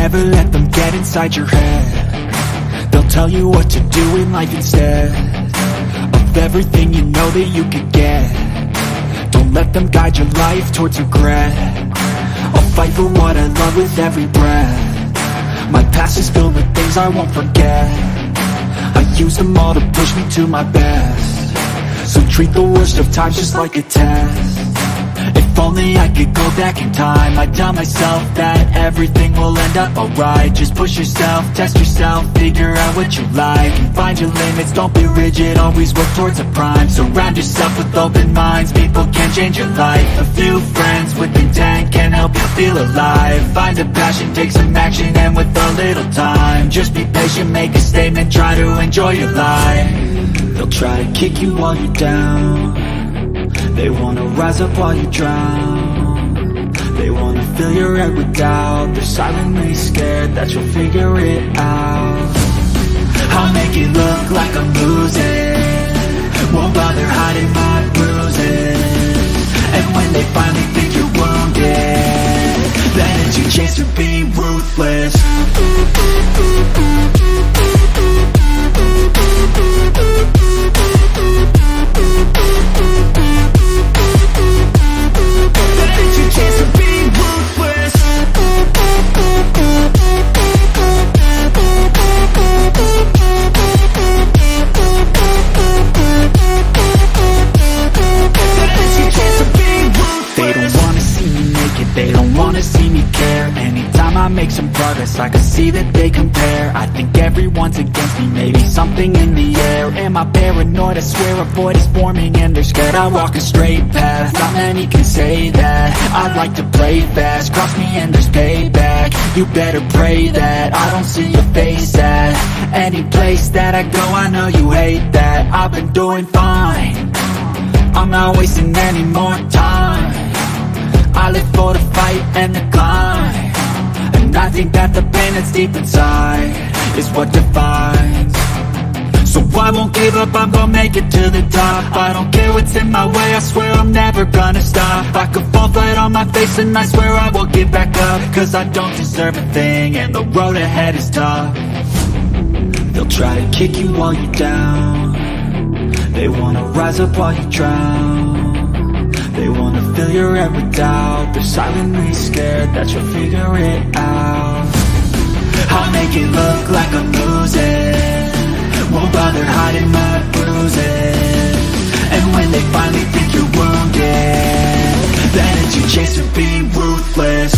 never let them get inside your head. They'll tell you what to do in life instead of everything you know that you could get. Don't let them guide your life towards regret. I'll fight for what I love with every breath. My past is filled with things I won't forget. I use them all to push me to my best. So treat the worst of times just like a test. If only I could go back in time, I'd tell myself that everything will end up alright. Just push yourself, test yourself, figure out what you like, and find your limits, don't be rigid, always work towards a prime. Surround yourself with open minds, people can change your life. A few friends with intent can help you feel alive. Find a passion, take some action, and with a little time, just be patient, make a statement, try to enjoy your life. They'll try to kick you while you're down. They wanna rise up while you drown. They wanna fill your head with doubt. They're silently scared that you'll figure it out. I'll make it look like I'm losing, won't bother hiding my bruises. And when they finally think you're wounded, then it's your chance to be ruthless. Chance to be ruthless. They don't wanna see me naked, they don't wanna see me care. Anytime I make some progress, I can see that they compare. I think everyone's against me, maybe something in the air. Am I paranoid? I swear a void is forming and they're scared. I walk a straight path, not many can say that. I'd like to play fast, cross me and there's payback. You better pray that I don't see your face at any place that I go. I know you hate that. I've been doing fine, I'm not wasting any more time. I live for the fight and the climb, and I think that the pain that's deep inside is what defines. So I won't give up, I'm gonna make it to the top. I don't care what's in my way, I swear I'm never gonna stop. I could fall flat on my face and I swear I will get back up, cause I don't deserve a thing and the road ahead is tough. They'll try to kick you while you're down. They wanna rise up while you drown. They wanna fill your head with doubt. They're silently scared that you'll figure it out. I'll make it look like I'm losing, won't bother hiding my bruises. And when they finally think you're wounded, then it's your chance to be ruthless.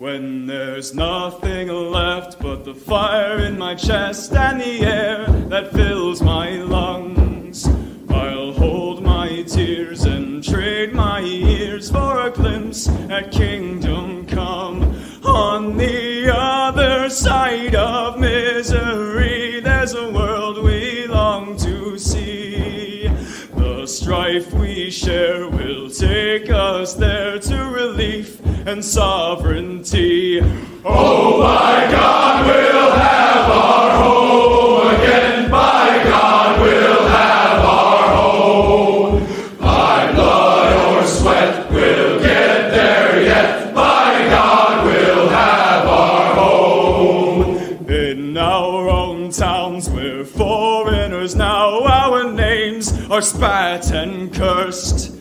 When there's nothing left but the fire in my chest and the air that fills my lungs, I'll hold my tears and trade my ears for a glimpse at kingdom come. On the other side of misery, there's a world we long to see. The strife we share will take us there to relief and sovereignty. Oh, by God, we'll have our home again. By God, we'll have our home. By blood or sweat, we'll get there yet. By God, we'll have our home. In our own towns, we're foreigners now. Our names are spat and cursed.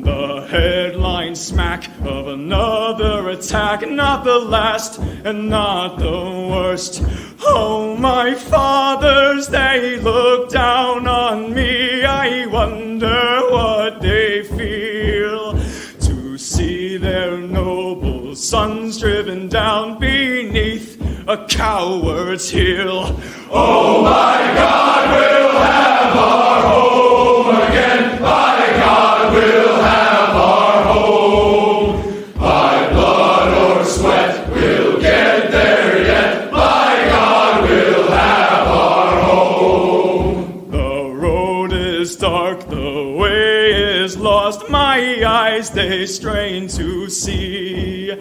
The headline smack of another attack, not the last and not the worst. Oh, my fathers, they look down on me. I wonder what they feel to see their noble sons driven down beneath a coward's heel. Oh my God, we'll have our home again. By God, we'll have our home. By blood or sweat, we'll get there yet. By God, we'll have our home. The road is dark, the way is lost. My eyes, they strain to see.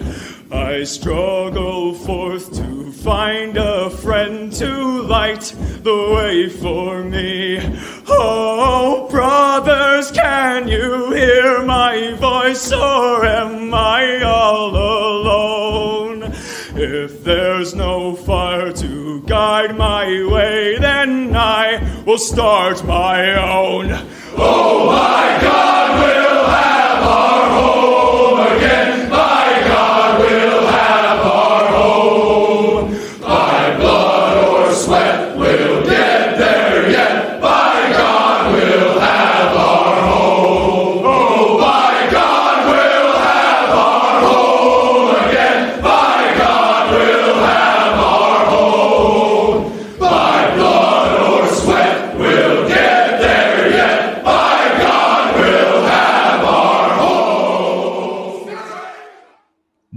I struggle forth to find a friend to light the way for me. Oh, brothers, can you hear my voice, or am I all alone? If there's no fire to guide my way, then I will start my own. Oh my God, we'll have our home again. By God, we'll have our home. By blood or sweat, we'll get there yet. By God, we'll have our home. Oh, by God, we'll have our home again. By God, we'll have our home. By blood or sweat, we'll get there yet. By God, we'll have our home.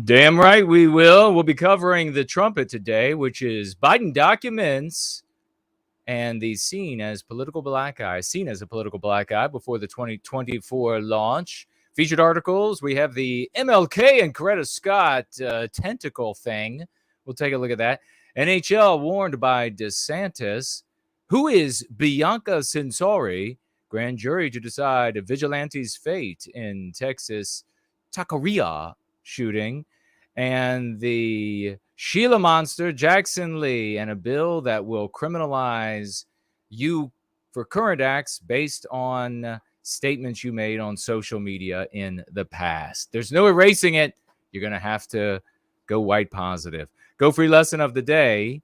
Damn right we will. We'll be covering the trumpet today, which is Biden documents and the seen as a political black eye before the 2024 launch. Featured articles, we have the MLK and Coretta Scott tentacle thing. We'll take a look at that. NHL warned by DeSantis. Who is Bianca Censori? Grand jury to decide Vigilante's fate in Texas taqueria shooting. And the Sheila monster, Jackson Lee, and a bill that will criminalize you for current acts based on statements you made on social media in the past. There's no erasing it. You're going to have to go white positive. Go free lesson of the day.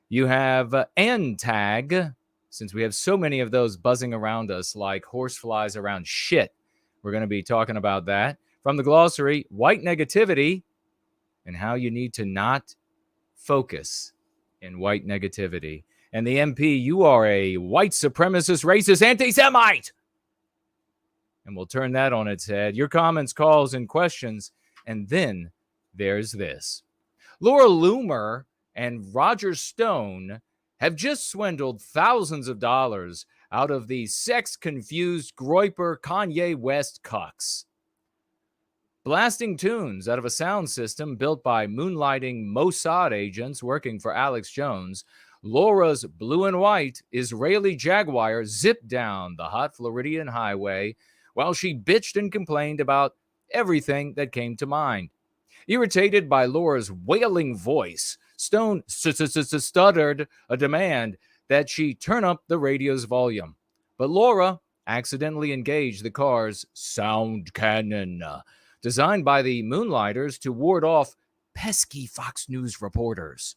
You have and tag, since we have so many of those buzzing around us like horseflies around shit. We're going to be talking about that. From the glossary, white negativity and how you need to not focus in white negativity. And the MP, you are a white supremacist, racist, anti-Semite. And we'll turn that on its head. Your comments, calls, and questions. And then there's this. Laura Loomer and Roger Stone have just swindled thousands of dollars out of the sex-confused Groyper Kanye West cucks. Blasting tunes out of a sound system built by moonlighting Mossad agents working for Alex Jones, Laura's blue and white Israeli Jaguar zipped down the hot Floridian highway while she bitched and complained about everything that came to mind. Irritated by Laura's wailing voice, Stone stuttered a demand that she turn up the radio's volume. But Laura accidentally engaged the car's sound cannon, designed by the Moonlighters to ward off pesky Fox News reporters.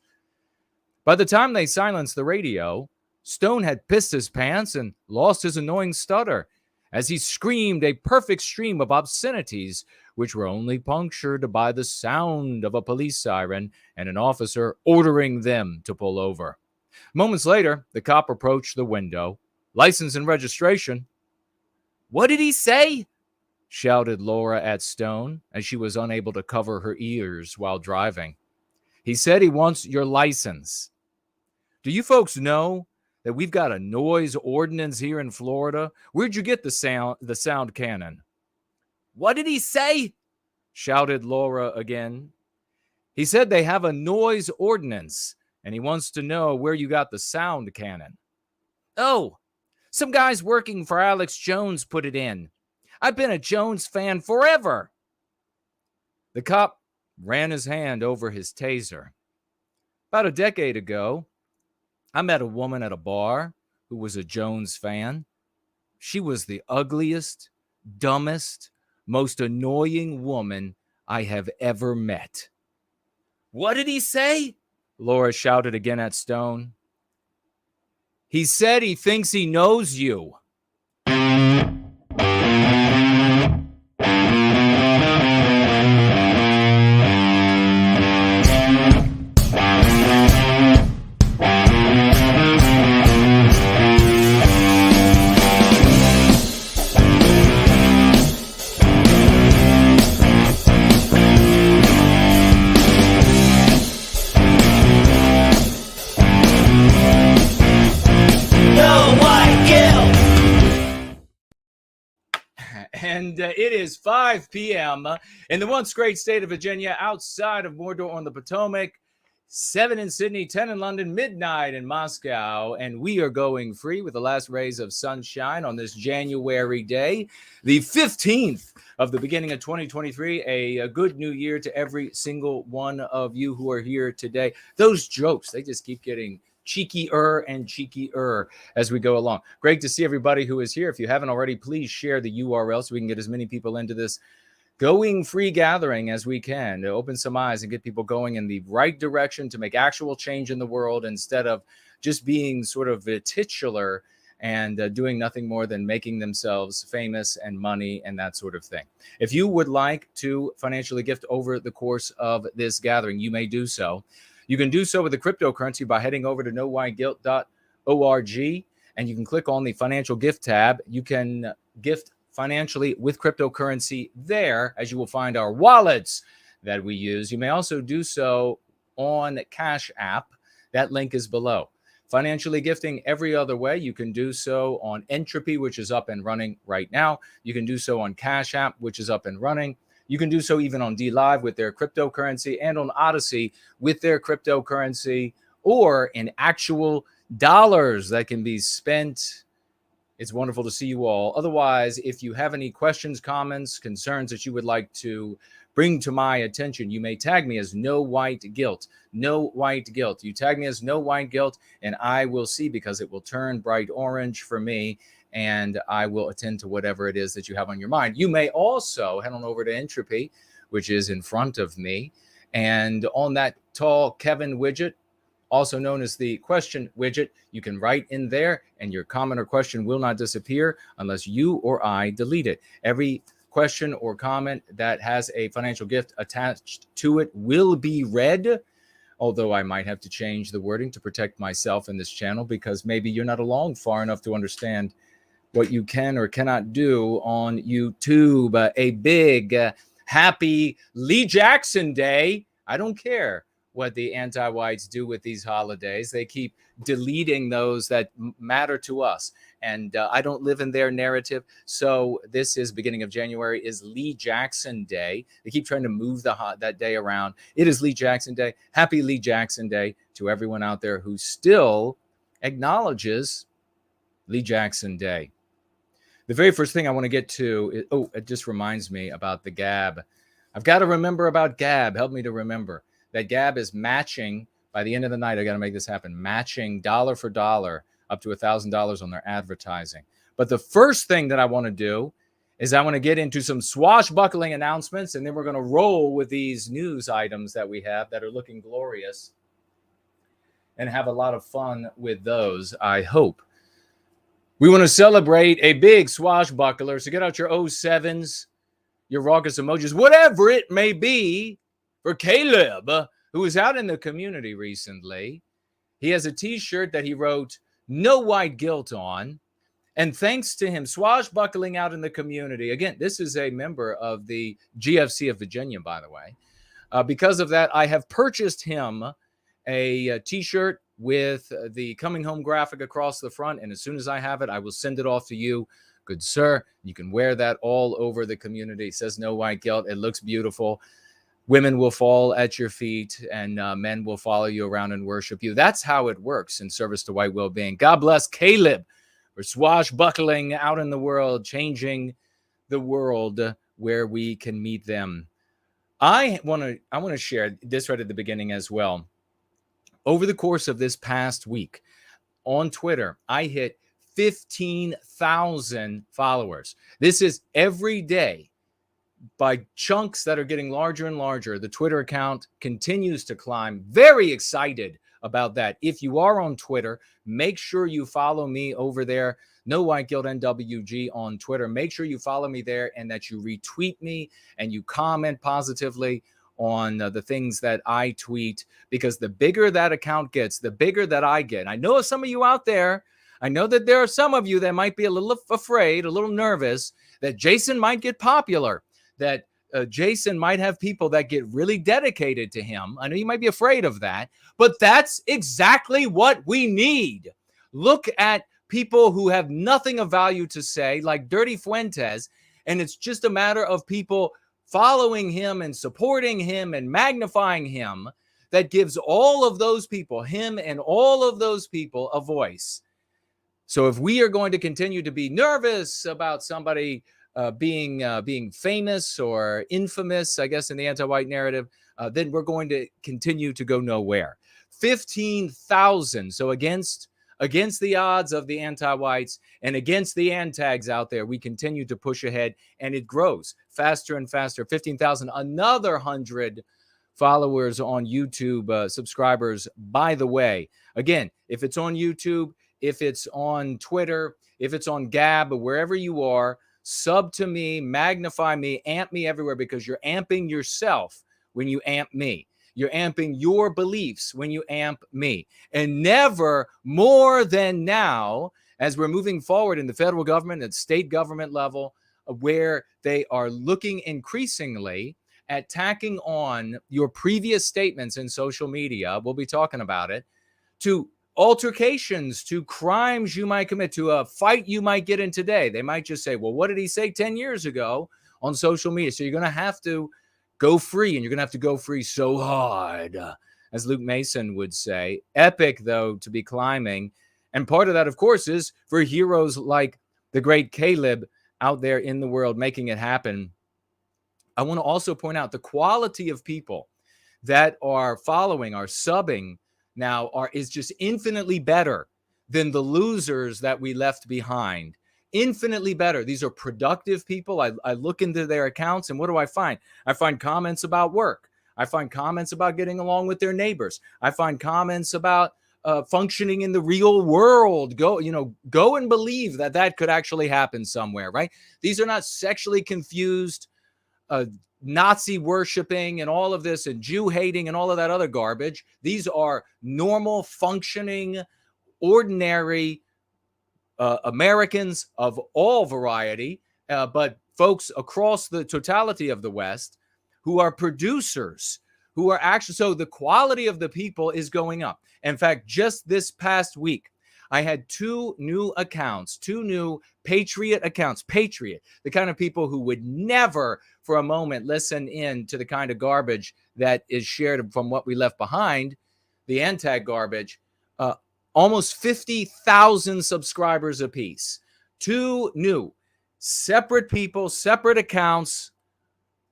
By the time they silenced the radio, Stone had pissed his pants and lost his annoying stutter as he screamed a perfect stream of obscenities, which were only punctured by the sound of a police siren and an officer ordering them to pull over. Moments later, the cop approached the window. License and registration. "What did he say?" shouted Laura at Stone as she was unable to cover her ears while driving. "He said he wants your license." Do you folks know that we've got a noise ordinance here in Florida? Where'd you get the sound cannon? "What did he say?" shouted Laura again. "He said they have a noise ordinance, and he wants to know where you got the sound cannon." "Oh, some guys working for Alex Jones put it in. I've been a Jones fan forever." The cop ran his hand over his taser. About a decade ago, I met a woman at a bar who was a Jones fan. She was the ugliest, dumbest, most annoying woman I have ever met. "What did he say?" Laura shouted again at Stone. "He said he thinks he knows you." And it is 5 p.m. in the once great state of Virginia, outside of Mordor on the Potomac, 7 in Sydney, 10 in London, midnight in Moscow, and we are going free with the last rays of sunshine on this January day, the 15th of the beginning of 2023. A good new year to every single one of you who are here today. Those jokes, they just keep getting cheekier and cheekier as we go along. Great to see everybody who is here. If you haven't already, please share the URL so we can get as many people into this going free gathering as we can, to open some eyes and get people going in the right direction to make actual change in the world, instead of just being sort of titular and doing nothing more than making themselves famous and money and that sort of thing. If you would like to financially gift over the course of this gathering, you may do so. You can do so with the cryptocurrency by heading over to nowhiteguilt.org, and you can click on the financial gift tab. You can gift financially with cryptocurrency there, as you will find our wallets that we use. You may also do so on Cash App. That link is below. Financially gifting every other way, you can do so on Entropy, which is up and running right now. You can do so on Cash App, which is up and running. You can do so even on DLive with their cryptocurrency, and on Odyssey with their cryptocurrency, or in actual dollars that can be spent. It's wonderful to see you all. Otherwise, if you have any questions, comments, concerns that you would like to bring to my attention, you may tag me as No White Guilt. No White Guilt. You tag me as No White Guilt, and I will see, because it will turn bright orange for me, and I will attend to whatever it is that you have on your mind. You may also head on over to Entropy, which is in front of me, and on that tall Kevin widget, also known as the question widget, you can write in there, and your comment or question will not disappear unless you or I delete it. Every question or comment that has a financial gift attached to it will be read, although I might have to change the wording to protect myself in this channel, because maybe you're not along far enough to understand what you can or cannot do on YouTube. A big happy Lee Jackson Day. I don't care what the anti-whites do with these holidays. They keep deleting those that matter to us. And I don't live in their narrative. So this is beginning of January is Lee Jackson Day. They keep trying to move that day around. It is Lee Jackson Day. Happy Lee Jackson Day to everyone out there who still acknowledges Lee Jackson Day. The very first thing I want to get to is, it just reminds me about the Gab. I've got to remember about Gab. Help me to remember that Gab is matching, by the end of the night, I got to make this happen, matching dollar for dollar up to $1,000 on their advertising. But the first thing that I want to do is I want to get into some swashbuckling announcements, and then we're going to roll with these news items that we have that are looking glorious and have a lot of fun with those, I hope. We want to celebrate a big swashbuckler, so get out your 07s, your raucous emojis, whatever it may be, for Caleb, who was out in the community recently. He has a t-shirt that he wrote No White Guilt on, and thanks to him swashbuckling out in the community, again, this is a member of the GFC of Virginia, by the way. Because of that, I have purchased him a t-shirt with the coming home graphic across the front, and as soon as I have it, I will send it off to you. Good sir, you can wear that all over the community. It says No White Guilt. It looks beautiful. Women will fall at your feet, and men will follow you around and worship you. That's how it works in service to white well-being. God bless Caleb for swashbuckling out in the world, changing the world where we can meet them. I want to share this right at the beginning as well. Over the course of this past week on Twitter, I hit 15,000 followers. This is every day. By chunks that are getting larger and larger. The Twitter account continues to climb. Very excited about that. If you are on Twitter, make sure you follow me over there. No White Guilt NWG on Twitter. Make sure you follow me there, and that you retweet me and you comment positively on the things that I tweet, because the bigger that account gets, the bigger that I get. I know some of you out there, I know that there are some of you that might be a little afraid, a little nervous that Jason might get popular, that Jason might have people that get really dedicated to him. I know you might be afraid of that, but that's exactly what we need. Look at people who have nothing of value to say, like Dirty Fuentes, And it's just a matter of people following him and supporting him and magnifying him that gives all of those people, him and all of those people, a voice. So if we are going to continue to be nervous about somebody being famous or infamous, I guess, in the anti-white narrative, then we're going to continue to go nowhere. 15,000. So against the odds of the anti-whites and against the antags out there, we continue to push ahead, and it grows faster and faster. 15,000, another 100 followers on YouTube, subscribers. By the way, again, if it's on YouTube, if it's on Twitter, if it's on Gab, wherever you are, sub to me, magnify me, amp me everywhere, because you're amping yourself when you amp me. You're amping your beliefs when you amp me. And never more than now, as we're moving forward in the federal government and state government level, where they are looking increasingly at tacking on your previous statements in social media, we'll be talking about it, to altercations, to crimes you might commit, to a fight you might get in today. They might just say, well, what did he say 10 years ago on social media? So you're going to have to go free, and you're going to have to go free so hard, as Luke Mason would say. Epic, though, to be climbing. And part of that, of course, is for heroes like the great Caleb out there in the world making it happen. I want to also point out the quality of people that are following, are subbing now, is just infinitely better than the losers that we left behind. Infinitely better. These are productive people. I look into their accounts, and what do I find? I find comments about work. I find comments about getting along with their neighbors. I find comments about functioning in the real world. Go and believe that could actually happen somewhere, right? These are not sexually confused, Nazi worshiping and all of this, and Jew hating and all of that other garbage. These are normal, functioning, ordinary Americans of all variety, but folks across the totality of the West who are producers, who are actually, so the quality of the people is going up. In fact, just this past week, I had 2 new accounts, 2 new Patriot accounts. Patriot, the kind of people who would never for a moment listen in to the kind of garbage that is shared from what we left behind, the antag garbage. Almost 50,000 subscribers apiece. 2 new, separate people, separate accounts,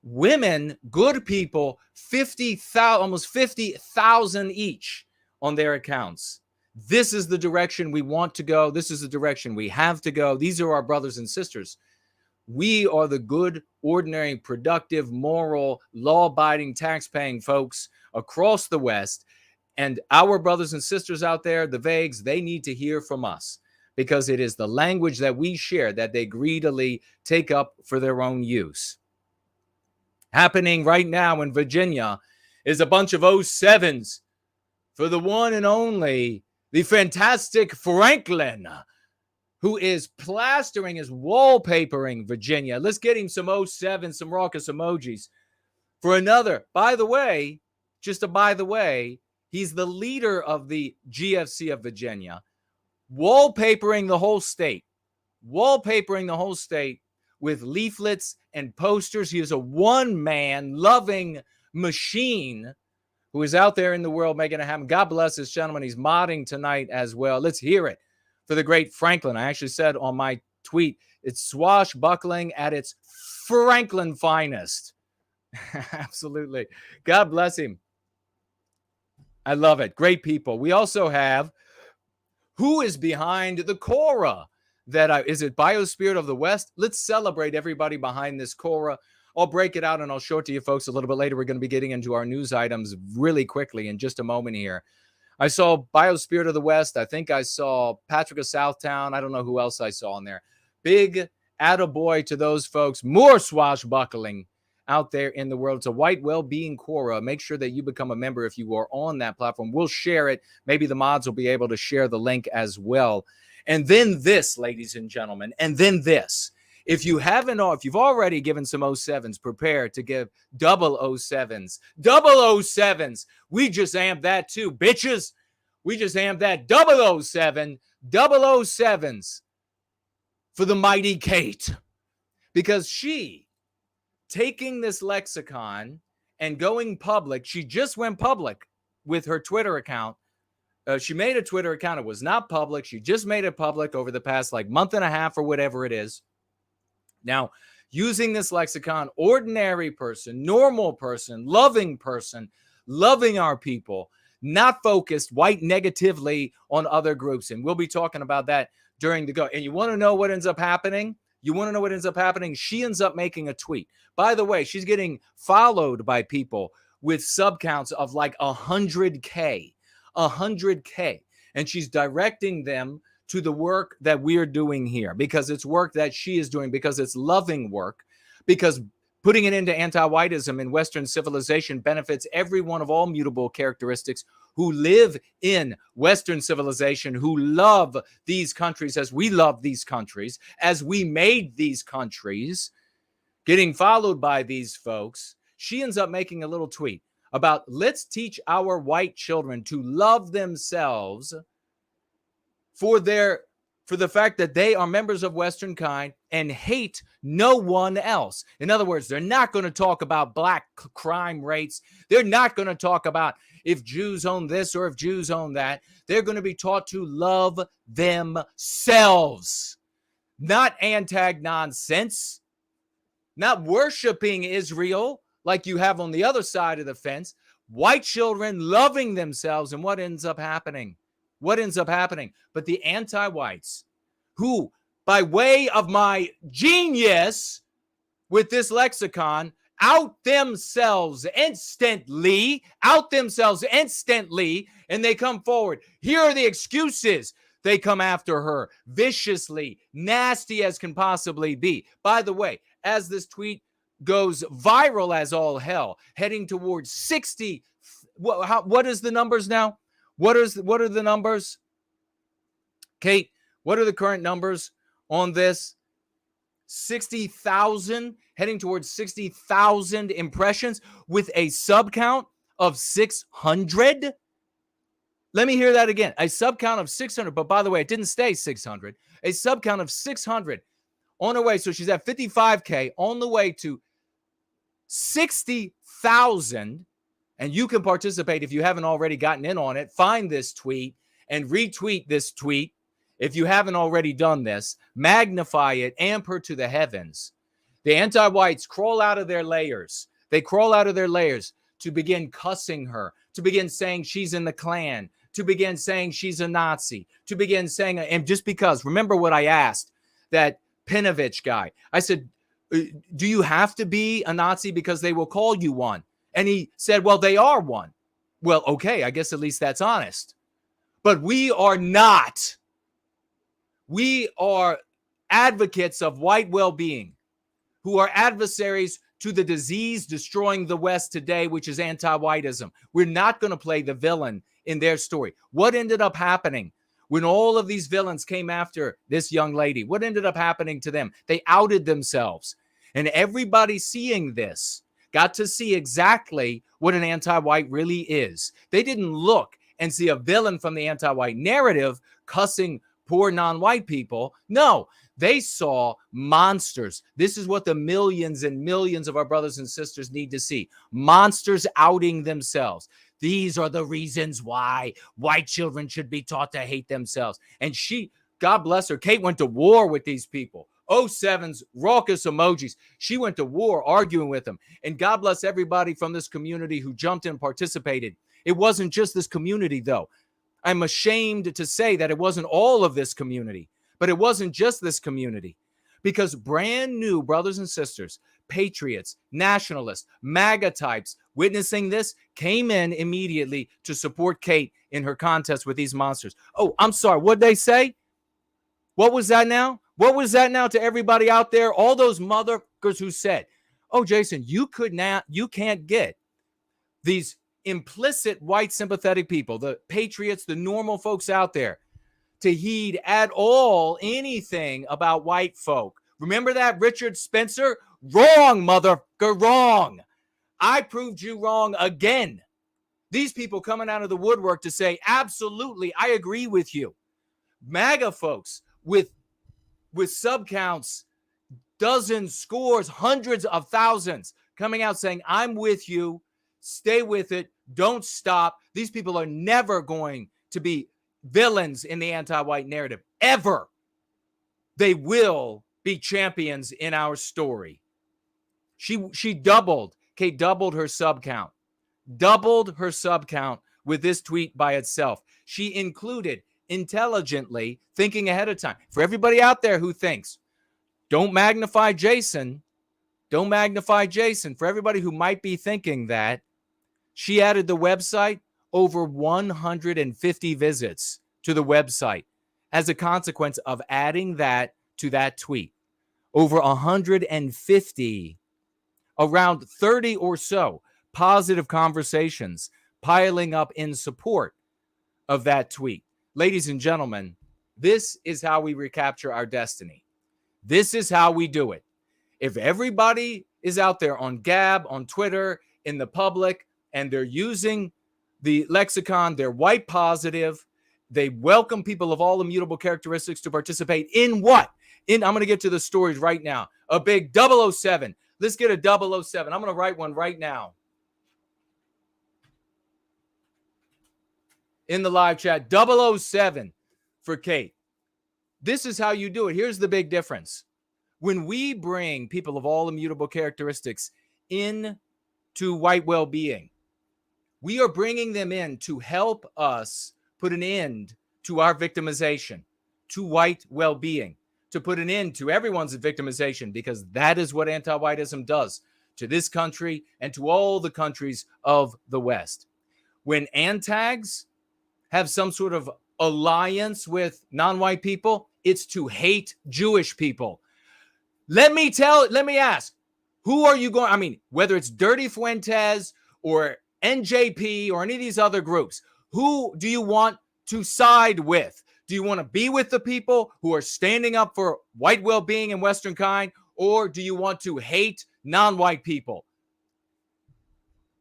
women, good people, 50,000, almost 50,000 each on their accounts. This is the direction we want to go. This is the direction we have to go. These are our brothers and sisters. We are the good, ordinary, productive, moral, law-abiding, tax-paying folks across the West. And our brothers and sisters out there, the vagues, they need to hear from us, because it is the language that we share that they greedily take up for their own use. Happening right now in Virginia is a bunch of 07s for the one and only, the fantastic Franklin, who is plastering, is wallpapering Virginia. Let's get him some 07, some raucous emojis. For another, by the way, he's the leader of the GFC of Virginia, wallpapering the whole state with leaflets and posters. He is a one-man loving machine who is out there in the world making it happen. God bless this gentleman. He's modding tonight as well. Let's hear it for the great Franklin. I actually said on my tweet, it's swashbuckling at its Franklin finest. Absolutely. God bless him. I love it. Great people. We also have, who is behind the Cora? Is it Biospirit of the West? Let's celebrate everybody behind this Cora. I'll break it out and I'll show it to you folks a little bit later. We're going to be getting into our news items really quickly in just a moment here. I saw Biospirit of the West. I think I saw Patrick of Southtown. I don't know who else I saw in there. Big attaboy to those folks. More swashbuckling out there in the world. It's a white well-being Quora. Make sure that you become a member if you are on that platform. We'll share it. Maybe the mods will be able to share the link as well. And then this, ladies and gentlemen, and then this. If you haven't, if you've already given some 07s, prepare to give double 07s. Double 07s. We just amped that too, bitches. We just amped that double 07, double 07s for the mighty Kate. because she taking this lexicon and going public. She just went public with her Twitter account. She made a Twitter account. It was not public. She just made it public over the past month and a half or whatever it is. Now, using this lexicon, ordinary person, normal person, loving our people, not focused white negatively on other groups. And we'll be talking about that during the go. And you want to know what ends up happening? She ends up making a tweet. By the way, she's getting followed by people with subcounts of 100K. And she's directing them to the work that we're doing here, because it's work that she is doing, because it's loving work, because putting it into anti-whiteism in Western civilization benefits everyone of all mutable characteristics who live in Western civilization, who love these countries as we love these countries, as we made these countries. Getting followed by these folks, she ends up making a little tweet about, let's teach our white children to love themselves for the fact that they are members of Western kind and hate no one else. In other words, they're not going to talk about black crime rates. They're not going to talk about if Jews own this or if Jews own that. They're going to be taught to love themselves, not antag nonsense, not worshiping Israel like you have on the other side of the fence. White children loving themselves. And what ends up happening? But the anti-whites, who, by way of my genius with this lexicon, out themselves instantly, and they come forward. Here are the excuses. They come after her viciously, nasty as can possibly be. By the way, as this tweet goes viral as all hell, heading towards 60. What is the numbers now? What are the numbers? Kate, what are the current numbers on this? 60,000, heading towards 60,000 impressions with a sub count of 600. Let me hear that again. A sub count of 600. But by the way, it didn't stay 600. A sub count of 600 on her way. So she's at 55K on the way to 60,000. And you can participate if you haven't already gotten in on it. Find this tweet and retweet this tweet. If you haven't already done this, magnify it, amp her to the heavens. The anti-whites crawl out of their layers. They crawl out of their layers to begin cussing her, to begin saying she's in the Klan, to begin saying she's a Nazi, to begin saying, and just because, remember what I asked that Pinovich guy. I said, do you have to be a Nazi because they will call you one? And he said, well, they are one. Well, okay, I guess at least that's honest. But we are not. We are advocates of white well-being who are adversaries to the disease destroying the West today, which is anti-whiteism. We're not going to play the villain in their story. What ended up happening when all of these villains came after this young lady? What ended up happening to them? They outed themselves. And everybody seeing this got to see exactly what an anti-white really is. They didn't look and see a villain from the anti-white narrative cussing poor non-white people. No, they saw monsters. This is what the millions and millions of our brothers and sisters need to see. Monsters outing themselves. These are the reasons why white children should be taught to hate themselves. And she, God bless her, Kate went to war with these people. 07's raucous emojis. She went to war arguing with them. And God bless everybody from this community who jumped in and participated. It wasn't just this community, though. I'm ashamed to say that it wasn't all of this community, but it wasn't just this community, because brand new brothers and sisters, patriots, nationalists, MAGA types witnessing this came in immediately to support Kate in her contest with these monsters. Oh, I'm sorry. What'd they say? What was that now? What was that now to everybody out there? All those motherfuckers who said, oh, Jason, you can't get these implicit white sympathetic people, the patriots, the normal folks out there, to heed at all anything about white folk. Remember that, Richard Spencer? Wrong, motherfucker, wrong. I proved you wrong again. These people coming out of the woodwork to say, absolutely, I agree with you. MAGA folks with subcounts dozens, scores, hundreds of thousands coming out saying, I'm with you, stay with it, don't stop. These people are never going to be villains in the anti-white narrative, ever. They will be champions in our story. She doubled her sub count. Doubled her sub count with this tweet by itself. She included intelligently, thinking ahead of time. For everybody out there who thinks, don't magnify Jason. Don't magnify Jason. For everybody who might be thinking that, she added the website, over 150 visits to the website as a consequence of adding that to that tweet. Over 150, around 30 or so positive conversations piling up in support of that tweet. Ladies and gentlemen, this is how we recapture our destiny. This is how we do it. If everybody is out there on Gab, on Twitter, in the public, and they're using the lexicon, they're white positive, they welcome people of all immutable characteristics to participate in what? I'm going to get to the stories right now. A big 007. Let's get a 007. I'm going to write one right now. In the live chat, 007 for Kate. This is how you do it. Here's the big difference. When we bring people of all immutable characteristics in to white well-being, we are bringing them in to help us put an end to our victimization, to white well-being, to put an end to everyone's victimization, because that is what anti-whiteism does to this country and to all the countries of the West. When antags have some sort of alliance with non-white people, it's to hate Jewish people. Let me ask, who are you going, whether it's Dirty Fuentes or NJP or any of these other groups, who do you want to side with? Do you want to be with the people who are standing up for white well-being and Western kind, or do you want to hate non-white people?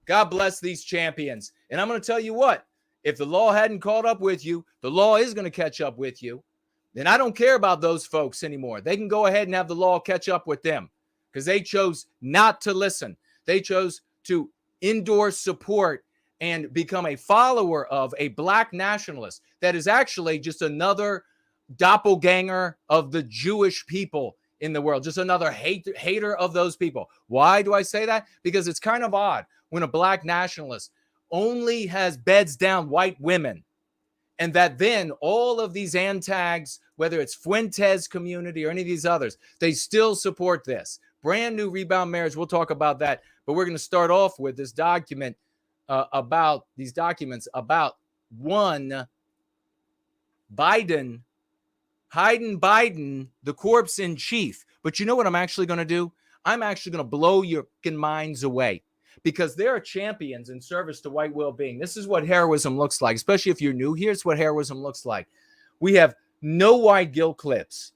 God bless these champions. And I'm going to tell you what, if the law hadn't caught up with you, the law is going to catch up with you. Then I don't care about those folks anymore. They can go ahead and have the law catch up with them because they chose not to listen. They chose to endorse, support, and become a follower of a black nationalist that is actually just another doppelganger of the Jewish people in the world, just another hater of those people. Why do I say that? Because it's kind of odd when a black nationalist only has beds down white women, and that then all of these antags, whether it's Fuentes community or any of these others, they still support this. Brand new rebound marriage. We'll talk about that. But we're going to start off with this document about one Biden, the corpse in chief. But you know what I'm actually going to do? I'm actually going to blow your minds away, because there are champions in service to white well-being. This is what heroism looks like, especially if you're new. Here's what heroism looks like. We have no white guilt clips,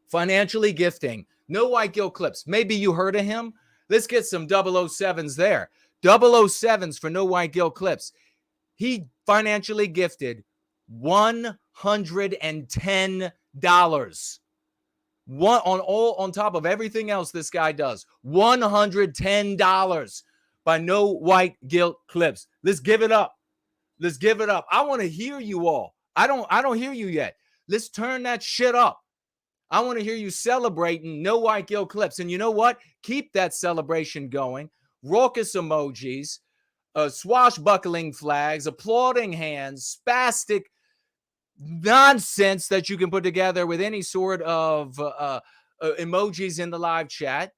financially gifting, no white guilt clips. Maybe you heard of him. Let's get some 007s there. 007s for no white guilt clips. He financially gifted $110. On top of everything else this guy does, $110 by no white guilt clips. Let's give it up. Let's give it up. I want to hear you all. I don't hear you yet. Let's turn that shit up. I want to hear you celebrating no white guilt clips. And you know what? Keep that celebration going. Raucous emojis, swashbuckling flags, applauding hands, spastic nonsense that you can put together with any sort of emojis in the live chat,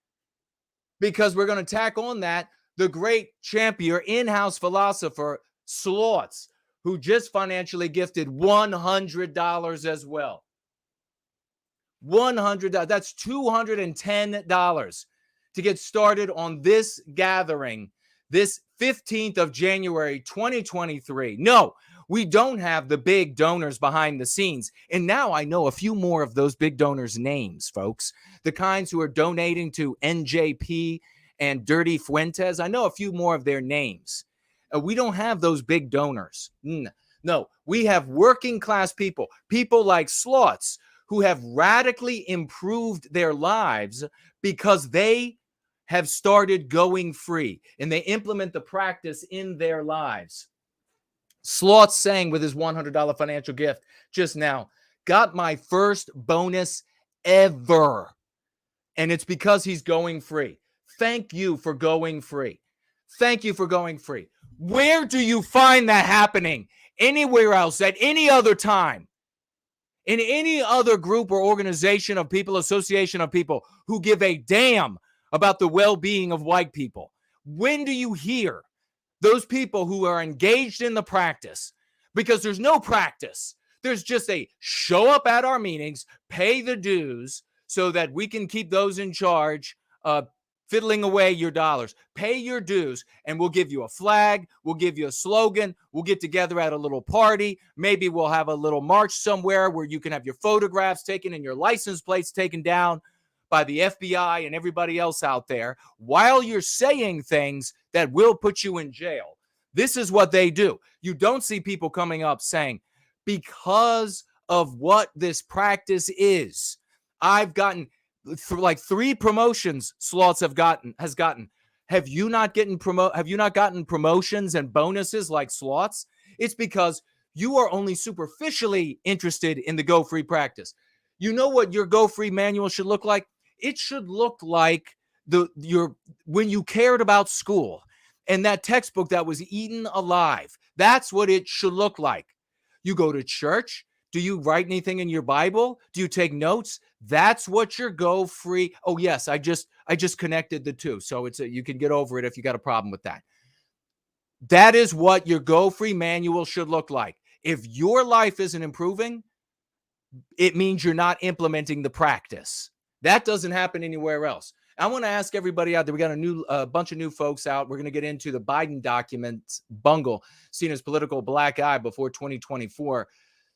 because we're going to tack on that the great champion, in-house philosopher Slots, who just financially gifted $100 as well. $100. That's $210 to get started on this gathering, this 15th of January, 2023. No, we don't have the big donors behind the scenes. And now I know a few more of those big donors' names, folks. The kinds who are donating to NJP and Dirty Fuentes. I know a few more of their names. We don't have those big donors. No, we have working class people, people like Slots, who have radically improved their lives because they have started going free and they implement the practice in their lives. Sloth sang with his $100 financial gift just now, got my first bonus ever. And it's because he's going free. Thank you for going free. Thank you for going free. Where do you find that happening? Anywhere else, at any other time, in any other group or organization of people, association of people who give a damn about the well-being of white people? When do you hear those people who are engaged in the practice? Because there's no practice. There's just a show up at our meetings, pay the dues so that we can keep those in charge fiddling away your dollars. Pay your dues, and we'll give you a flag. We'll give you a slogan. We'll get together at a little party. Maybe we'll have a little march somewhere where you can have your photographs taken and your license plates taken down by the FBI and everybody else out there while you're saying things that will put you in jail. This is what they do. You don't see people coming up saying, because of what this practice is, I've gotten like 3 promotions Sloths has gotten. Have you not gotten promotions and bonuses like Sloths? It's because you are only superficially interested in the Go Free practice. You know what your Go Free manual should look like? It should look like when you cared about school and that textbook that was eaten alive. That's what it should look like. You go to church. Do you write anything in your Bible? Do you take notes? That's what your Go Free. Oh yes, I just connected the two, so you can get over it if you got a problem with that. That is what your Go Free manual should look like. If your life isn't improving, it means you're not implementing the practice. That doesn't happen anywhere else. I want to ask everybody out there. We got a bunch of new folks out. We're going to get into the Biden documents bungle, seen as political black eye before 2024.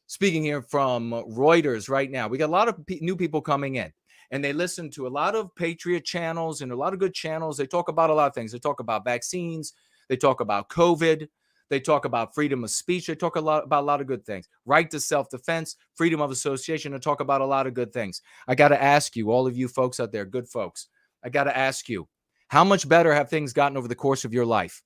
Speaking here from Reuters right now, we got a lot of new people coming in, and they listen to a lot of Patriot channels and a lot of good channels. They talk about a lot of things. They talk about vaccines. They talk about COVID. They talk about freedom of speech. They talk about a lot of good things. Right to self-defense, freedom of association. They talk about a lot of good things. I got to ask you, all of you folks out there, good folks, I got to ask you, how much better have things gotten over the course of your life?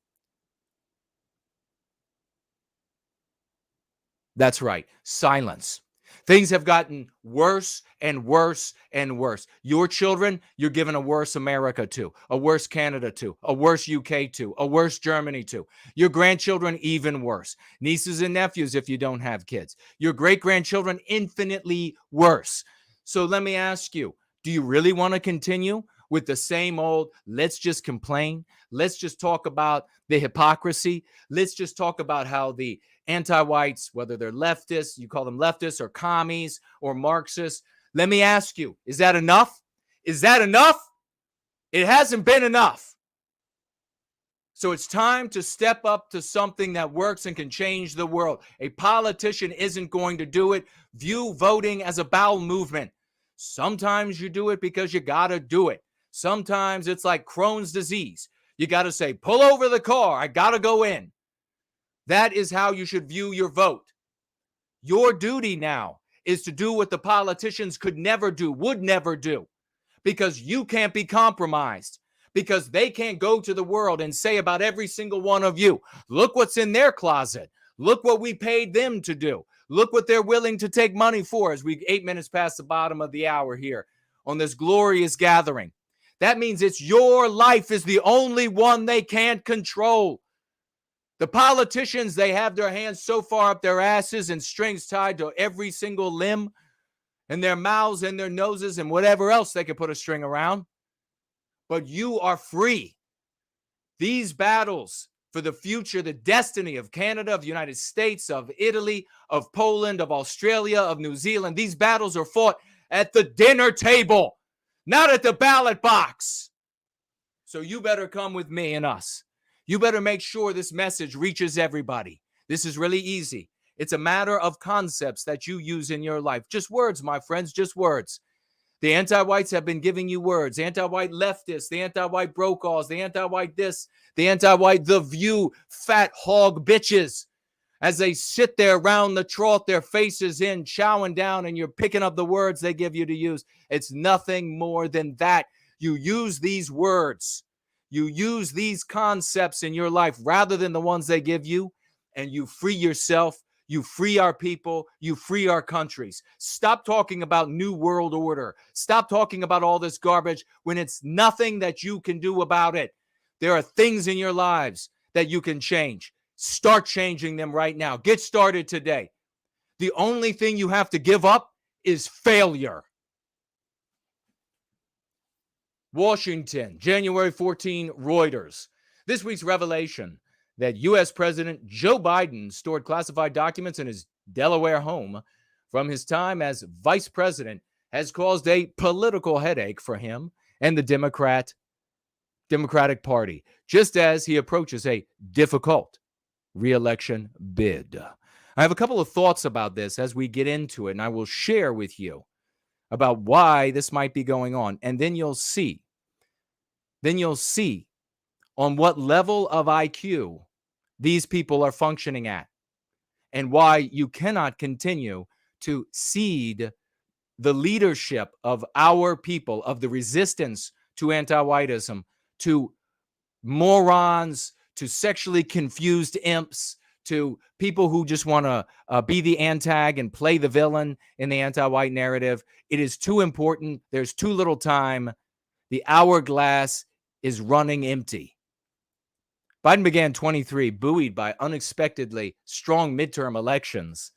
That's right. Silence. Things have gotten worse and worse and worse. Your children, you're giving a worse America to, a worse Canada to, a worse UK to, a worse Germany to. Your grandchildren, even worse. Nieces and nephews, if you don't have kids. Your great-grandchildren, infinitely worse. So let me ask you, do you really want to continue with the same old, let's just complain? Let's just talk about the hypocrisy. Let's just talk about how the anti-whites, whether they're leftists, you call them leftists or commies or Marxists. Let me ask you, is that enough? Is that enough? It hasn't been enough. So it's time to step up to something that works and can change the world. A politician isn't going to do it. View voting as a bowel movement. Sometimes you do it because you got to do it. Sometimes it's like Crohn's disease. You got to say, pull over the car. I got to go in. That is how you should view your vote. Your duty now is to do what the politicians could never do, would never do, because you can't be compromised, because they can't go to the world and say about every single one of you, look what's in their closet. Look what we paid them to do. Look what they're willing to take money for as we 8 minutes past the bottom of the hour here on this glorious gathering. That means it's your life is the only one they can't control. The politicians, they have their hands so far up their asses and strings tied to every single limb and their mouths and their noses and whatever else they could put a string around. But you are free. These battles for the future, the destiny of Canada, of the United States, of Italy, of Poland, of Australia, of New Zealand, these battles are fought at the dinner table, not at the ballot box. So you better come with me and us. You better make sure this message reaches everybody. This is really easy. It's a matter of concepts that you use in your life. Just words, my friends, just words. The anti-whites have been giving you words. Anti-white leftists, the anti-white brokaws, the anti-white this, the anti-white The View, fat hog bitches as they sit there around the trough, their faces in, chowing down, and you're picking up the words they give you to use. It's nothing more than that. You use these words. You use these concepts in your life rather than the ones they give you, and you free yourself. You free our people. You free our countries. Stop talking about New World Order. Stop talking about all this garbage when it's nothing that you can do about it. There are things in your lives that you can change. Start changing them right now. Get started today. The only thing you have to give up is failure. Washington, January 14, Reuters. This week's revelation that U.S. President Joe Biden stored classified documents in his Delaware home from his time as vice president has caused a political headache for him and the Democratic Party, just as he approaches a difficult re-election bid. I have a couple of thoughts about this as we get into it, and I will share with you about why this might be going on. And then you'll see on what level of IQ these people are functioning at and why you cannot continue to cede the leadership of our people, of the resistance to anti-whiteism, to morons, to sexually confused imps, to people who just want to be the antag and play the villain in the anti-white narrative. It is too important. There's too little time. The hourglass is running empty. Biden began 23, buoyed by unexpectedly strong midterm elections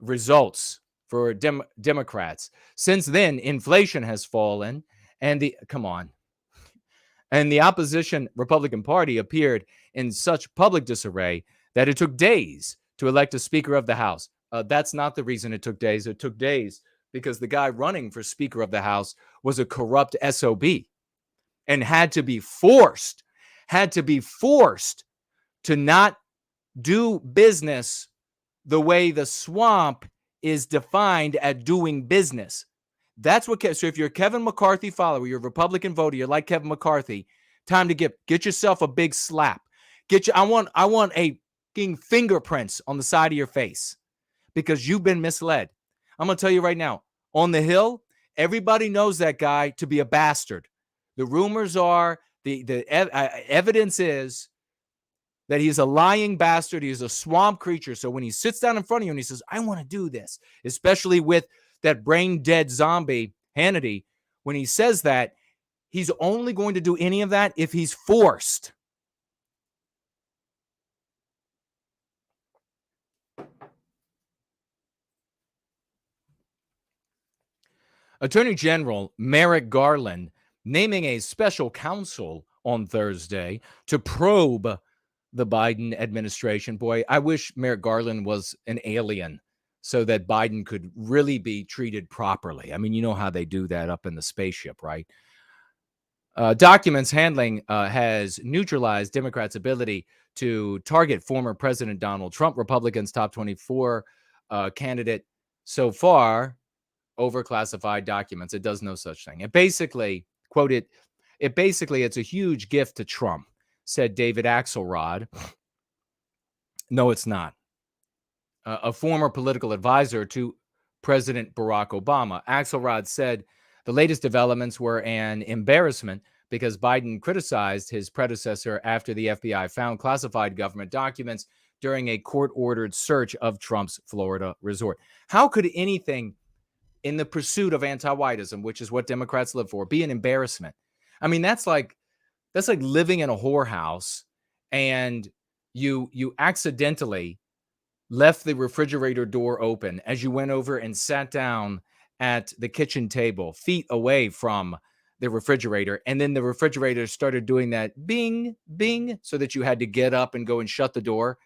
results for Democrats. Since then, inflation has fallen, and the opposition Republican Party appeared in such public disarray that it took days to elect a Speaker of the House. That's not the reason it took days. It took days because the guy running for Speaker of the House was a corrupt SOB and had to be forced to not do business the way the swamp is defined at doing business. That's what. So if you're a Kevin McCarthy follower, you're a Republican voter, you're like Kevin McCarthy, time to get yourself a big slap. I want a fingerprints on the side of your face because you've been misled. I'm going to tell you right now, on the Hill, everybody knows that guy to be a bastard. The rumors are, the evidence is that he's a lying bastard. He's a swamp creature. So when he sits down in front of you and he says, I want to do this, especially with that brain dead zombie Hannity, when he says that, he's only going to do any of that if he's forced. Attorney General Merrick Garland naming a special counsel on Thursday to probe the Biden administration. Boy, I wish Merrick Garland was an alien so that Biden could really be treated properly. I mean, you know how they do that up in the spaceship, right? Documents handling has neutralized Democrats' ability to target former President Donald Trump, Republicans' top 24 candidate so far, over classified documents. It does no such thing. It basically, quoted, it's a huge gift to Trump, said David Axelrod. No, it's not. A former political advisor to President Barack Obama. Axelrod said the latest developments were an embarrassment because Biden criticized his predecessor after the FBI found classified government documents during a court-ordered search of Trump's Florida resort. How could anything in the pursuit of anti-whiteism, which is what Democrats live for, be an embarrassment? I mean, that's like living in a whorehouse and you accidentally left the refrigerator door open as you went over and sat down at the kitchen table, feet away from the refrigerator, and then the refrigerator started doing that bing, bing, so that you had to get up and go and shut the door.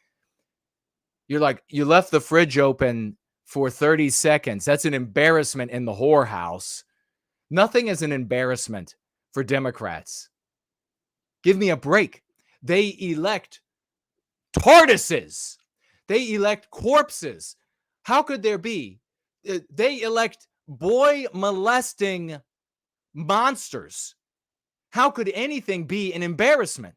You're like, you left the fridge open for 30 seconds. That's an embarrassment in the whorehouse. Nothing is an embarrassment for Democrats. Give me a break. They elect tortoises. They elect corpses. How could there be? They elect boy molesting monsters. How could anything be an embarrassment?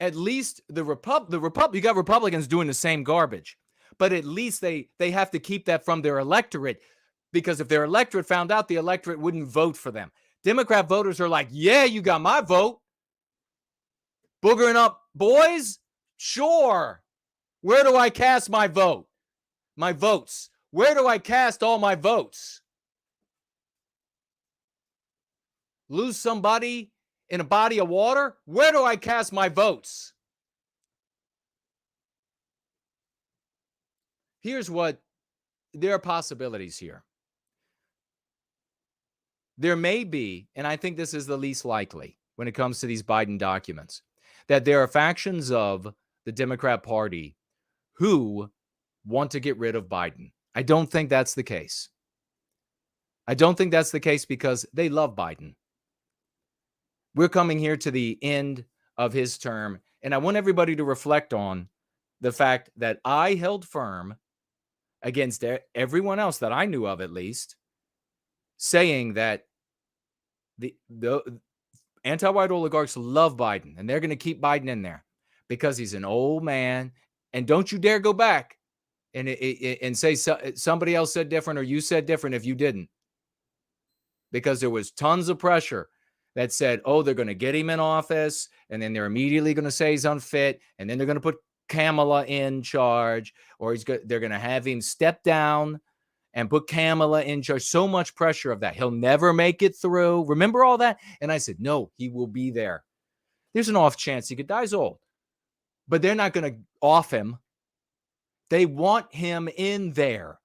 At least you got Republicans doing the same garbage, but at least they have to keep that from their electorate, because if their electorate found out, the electorate wouldn't vote for them. Democrat voters are like, yeah, you got my vote. Boogering up boys? Sure. Where do I cast my vote? My votes. Where do I cast all my votes? Lose somebody in a body of water? Where do I cast my votes? Here's what, there are possibilities here. There may be, and I think this is the least likely when it comes to these Biden documents, that there are factions of the Democrat Party who want to get rid of Biden. I don't think that's the case. I don't think that's the case because they love Biden. We're coming here to the end of his term, and I want everybody to reflect on the fact that I held firm against everyone else that I knew of, at least, saying that the anti-white oligarchs love Biden, and they're going to keep Biden in there because he's an old man. And don't you dare go back and say somebody else said different or you said different if you didn't, because there was tons of pressure that said, oh, they're going to get him in office, and then they're immediately going to say he's unfit, and then they're going to put Kamala in charge, or they're going to have him step down and put Kamala in charge. So much pressure of that. He'll never make it through. Remember all that? And I said, no, he will be there. There's an off chance he could die old, but they're not going to off him. They want him in there.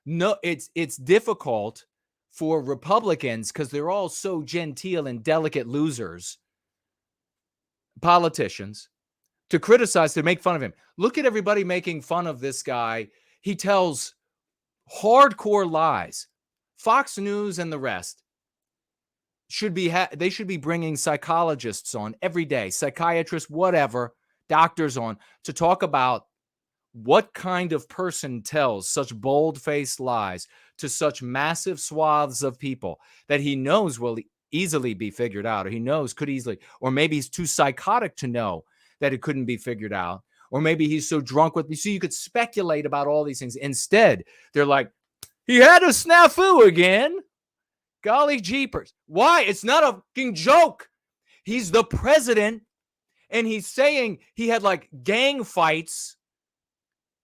No, it's difficult for Republicans because they're all so genteel and delicate losers, politicians, to criticize, to make fun of him. Look at everybody making fun of this guy. He tells hardcore lies. Fox News and the rest should be they should be bringing psychologists on every day, psychiatrists, whatever, doctors on to talk about what kind of person tells such bold-faced lies to such massive swaths of people that he knows will easily be figured out, or he knows could easily, or maybe he's too psychotic to know that it couldn't be figured out, or maybe he's so drunk with me. So you could speculate about all these things. Instead, they're like, he had a snafu again. Golly jeepers. Why? It's not a fucking joke. He's the president, and he's saying he had like gang fights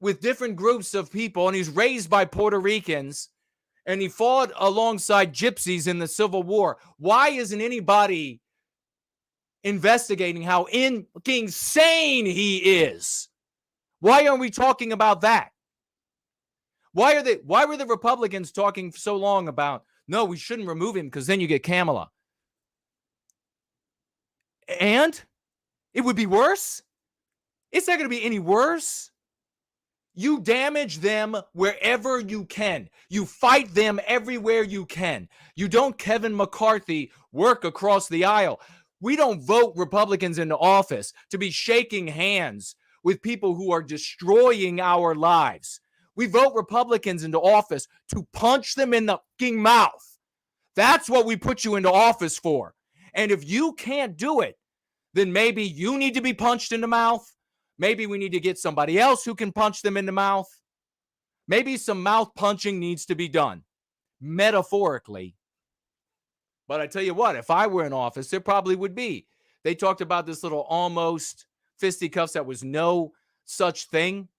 with different groups of people, and he's raised by Puerto Ricans, and he fought alongside gypsies in the Civil War. Why isn't anybody investigating how insane he is? Why aren't we talking about that? Why were the Republicans talking so long about, no, we shouldn't remove him because then you get Kamala? And it would be worse? It's not going to be any worse. You damage them wherever you can. You fight them everywhere you can. You don't Kevin McCarthy work across the aisle. We don't vote Republicans into office to be shaking hands with people who are destroying our lives. We vote Republicans into office to punch them in the fucking mouth. That's what we put you into office for. And if you can't do it, then maybe you need to be punched in the mouth. Maybe we need to get somebody else who can punch them in the mouth. Maybe some mouth punching needs to be done, metaphorically. But I tell you what, if I were in office, there probably would be. They talked about this little almost fisticuffs that was no such thing.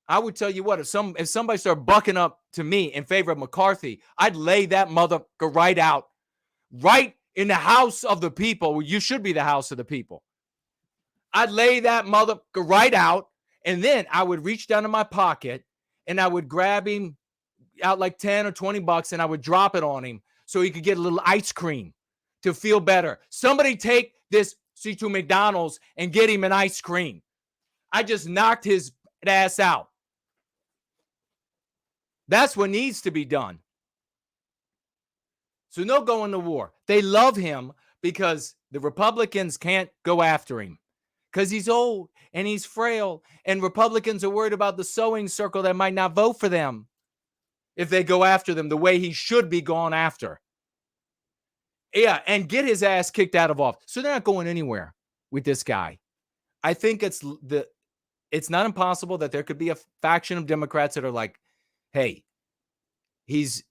I would tell you what, if somebody started bucking up to me in favor of McCarthy, I'd lay that motherfucker right out, right in the house of the people, where you should be the house of the people. I'd lay that motherfucker right out, and then I would reach down in my pocket and I would grab him out like 10 or 20 bucks and I would drop it on him so he could get a little ice cream to feel better. Somebody take this to McDonald's and get him an ice cream. I just knocked his ass out. That's what needs to be done. So no going to war. They love him because the Republicans can't go after him because he's old and he's frail, and Republicans are worried about the sewing circle that might not vote for them if they go after them the way he should be gone after. Yeah, and get his ass kicked out of office. So they're not going anywhere with this guy. I think it's not impossible that there could be a faction of Democrats that are like, hey, he's,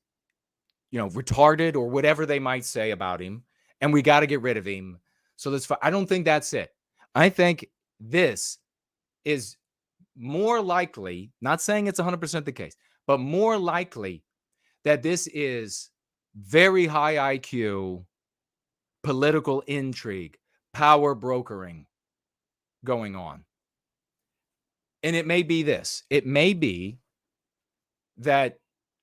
retarded or whatever they might say about him, and we got to get rid of him. So I don't think that's it. I think this is more likely, not saying it's 100% the case, but more likely that this is very high IQ political intrigue, power brokering going on. And it may be this. It may be that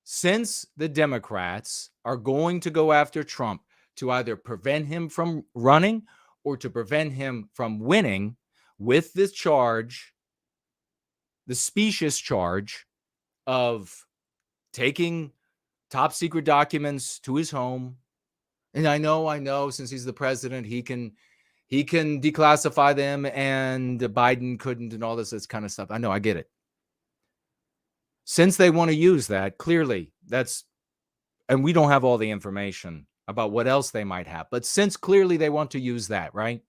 since the Democrats are going to go after Trump to either prevent him from running or to prevent him from winning with this charge, the specious charge of taking top secret documents to his home. And I know, since he's the president, he can declassify them and Biden couldn't and all this kind of stuff. I know, I get it. Since they want to use that, clearly and we don't have all the information about what else they might have, but since clearly they want to use that, right?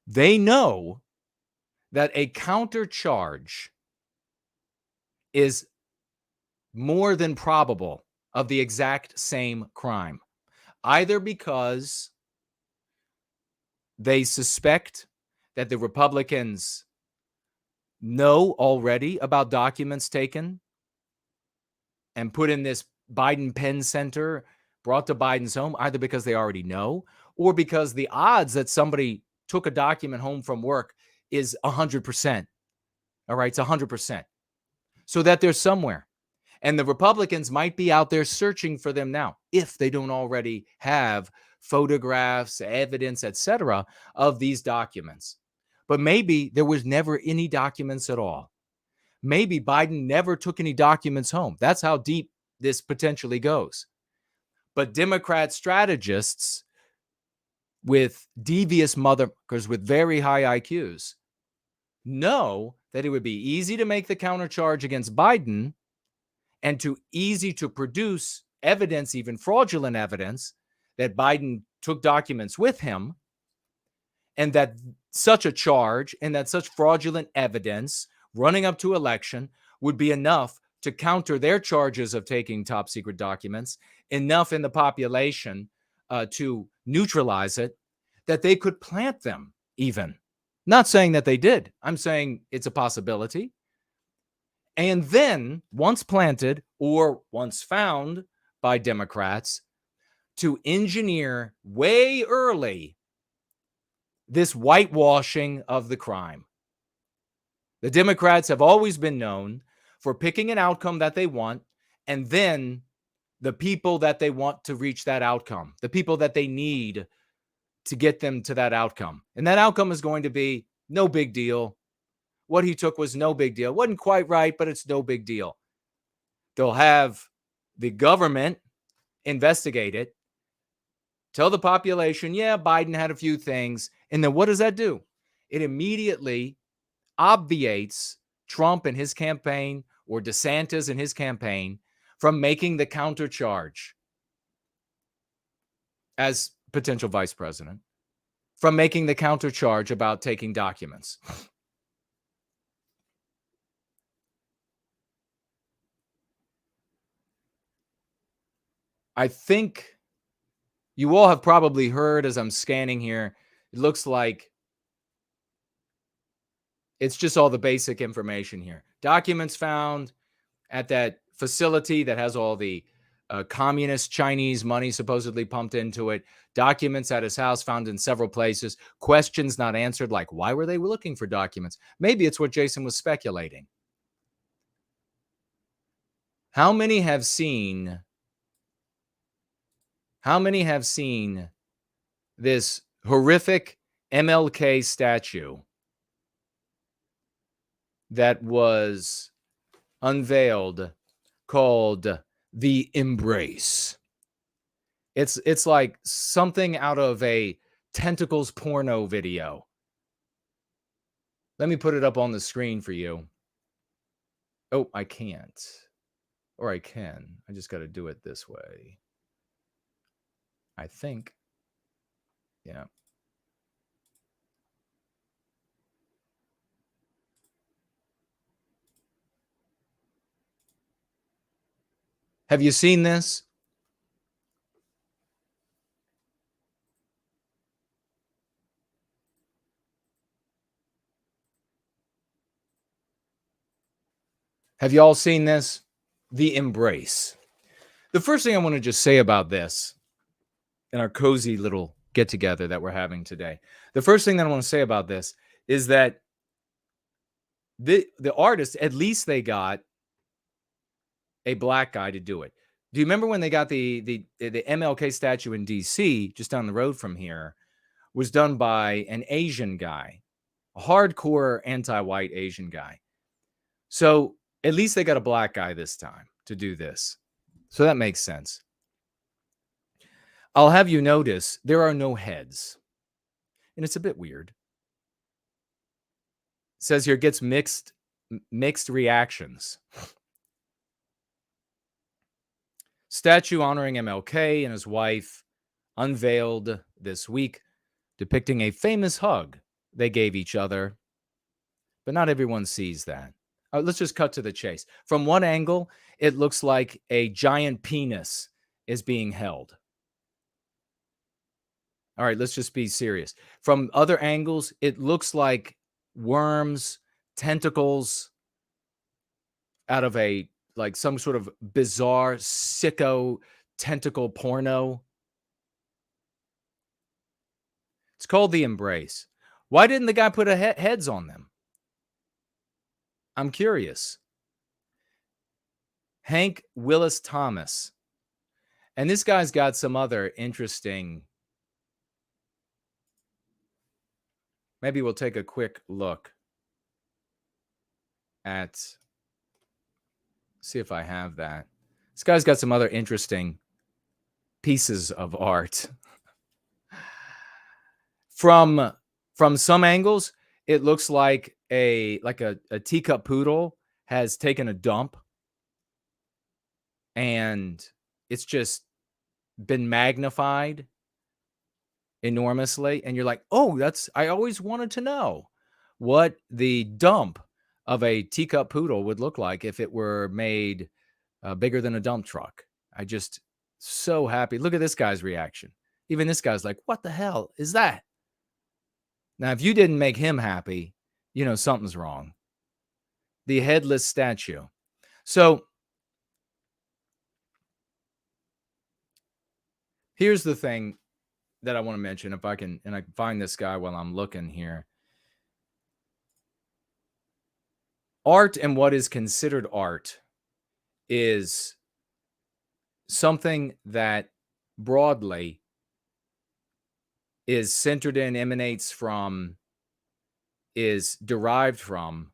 They know that a counter charge is more than probable of the exact same crime, either because they suspect that the Republicans know already about documents taken and put in this Biden Penn Center brought to Biden's home, either because they already know or because the odds that somebody took a document home from work is 100%. All right, it's 100%. So that they're somewhere. And the Republicans might be out there searching for them now, if they don't already have photographs, evidence, etc., of these documents. But maybe there was never any documents at all. Maybe Biden never took any documents home. That's how deep this potentially goes. But Democrat strategists with devious motherfuckers with very high IQs know that it would be easy to make the countercharge against Biden and easy to produce evidence, even fraudulent evidence, that Biden took documents with him, and that such a charge and that such fraudulent evidence running up to election would be enough to counter their charges of taking top secret documents, enough in the population to neutralize it, that they could plant them even. Not saying that they did. I'm saying it's a possibility. And then, once planted or once found by Democrats, to engineer way early this whitewashing of the crime. The Democrats have always been known for picking an outcome that they want, and then the people that they want to reach that outcome, the people that they need to get them to that outcome. And that outcome is going to be no big deal. What he took was no big deal. Wasn't quite right, but it's no big deal. They'll have the government investigate it, tell the population, yeah, Biden had a few things. And then what does that do? It immediately obviates Trump and his campaign, or DeSantis and his campaign, from making the countercharge as potential vice president, from making the countercharge about taking documents. I think you all have probably heard, as I'm scanning here, it looks like it's just all the basic information here. Documents found at that facility that has all the communist Chinese money supposedly pumped into it. Documents at his house found in several places. Questions not answered, like why were they looking for documents? Maybe it's what Jason was speculating. How many have seen this horrific MLK statue that was unveiled called The Embrace? It's like something out of a tentacles porno video. Let me put it up on the screen for you. Oh, I can't. Or I can. I just got to do it this way, I think. Yeah. Have you seen this? Have you all seen this? The embrace. The first thing I want to just say about this in our cozy little get together that we're having today, the first thing that I want to say about this is that the artists, at least they got a black guy to do it. Do you remember when they got the MLK statue in DC, just down the road from here, was done by an Asian guy, a hardcore anti-white Asian guy. So at least they got a black guy this time to do this. So that makes sense. I'll have you notice there are no heads. And it's a bit weird. It says here gets mixed reactions. Statue honoring MLK and his wife unveiled this week, depicting a famous hug they gave each other. But not everyone sees that. Let's just cut to the chase. From one angle, it looks like a giant penis is being held. All right, let's just be serious. From other angles, it looks like worms, tentacles out of like some sort of bizarre sicko tentacle porno. It's called The Embrace. Why didn't the guy put heads on them? I'm curious. Hank Willis Thomas. And this guy's got some other interesting. Maybe we'll take a quick look at, see if I have that. This guy's got some other interesting pieces of art. From some angles, it looks like a teacup poodle has taken a dump and it's just been magnified enormously. And you're like, oh, I always wanted to know what the dump of a teacup poodle would look like if it were made bigger than a dump truck. I just so happy. Look at this guy's reaction. Even this guy's like, what the hell is that? Now, if you didn't make him happy, you know something's wrong. The headless statue. So here's the thing that I want to mention, if I can, and I can find this guy while I'm looking here. Art and what is considered art is something that broadly is centered in, emanates from, is derived from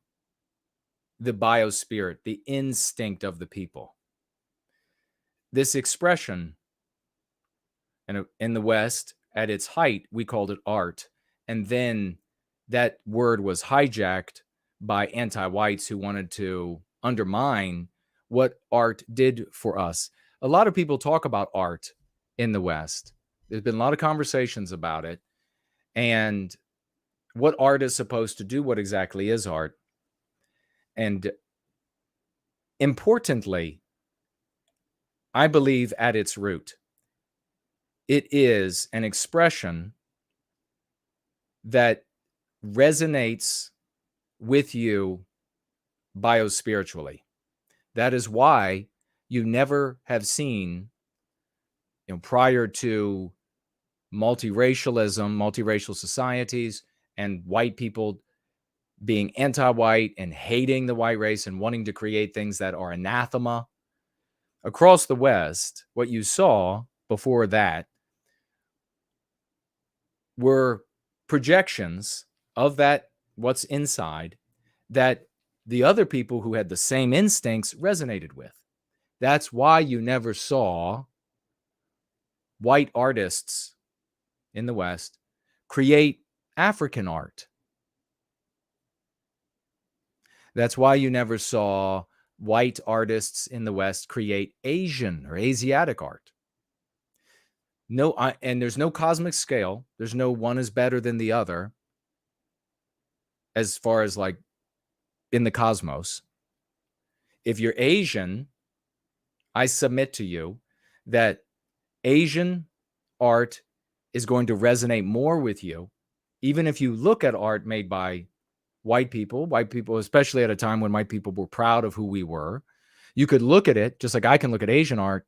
the biospirit, the instinct of the people. This expression, and in the West, at its height, we called it art. And then that word was hijacked by anti-whites who wanted to undermine what art did for us. A lot of people talk about art in the West. There's been a lot of conversations about it and what art is supposed to do, what exactly is art. And importantly, I believe at its root, it is an expression that resonates with you biospiritually. That is why you never have seen, prior to multiracial societies, and white people being anti-white and hating the white race and wanting to create things that are anathema. Across the West, what you saw before that were projections of that, what's inside, that the other people who had the same instincts resonated with. That's why you never saw white artists in the West create African art. That's why you never saw white artists in the West create Asian or Asiatic art. No, and there's no cosmic scale. There's no one is better than the other as far as like in the cosmos. If you're Asian, I submit to you that Asian art is going to resonate more with you, even if you look at art made by white people, especially at a time when white people were proud of who we were. You could look at it just like I can look at Asian art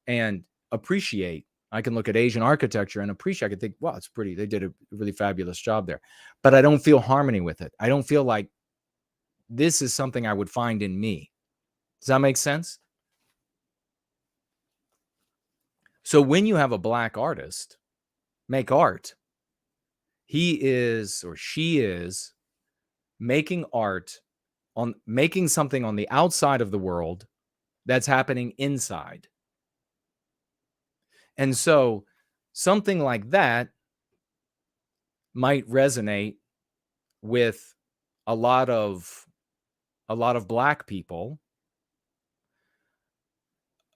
and appreciate. I can look at Asian architecture and appreciate. I can think, wow, it's pretty. They did a really fabulous job there. But I don't feel harmony with it. I don't feel like this is something I would find in me. Does that make sense? So when you have a black artist make art, he is or she is making art on making something on the outside of the world that's happening inside. And so something like that might resonate with a lot of black people,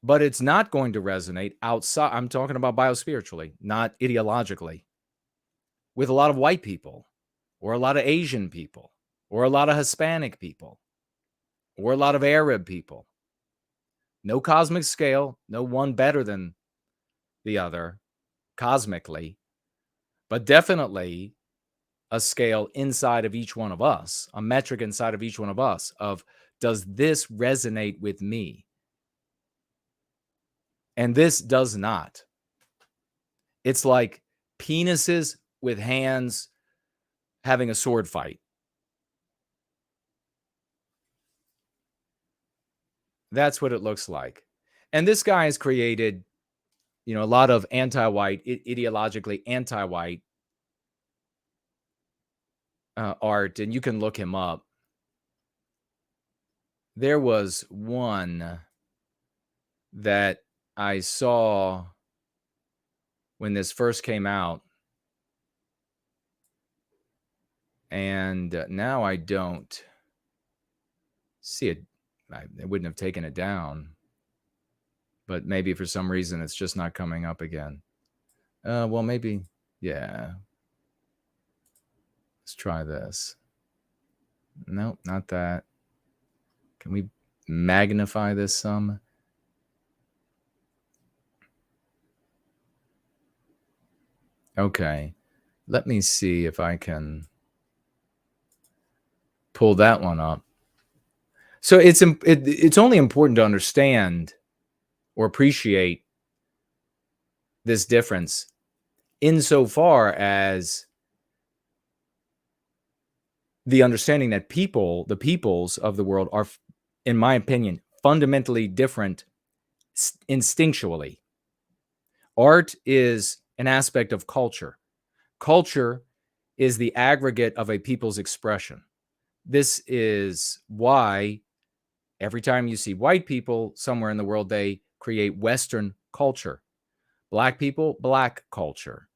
but it's not going to resonate outside. I'm talking about biospiritually, not ideologically, with a lot of white people or a lot of Asian people or a lot of Hispanic people or a lot of Arab people. No cosmic scale, no one better than the other cosmically, but definitely a scale inside of each one of us, a metric inside of each one of us of, does this resonate with me? And this does not. It's like penises with hands having a sword fight. That's what it looks like. And this guy has created, a lot of anti-white, ideologically anti-white art, and you can look him up. There was one that I saw when this first came out, and now I don't see it. I wouldn't have taken it down, but maybe for some reason it's just not coming up again. Well, maybe, yeah. Let's try this. Nope, not that. Can we magnify this some? Okay, let me see if I can pull that one up. So it's only important to understand or appreciate this difference insofar as the understanding that the peoples of the world are, in my opinion, fundamentally different instinctually. Art is an aspect of culture. Culture is the aggregate of a people's expression. This is why every time you see white people somewhere in the world, they create Western culture. Black people, Black culture.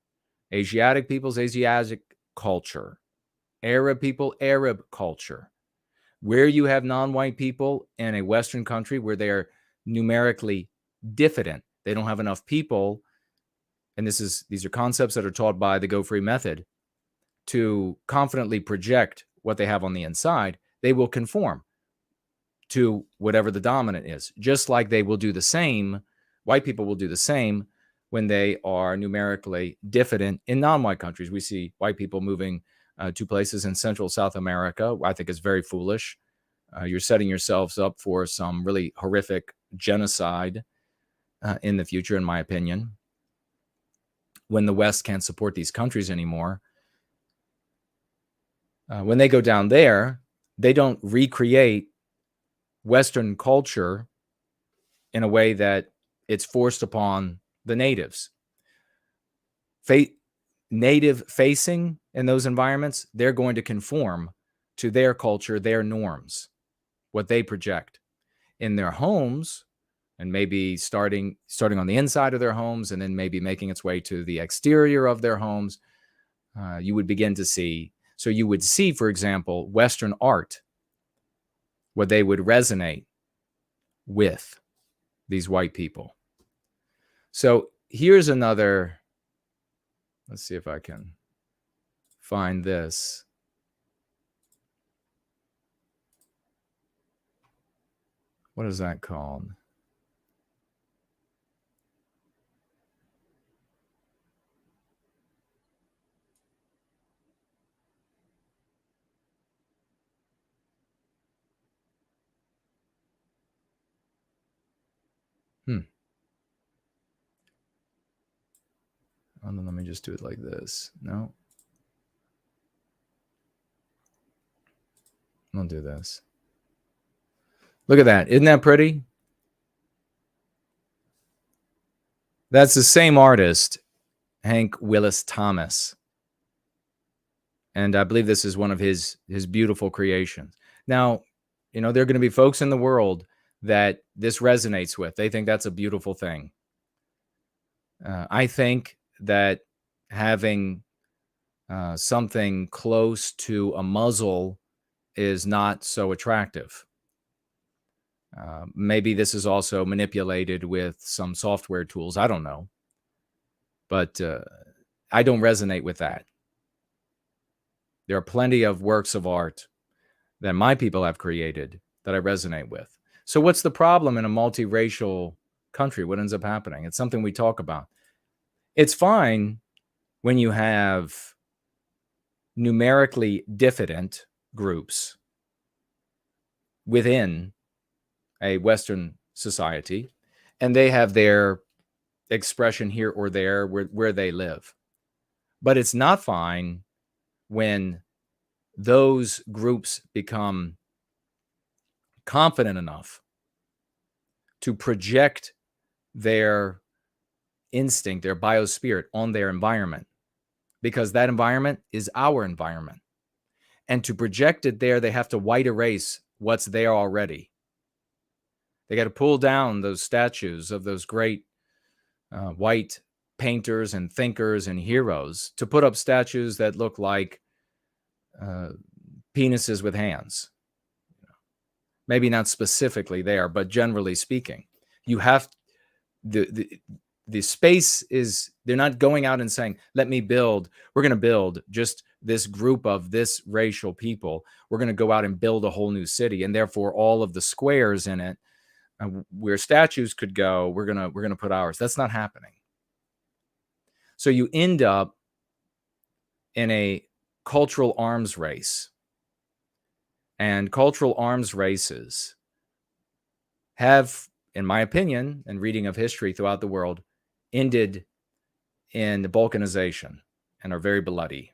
Asiatic people's Asiatic culture. Arab people, Arab culture. Where you have non-white people in a Western country where they're numerically diffident, they don't have enough people, and these are concepts that are taught by the Go Free method, to confidently project what they have on the inside, they will conform to whatever the dominant is. Just like they will do the same, white people will do the same when they are numerically diffident in non-white countries. We see white people moving to places in Central South America. I think is very foolish. You're setting yourselves up for some really horrific genocide in the future, in my opinion, when the West can't support these countries anymore. When they go down there, they don't recreate Western culture in a way that it's forced upon the natives. Native facing in those environments, they're going to conform to their culture, their norms, what they project in their homes, and maybe starting on the inside of their homes and then maybe making its way to the exterior of their homes. You would begin to see. So you would see, for example, Western art, what they would resonate with these white people. So here's another. Let's see if I can find this. What is that called? Hold on, let me just do it like this. No. I'll do this. Look at that. Isn't that pretty? That's the same artist, Hank Willis Thomas. And I believe this is one of his beautiful creations. Now, you know, there are going to be folks in the world that this resonates with. They think that's a beautiful thing. I think that having something close to a muzzle is not so attractive. Maybe this is also manipulated with some software tools. I don't know. But I don't resonate with that. There are plenty of works of art that my people have created that I resonate with. So what's the problem in a multiracial country? What ends up happening? It's something we talk about. It's fine when you have numerically diffident groups within a Western society, and they have their expression here or there where they live. But it's not fine when those groups become confident enough to project their instinct, their biospirit on their environment, because that environment is our environment. And to project it there, they have to white erase what's there already. They got to pull down those statues of those great white painters and thinkers and heroes to put up statues that look like penises with hands. Maybe not specifically there, but generally speaking, you have the space is, they're not going out and saying, let me build, we're going to build just this group of this racial people. We're going to go out and build a whole new city. And therefore all of the squares in it where statues could go, we're going to put ours. That's not happening. So you end up in a cultural arms race. And cultural arms races have, in my opinion, and reading of history throughout the world, ended in balkanization and are very bloody.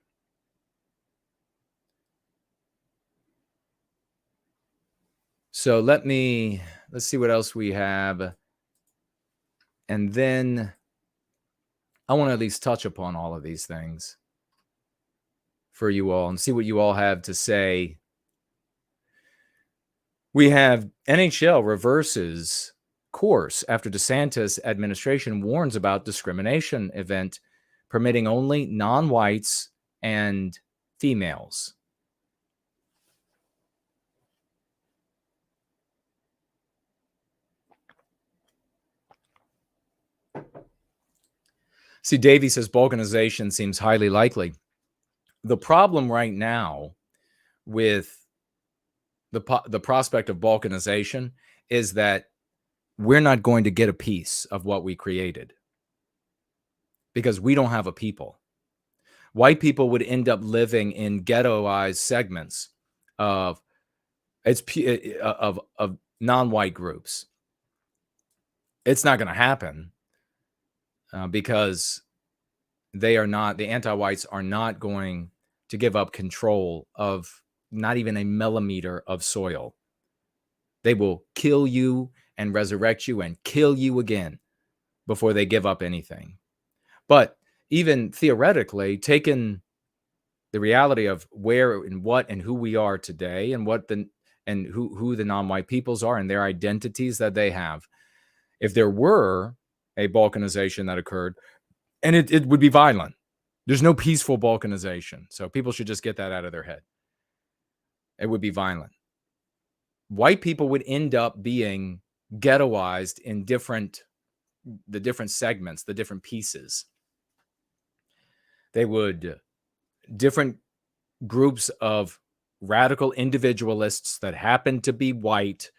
So let's see what else we have. And then I want to at least touch upon all of these things for you all and see what you all have to say. We have NHL reverses course after DeSantis administration warns about discrimination event permitting only non-whites and females. See, Davey says balkanization seems highly likely. The problem right now with the prospect of balkanization is that we're not going to get a piece of what we created because we don't have a people. White people would end up living in ghettoized segments of non-white groups. It's not going to happen because the anti-whites are not going to give up control of not even a millimeter of soil. They will kill you and resurrect you and kill you again before they give up anything. But even theoretically, taking the reality of where and what and who we are today and who the non-white peoples are and their identities that they have, if there were a balkanization that occurred, and it would be violent. There's no peaceful balkanization. So people should just get that out of their head. It would be violent. White people would end up being ghettoized in the different segments, the different pieces. Different groups of radical individualists that happen to be white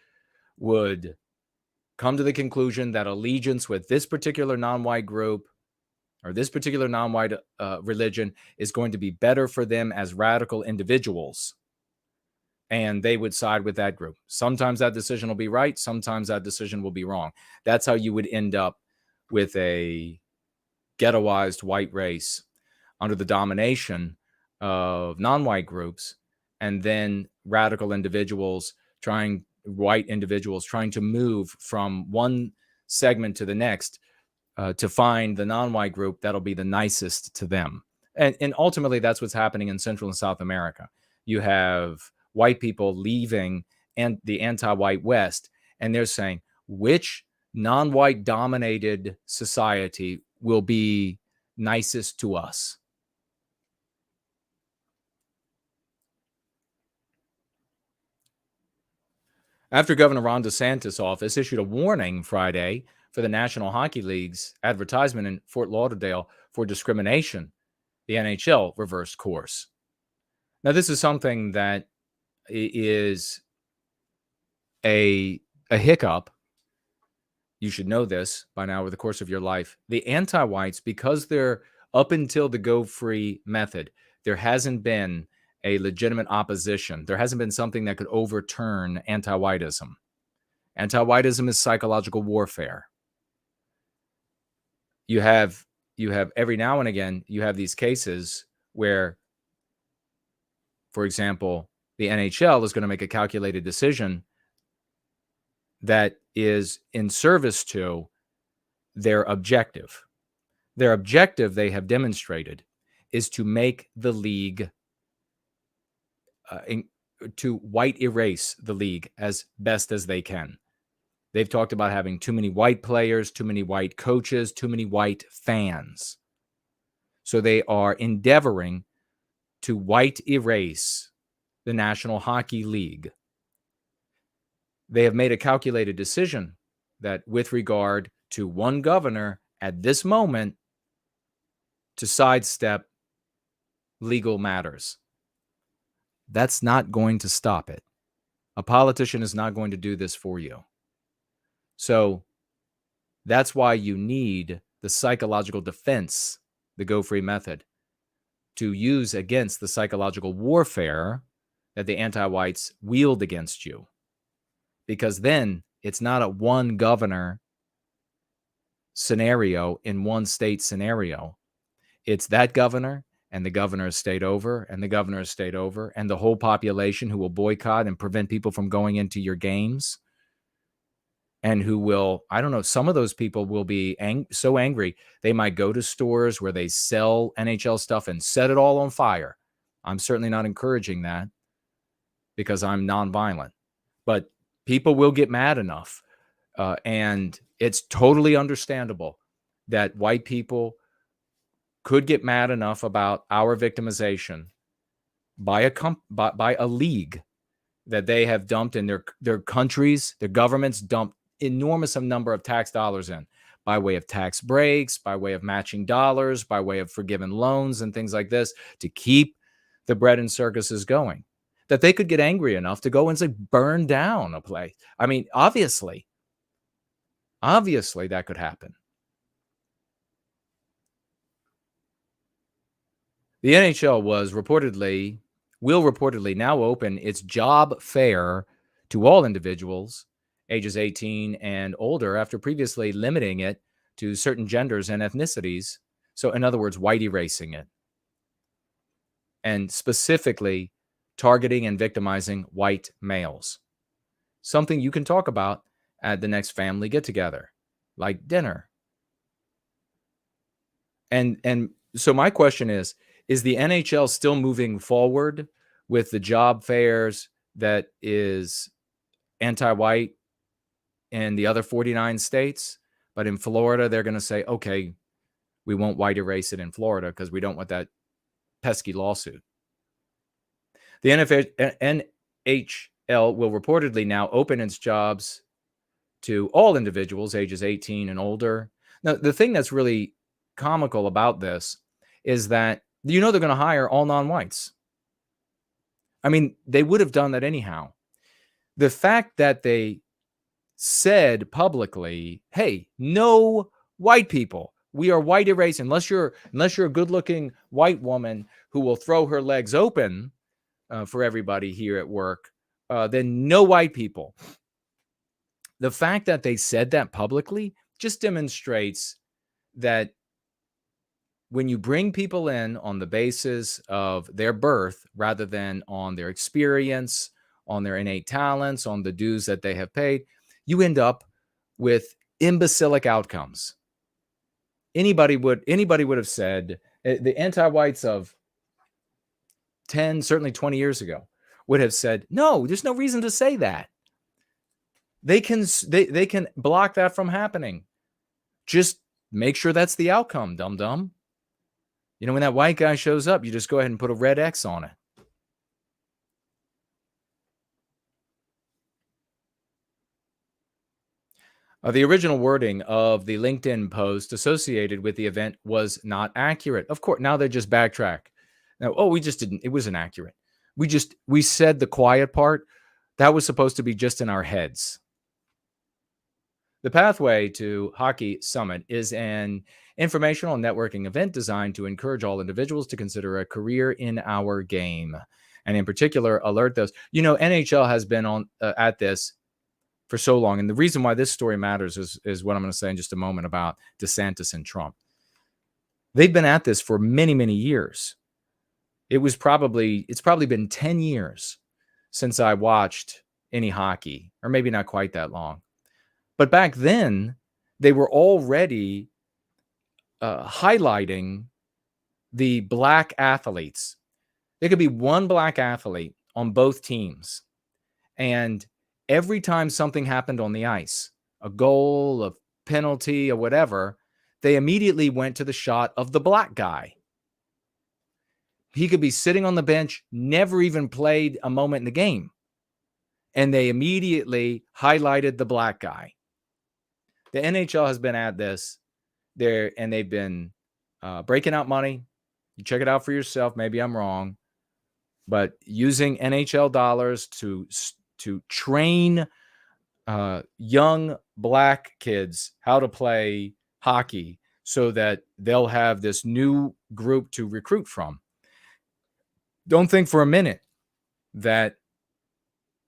would come to the conclusion that allegiance with this particular non-white group or this particular non-white religion is going to be better for them as radical individuals. And they would side with that group. Sometimes that decision will be right. Sometimes that decision will be wrong. That's how you would end up with a ghettoized white race under the domination of non-white groups, and then radical individuals white individuals trying to move from one segment to the next to find the non-white group that'll be the nicest to them. And ultimately, that's what's happening in Central and South America. You have white people leaving and the anti-white West, and they're saying, which non-white dominated society will be nicest to us? After Governor Ron DeSantis' office issued a warning Friday for the National Hockey League's advertisement in Fort Lauderdale for discrimination, the NHL reversed course. Now, this is something that is a hiccup. You should know this by now over the course of your life. The anti-whites, because they're up until the Go Free method, there hasn't been a legitimate opposition. There hasn't been something that could overturn anti-whiteism. Anti-whiteism is psychological warfare. You have every now and again, you have these cases where, for example, the NHL is going to make a calculated decision that is in service to their objective. Their objective, they have demonstrated, is to make the league, to white erase the league as best as they can. They've talked about having too many white players, too many white coaches, too many white fans. So they are endeavoring to white erase the National Hockey League. They have made a calculated decision that with regard to one governor at this moment to sidestep legal matters. That's not going to stop it. A politician is not going to do this for you. So that's why you need the psychological defense, the Go Free method, to use against the psychological warfare that the anti-whites wield against you. Because then it's not a one governor scenario in one state scenario. It's that governor and the governor's state over and the governor's state over and the whole population who will boycott and prevent people from going into your games. And who will, I don't know, some of those people will be so angry, they might go to stores where they sell NHL stuff and set it all on fire. I'm certainly not encouraging that because I'm nonviolent. But people will get mad enough. And it's totally understandable that white people could get mad enough about our victimization by a league that they have dumped in their countries, their governments dumped enormous number of tax dollars in by way of tax breaks, by way of matching dollars, by way of forgiven loans and things like this to keep the bread and circuses going, that they could get angry enough to go and say, burn down a place. I mean, obviously that could happen. The NHL will reportedly now open its job fair to all individuals ages 18 and older after previously limiting it to certain genders and ethnicities. So in other words, white erasing it. And specifically targeting and victimizing white males. Something you can talk about at the next family get-together, like dinner. And so my question is the NHL still moving forward with the job fairs that is anti-white in the other 49 states? But in Florida, they're going to say, okay, we won't white erase it in Florida because we don't want that pesky lawsuit. The NHL will reportedly now open its jobs to all individuals ages 18 and older. Now, the thing that's really comical about this is that, they're going to hire all non-whites. I mean, they would have done that anyhow. The fact that they said publicly, hey, no white people. We are white erasing. Unless you're a good-looking white woman who will throw her legs open for everybody here at work, then no white people. The fact that they said that publicly just demonstrates that when you bring people in on the basis of their birth rather than on their experience, on their innate talents, on the dues that they have paid, you end up with imbecilic outcomes. Anybody would have said, the anti-whites of 10, certainly 20 years ago would have said, no, there's no reason to say that. They can block that from happening. Just make sure that's the outcome, dum-dum. You know, when that white guy shows up, you just go ahead and put a red X on it. The original wording of the LinkedIn post associated with the event was not accurate. Of course, now they just backtrack. Now, it wasn't accurate. We said the quiet part. That was supposed to be just in our heads. The Pathway to Hockey Summit is an informational and networking event designed to encourage all individuals to consider a career in our game. And in particular, alert those. You know, NHL has been on at this for so long. And the reason why this story matters is what I'm going to say in just a moment about DeSantis and Trump. They've been at this for many, many years. It's probably been 10 years since I watched any hockey, or maybe not quite that long. But back then, they were already highlighting the black athletes. There could be one black athlete on both teams. And every time something happened on the ice, a goal, a penalty, or whatever, they immediately went to the shot of the black guy. He could be sitting on the bench, never even played a moment in the game. And they immediately highlighted the black guy. The NHL has been at this there, and they've been breaking out money. You check it out for yourself. Maybe I'm wrong, but using NHL dollars to train young black kids how to play hockey so that they'll have this new group to recruit from. Don't think for a minute that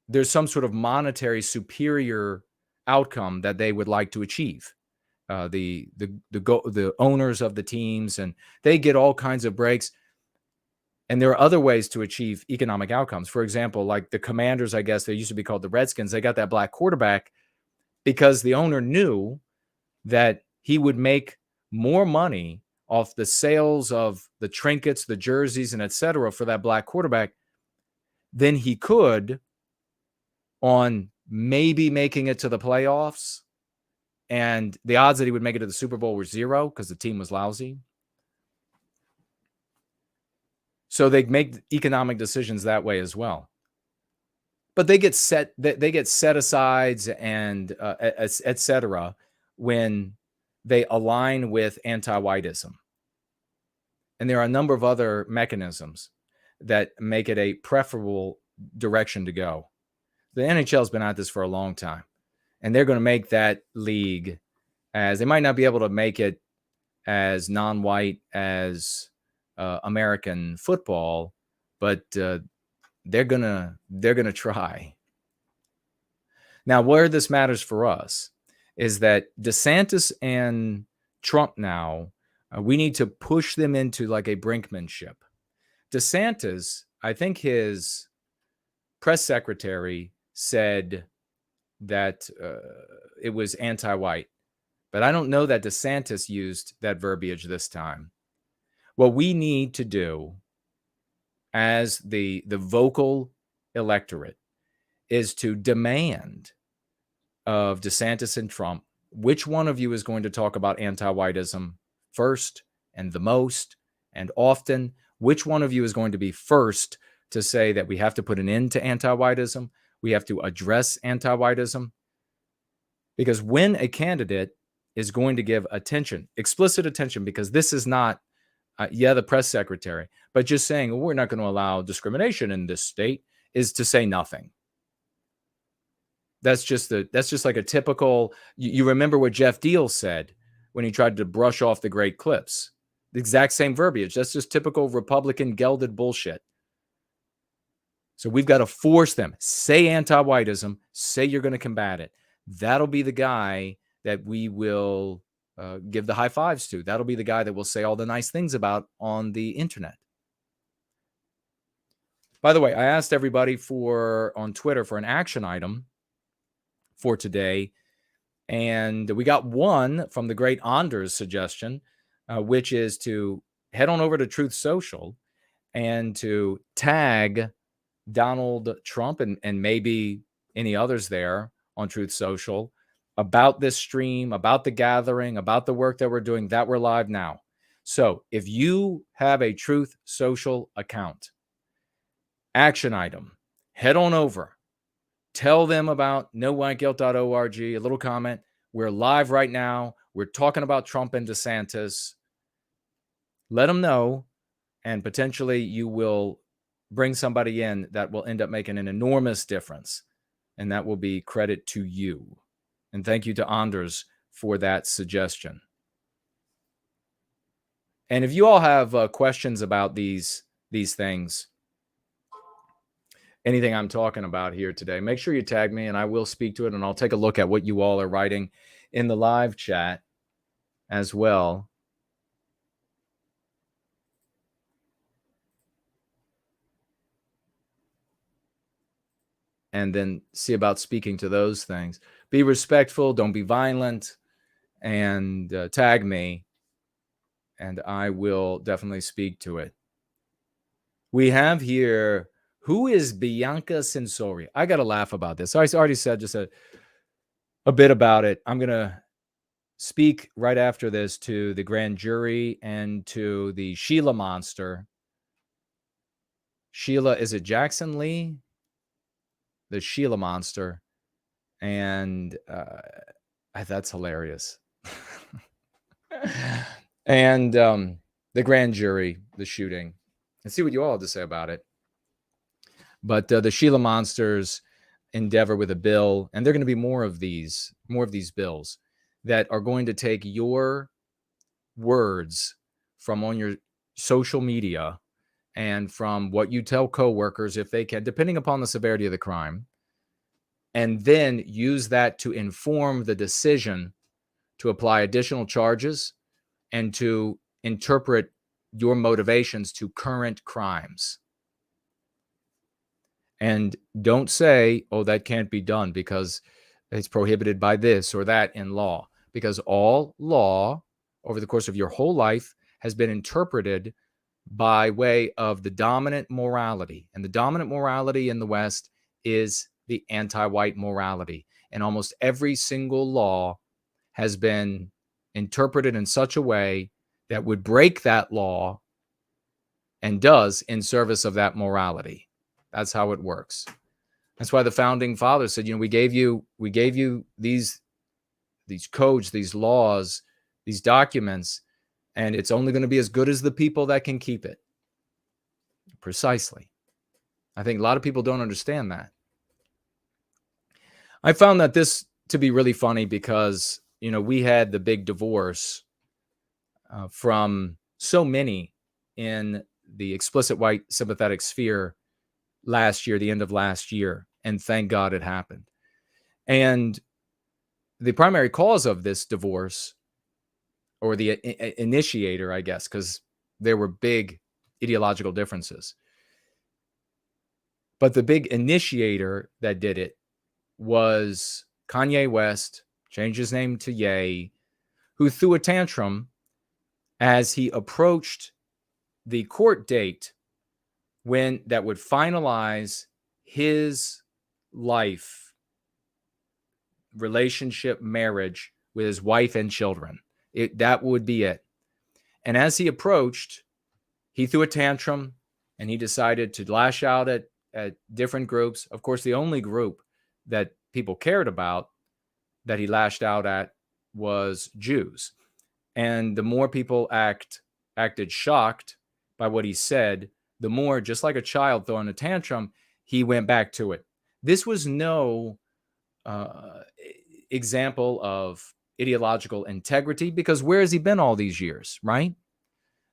there's some sort of monetary superior outcome that they would like to achieve. The owners of the teams, and they get all kinds of breaks. And there are other ways to achieve economic outcomes. For example, like the Commanders, I guess they used to be called the Redskins. They got that black quarterback because the owner knew that he would make more money off the sales of the trinkets, the jerseys, and etc. for that black quarterback than he could on maybe making it to the playoffs. And the odds that he would make it to the Super Bowl were 0 because the team was lousy. So they make economic decisions that way as well. But they get set asides and etc. when they align with anti-whiteism. And there are a number of other mechanisms that make it a preferable direction to go. The NHL has been at this for a long time, and they're going to make that league as they might not be able to make it as non-white as American football, but they're gonna try. Now, where this matters for us is that DeSantis and Trump now, we need to push them into like a brinkmanship. DeSantis, I think his press secretary said that it was anti-white, but I don't know that DeSantis used that verbiage this time. What we need to do as the vocal electorate is to demand of DeSantis and Trump, which one of you is going to talk about anti-whiteism first and the most and often? Which one of you is going to be first to say that we have to put an end to anti-whiteism? We have to address anti-whiteism? Because when a candidate is going to give attention, explicit attention, because this is not, the press secretary, but just saying, well, we're not going to allow discrimination in this state is to say nothing. That's just like a typical, you remember what Jeff Deal said when he tried to brush off the great clips. The exact same verbiage. That's just typical Republican gelded bullshit. So we've got to force them. Say anti-whiteism. Say you're going to combat it. That'll be the guy that we will give the high fives to. That'll be the guy that will say all the nice things about on the internet. By the way, I asked everybody on Twitter for an action item for today, and we got one from the great Anders suggestion, which is to head on over to Truth Social and to tag Donald Trump and maybe any others there on Truth Social about this stream, about the gathering, about the work that we're doing, that we're live now. So if you have a Truth Social account, action item, head on over, tell them about nowhiteguilt.org, a little comment. We're live right now. We're talking about Trump and DeSantis. Let them know, and potentially you will bring somebody in that will end up making an enormous difference, and that will be credit to you. And thank you to Anders for that suggestion. And if you all have questions about these things, anything I'm talking about here today, make sure you tag me and I will speak to it, and I'll take a look at what you all are writing in the live chat as well. And then see about speaking to those things. Be respectful, don't be violent, and tag me, and I will definitely speak to it. We have here, who is Bianca Sensori? I got to laugh about this. I already said just a bit about it. I'm going to speak right after this to the grand jury and to the Sheila monster. Sheila, is it Jackson Lee? The Sheila monster. And that's hilarious. And the grand jury, the shooting, and see what you all have to say about it. But the Sheila monsters endeavor with a bill, and there are going to be more of these bills that are going to take your words from on your social media and from what you tell coworkers, if they can, depending upon the severity of the crime, and then use that to inform the decision to apply additional charges and to interpret your motivations to current crimes. And don't say, oh, that can't be done because it's prohibited by this or that in law, because all law over the course of your whole life has been interpreted by way of the dominant morality. And the dominant morality in the West is the anti-white morality. And almost every single law has been interpreted in such a way that would break that law and does in service of that morality. That's how it works. That's why the founding fathers said, we gave you these codes, these laws, these documents, and it's only going to be as good as the people that can keep it. Precisely. I think a lot of people don't understand that. I found that this to be really funny because, we had the big divorce from so many in the explicit white sympathetic sphere last year, the end of last year, and thank God it happened. And the primary cause of this divorce, or the initiator, I guess, because there were big ideological differences, but the big initiator that did it was Kanye West, changed his name to Ye, who threw a tantrum as he approached the court date when that would finalize his life, relationship, marriage with his wife and children. That would be it. And as he approached, he threw a tantrum and he decided to lash out at different groups. Of course, the only group that people cared about that he lashed out at was Jews. And the more people acted shocked by what he said, the more, just like a child throwing a tantrum, he went back to it. This was no example of ideological integrity, because where has he been all these years, right?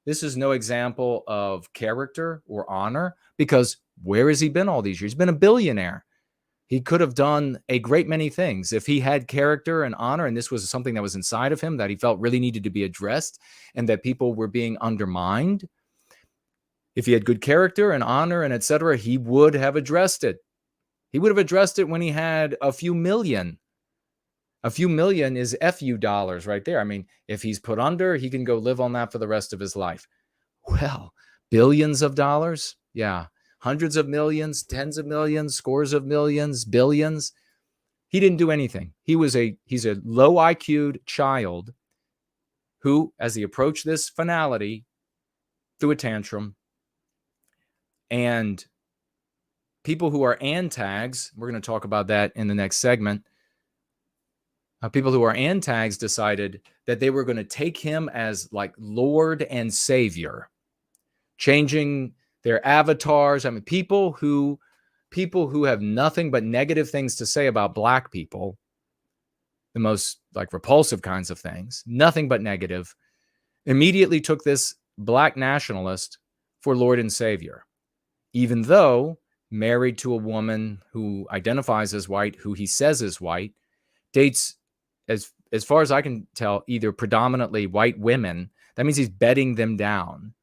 This is no example of character or honor, because where has he been all these years? He's been a billionaire. He could have done a great many things if he had character and honor, and this was something that was inside of him that he felt really needed to be addressed and that people were being undermined. If he had good character and honor and etc., he would have addressed it. He would have addressed it when he had a few million. A few million is FU dollars right there. I mean, if he's put under, he can go live on that for the rest of his life. Well, billions of dollars? Yeah. Hundreds of millions, tens of millions, scores of millions, billions. He didn't do anything. He's a low IQ'd child who, as he approached this finality, threw a tantrum. And people who are antags, we're going to talk about that in the next segment. People who are antags decided that they were going to take him as like Lord and Savior, changing their avatars. I mean, people who have nothing but negative things to say about Black people, the most like repulsive kinds of things, nothing but negative, immediately took this Black nationalist for Lord and Savior, even though married to a woman who identifies as white, who he says is white, dates, as far as I can tell, either predominantly white women. That means he's bedding them down.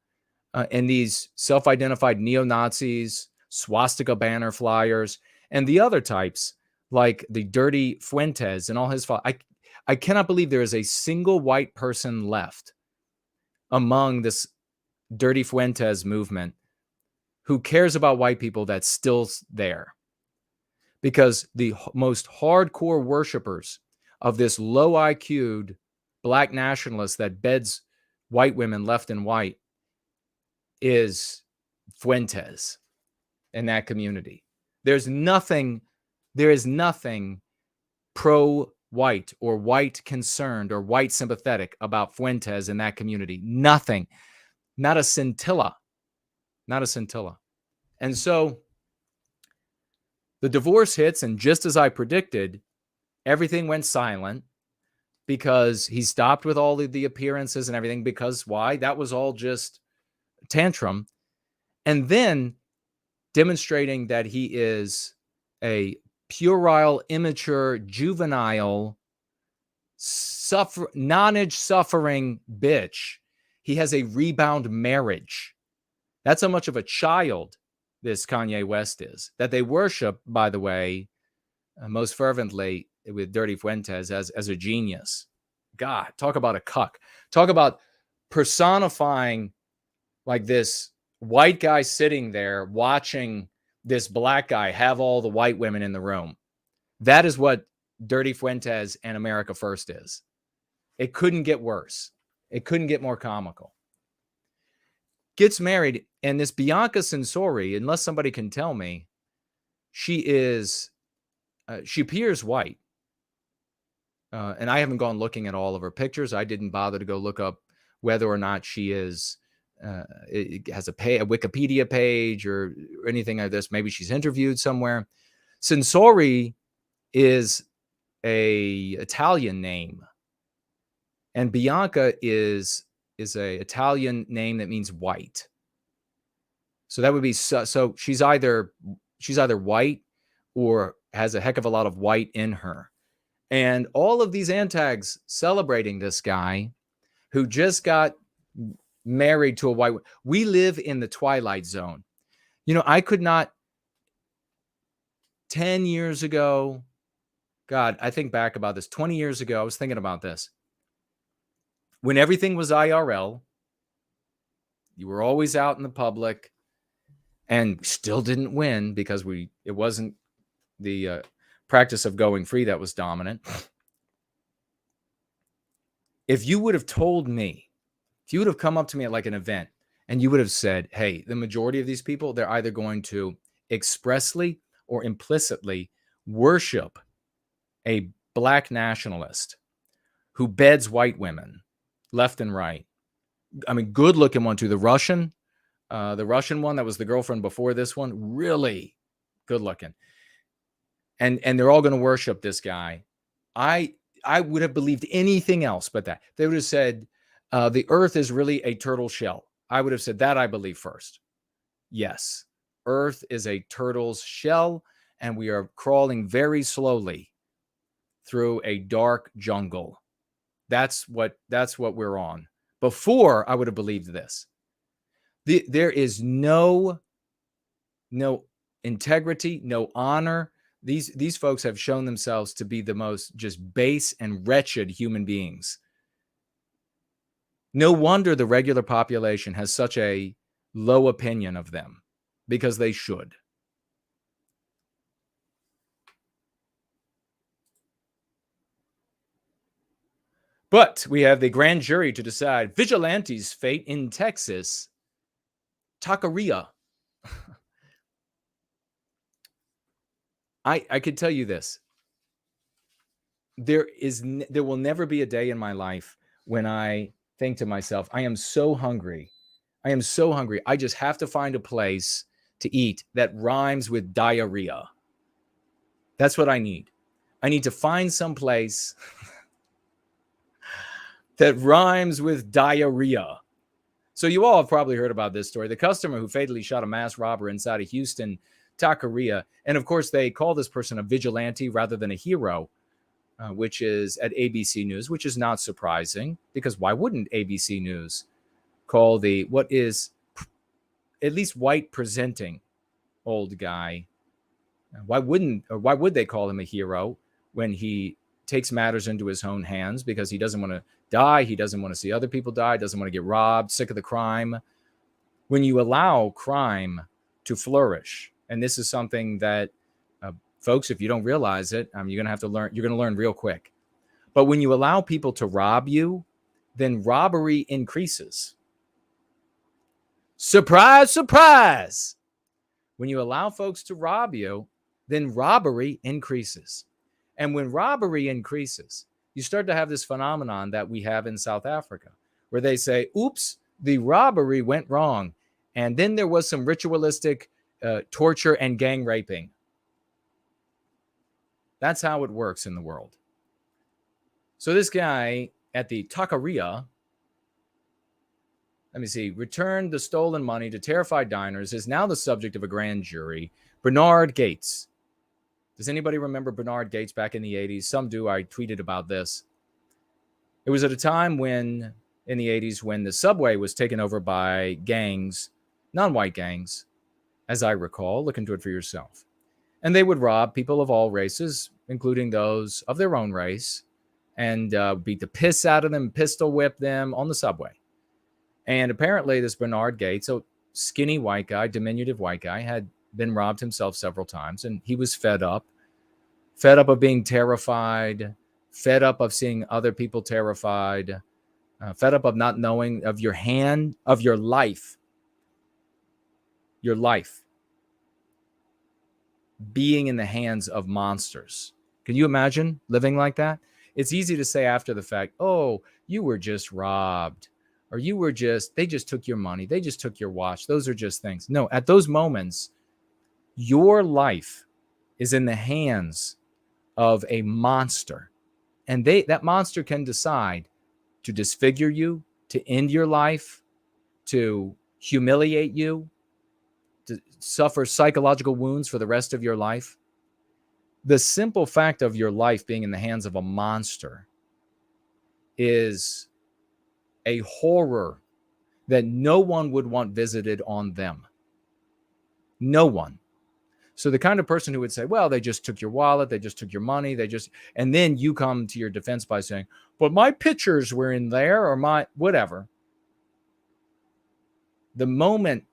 And these self-identified neo-Nazis, swastika banner flyers, and the other types, like the dirty Fuentes and all his I cannot believe there is a single white person left among this dirty Fuentes movement who cares about white people that's still there. Because the most hardcore worshipers of this low IQ'd Black nationalist that beds white women left and right is Fuentes in that community. There is nothing pro-white or white concerned or white sympathetic about Fuentes in that community. Nothing. Not a scintilla. Not a scintilla. And so the divorce hits, and just as I predicted, everything went silent because he stopped with all of the appearances and everything. Because why? That was all just tantrum. And then demonstrating that he is a puerile, immature, juvenile, nonage suffering bitch. He has a rebound marriage. That's how much of a child this Kanye West is, that they worship, by the way, most fervently with Dirty Fuentes as a genius. God, talk about a cuck. Talk about personifying like this white guy sitting there watching this Black guy have all the white women in the room. That is what Dirty Fuentes and America First is. It couldn't get worse. It couldn't get more comical. Gets married, and this Bianca Censori, unless somebody can tell me, she appears white. And I haven't gone looking at all of her pictures. I didn't bother to go look up whether or not she is, it has a Wikipedia page or anything like this. Maybe she's interviewed somewhere. Censori is a Italian name, and Bianca is a Italian name that means white. So that would be so she's either white or has a heck of a lot of white in her. And all of these antags celebrating this guy who just got married to a white. We live in the twilight zone. You know, I could not 10 years ago, God, I think back about this 20 years ago, I was thinking about this. When everything was IRL, you were always out in the public and still didn't win because it wasn't the practice of going free that was dominant. If you would have told me, if you would have come up to me at like an event and you would have said, hey, the majority of these people, they're either going to expressly or implicitly worship a Black nationalist who beds white women left and right. I mean, good looking one too. The Russian one that was the girlfriend before this one, really good looking. And they're all going to worship this guy. I would have believed anything else but that. They would have said, the earth is really a turtle shell. I would have said that I believe first. Yes, earth is a turtle's shell, and we are crawling very slowly through a dark jungle. That's what we're on. Before I would have believed this. There is no integrity, no honor. These folks have shown themselves to be the most just base and wretched human beings. No wonder the regular population has such a low opinion of them, because they should. But we have the grand jury to decide Vigilante's fate in Texas. Taqueria. I could tell you this. There will never be a day in my life when I think to myself, I am so hungry. I am so hungry. I just have to find a place to eat that rhymes with diarrhea. That's what I need. I need to find some place that rhymes with diarrhea. So you all have probably heard about this story. The customer who fatally shot a mass robber inside a Houston taqueria. And of course, they call this person a vigilante rather than a hero, which is at ABC News, which is not surprising, because why wouldn't ABC News call the, what is at least white presenting old guy, why would they call him a hero when he takes matters into his own hands, because he doesn't want to die, he doesn't want to see other people die, doesn't want to get robbed, sick of the crime. When you allow crime to flourish, and this is something that folks, if you don't realize it, you're going to learn real quick. But when you allow people to rob you, then robbery increases. Surprise, surprise. When you allow folks to rob you, then robbery increases. And when robbery increases, you start to have this phenomenon that we have in South Africa, where they say, oops, the robbery went wrong. And then there was some ritualistic torture and gang raping. That's how it works in the world. So this guy at the taqueria, let me see, returned the stolen money to terrified diners, is now the subject of a grand jury. Bernard Gates. Does anybody remember Bernard Gates back in the 80s? Some do. I tweeted about this. It was at a time when, in the 80s, when the subway was taken over by gangs, non-white gangs, as I recall. Look into it for yourself. And they would rob people of all races, including those of their own race, and beat the piss out of them, pistol whip them on the subway. And apparently this Bernard Gates, a skinny white guy, diminutive white guy, had been robbed himself several times, and he was fed up of being terrified, fed up of seeing other people terrified, fed up of not knowing of your life being in the hands of monsters. Can you imagine living like that? It's easy to say after the fact, oh, you were just robbed, or they just took your money, they just took your watch. Those are just things. No, at those moments, your life is in the hands of a monster. And that monster can decide to disfigure you, to end your life, to humiliate you, to suffer psychological wounds for the rest of your life. The simple fact of your life being in the hands of a monster is a horror that no one would want visited on them. No one. So the kind of person who would say, well, they just took your wallet, they just took your money, and then you come to your defense by saying, but my pictures were in there, or my whatever. The moment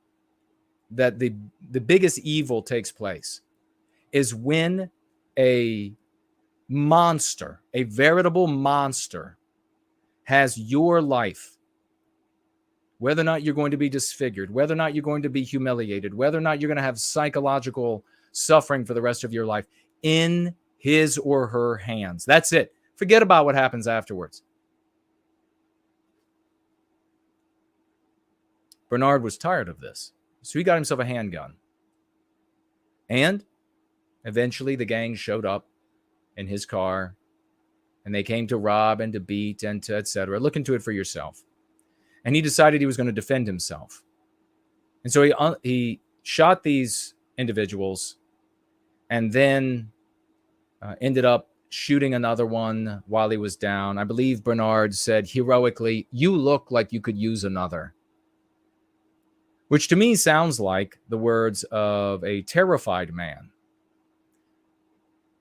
that the biggest evil takes place is when a monster, a veritable monster, has your life, whether or not you're going to be disfigured, whether or not you're going to be humiliated, whether or not you're going to have psychological suffering for the rest of your life, in his or her hands. That's it. Forget about what happens afterwards. Bernard was tired of this, so he got himself a handgun. And eventually the gang showed up in his car, and they came to rob and to beat and to etc. Look into it for yourself. And he decided he was going to defend himself. And so he shot these individuals and then ended up shooting another one while he was down. I believe Bernard said heroically, "You look like you could use another," which to me sounds like the words of a terrified man.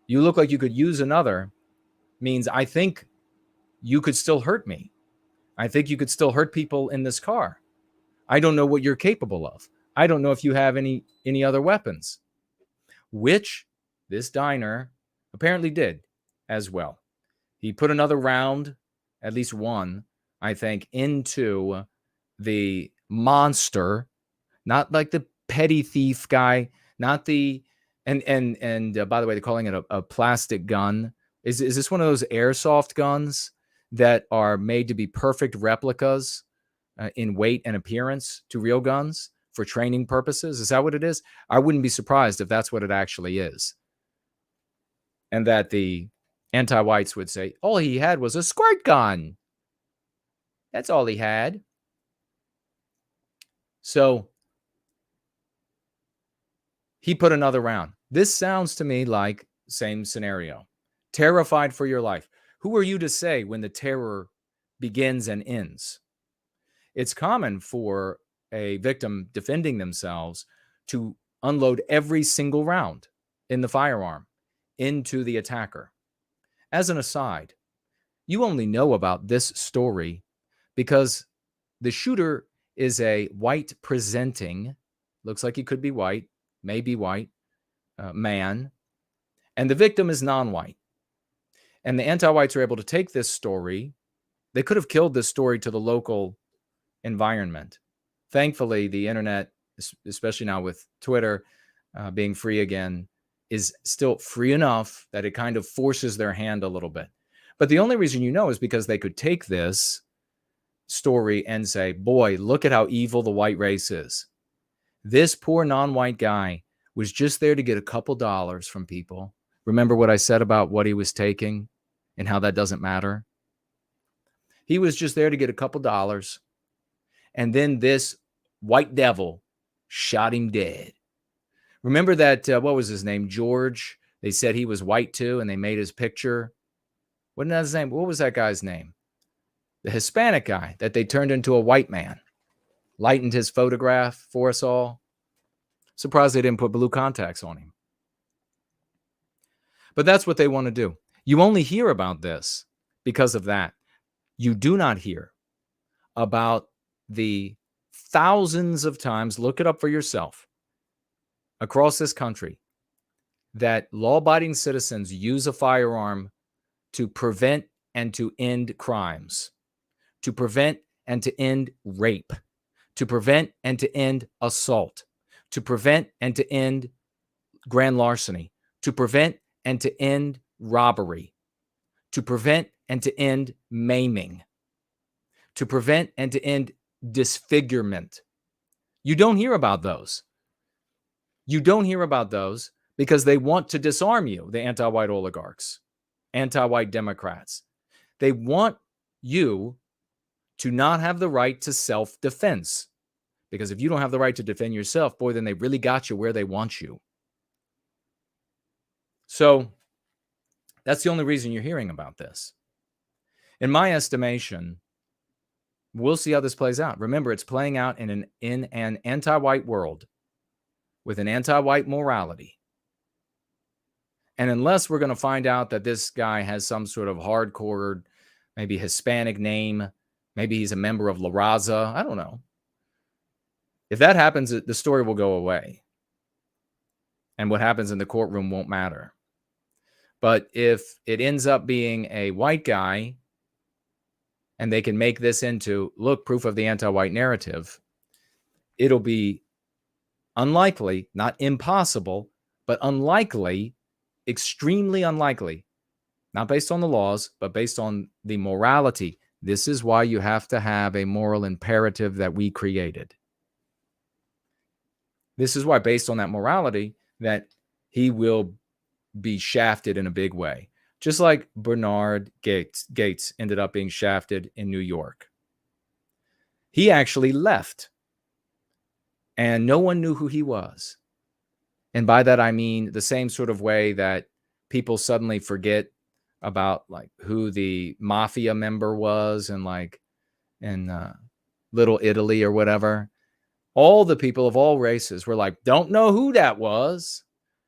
You look like you could use another means I think you could still hurt me. I think you could still hurt people in this car. I don't know what you're capable of. I don't know if you have any other weapons, which this diner apparently did as well. He put another round, at least one, I think, into the monster, not like the petty thief guy, not the and by the way, they're calling it a plastic gun. Is this one of those airsoft guns that are made to be perfect replicas in weight and appearance to real guns for training purposes? Is that what it is? I wouldn't be surprised if that's what it actually is. And that the anti-whites would say, all he had was a squirt gun. That's all he had. So he put another round. This sounds to me like same scenario. Terrified for your life. Who are you to say when the terror begins and ends? It's common for a victim defending themselves to unload every single round in the firearm into the attacker. As an aside, you only know about this story because the shooter is a white presenting, looks like he could be white, may be white, man, and the victim is non-white. And the anti-whites are able to take this story. They could have killed this story to the local environment. Thankfully, the internet, especially now with Twitter being free again, is still free enough that it kind of forces their hand a little bit. But the only reason you know is because they could take this story and say, boy, look at how evil the white race is. This poor non-white guy was just there to get a couple dollars from people. Remember what I said about what he was taking and how that doesn't matter? He was just there to get a couple dollars. And then this white devil shot him dead. Remember that, what was his name? George. They said he was white too, and they made his picture. Wasn't that his name? What was that guy's name? The Hispanic guy that they turned into a white man. Lightened his photograph for us all. Surprised they didn't put blue contacts on him. But that's what they want to do. You only hear about this because of that. You do not hear about the thousands of times, look it up for yourself, across this country, that law-abiding citizens use a firearm to prevent and to end crimes, to prevent and to end rape, to prevent and to end assault, to prevent and to end grand larceny, to prevent and to end robbery, to prevent and to end maiming, to prevent and to end disfigurement. You don't hear about those. You don't hear about those because they want to disarm you, the anti-white oligarchs, anti-white Democrats. They want you to not have the right to self-defense. Because if you don't have the right to defend yourself, boy, then they really got you where they want you. So that's the only reason you're hearing about this. In my estimation, we'll see how this plays out. Remember, it's playing out in an anti-white world with an anti-white morality. And unless we're going to find out that this guy has some sort of hardcore, maybe Hispanic name, maybe he's a member of La Raza, I don't know. If that happens, the story will go away. And what happens in the courtroom won't matter. But if it ends up being a white guy, and they can make this into, look, proof of the anti-white narrative, it'll be unlikely, not impossible, but unlikely, extremely unlikely, not based on the laws, but based on the morality. This is why you have to have a moral imperative that we created. This is why, based on that morality, that he will be shafted in a big way. Just like Bernard Gates ended up being shafted in New York. He actually left. And no one knew who he was. And by that, I mean the same sort of way that people suddenly forget about like who the mafia member was and like in Little Italy or whatever. All the people of all races were like, don't know who that was.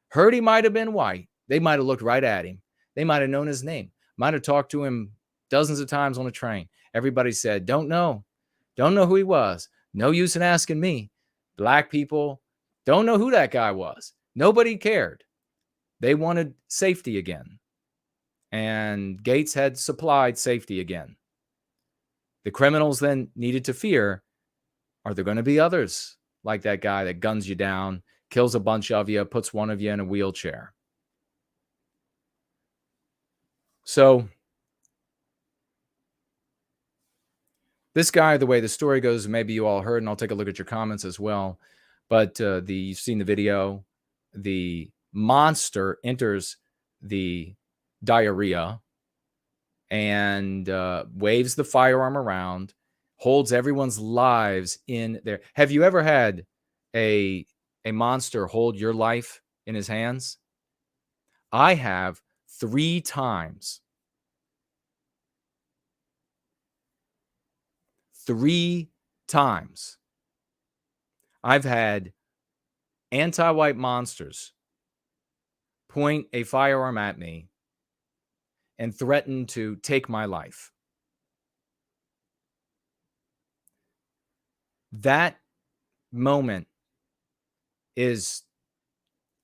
Heard he might have been white. They might have looked right at him. They might have known his name. Might have talked to him dozens of times on a train. Everybody said, don't know. Don't know who he was. No use in asking me. Black people don't know who that guy was. Nobody cared. They wanted safety again. And Gates had supplied safety again. The criminals then needed to fear, are there going to be others like that guy that guns you down, kills a bunch of you, puts one of you in a wheelchair? So this guy, the way the story goes, maybe you all heard, and I'll take a look at your comments as well. But you've seen the video. The monster enters the diarrhea and waves the firearm around, holds everyone's lives in there. Have you ever had a monster hold your life in his hands? I have 3 times. 3 times. I've had anti-white monsters point a firearm at me and threaten to take my life. That moment is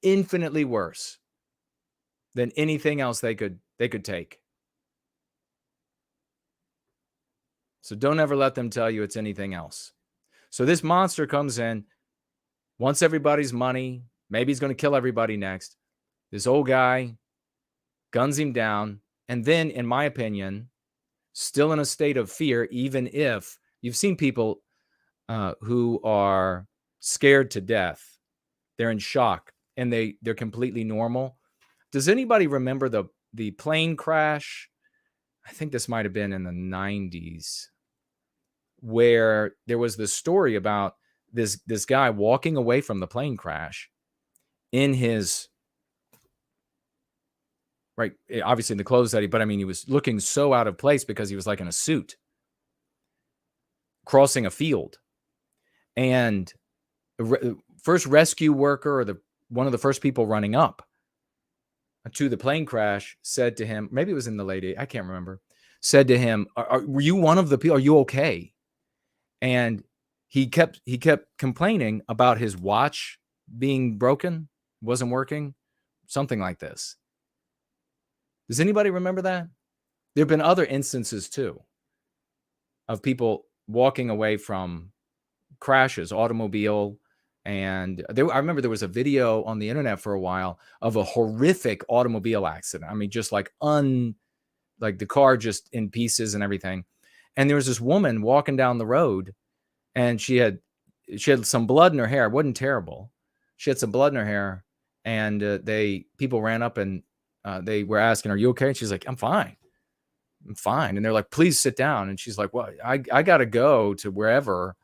infinitely worse than anything else they could take. So don't ever let them tell you it's anything else. So this monster comes in, wants everybody's money. Maybe he's going to kill everybody next. This old guy guns him down. And then, in my opinion, still in a state of fear, even if you've seen people who are scared to death, they're in shock and they're completely normal. Does anybody remember the plane crash? I think this might have been in the 90s, where there was this story about this guy walking away from the plane crash in his, right, obviously in the clothes that he was looking so out of place because he was like in a suit, crossing a field. And the first rescue worker, or one of the first people running up to the plane crash, said to him, maybe it was in the late 80s, I can't remember, said to him, were you one of the people? Are you okay? And he kept complaining about his watch being broken, wasn't working, something like this. Does anybody remember that? There have been other instances too of people walking away from crashes, automobile. And I remember there was a video on the internet for a while of a horrific automobile accident. I mean, just like the car just in pieces and everything. And there was this woman walking down the road, and she had some blood in her hair. It wasn't terrible. She had some blood in her hair, and people ran up and they were asking, "Are you okay?" And she's like, "I'm fine. I'm fine." And they're like, "Please sit down." And she's like, "Well, I got to go to wherever."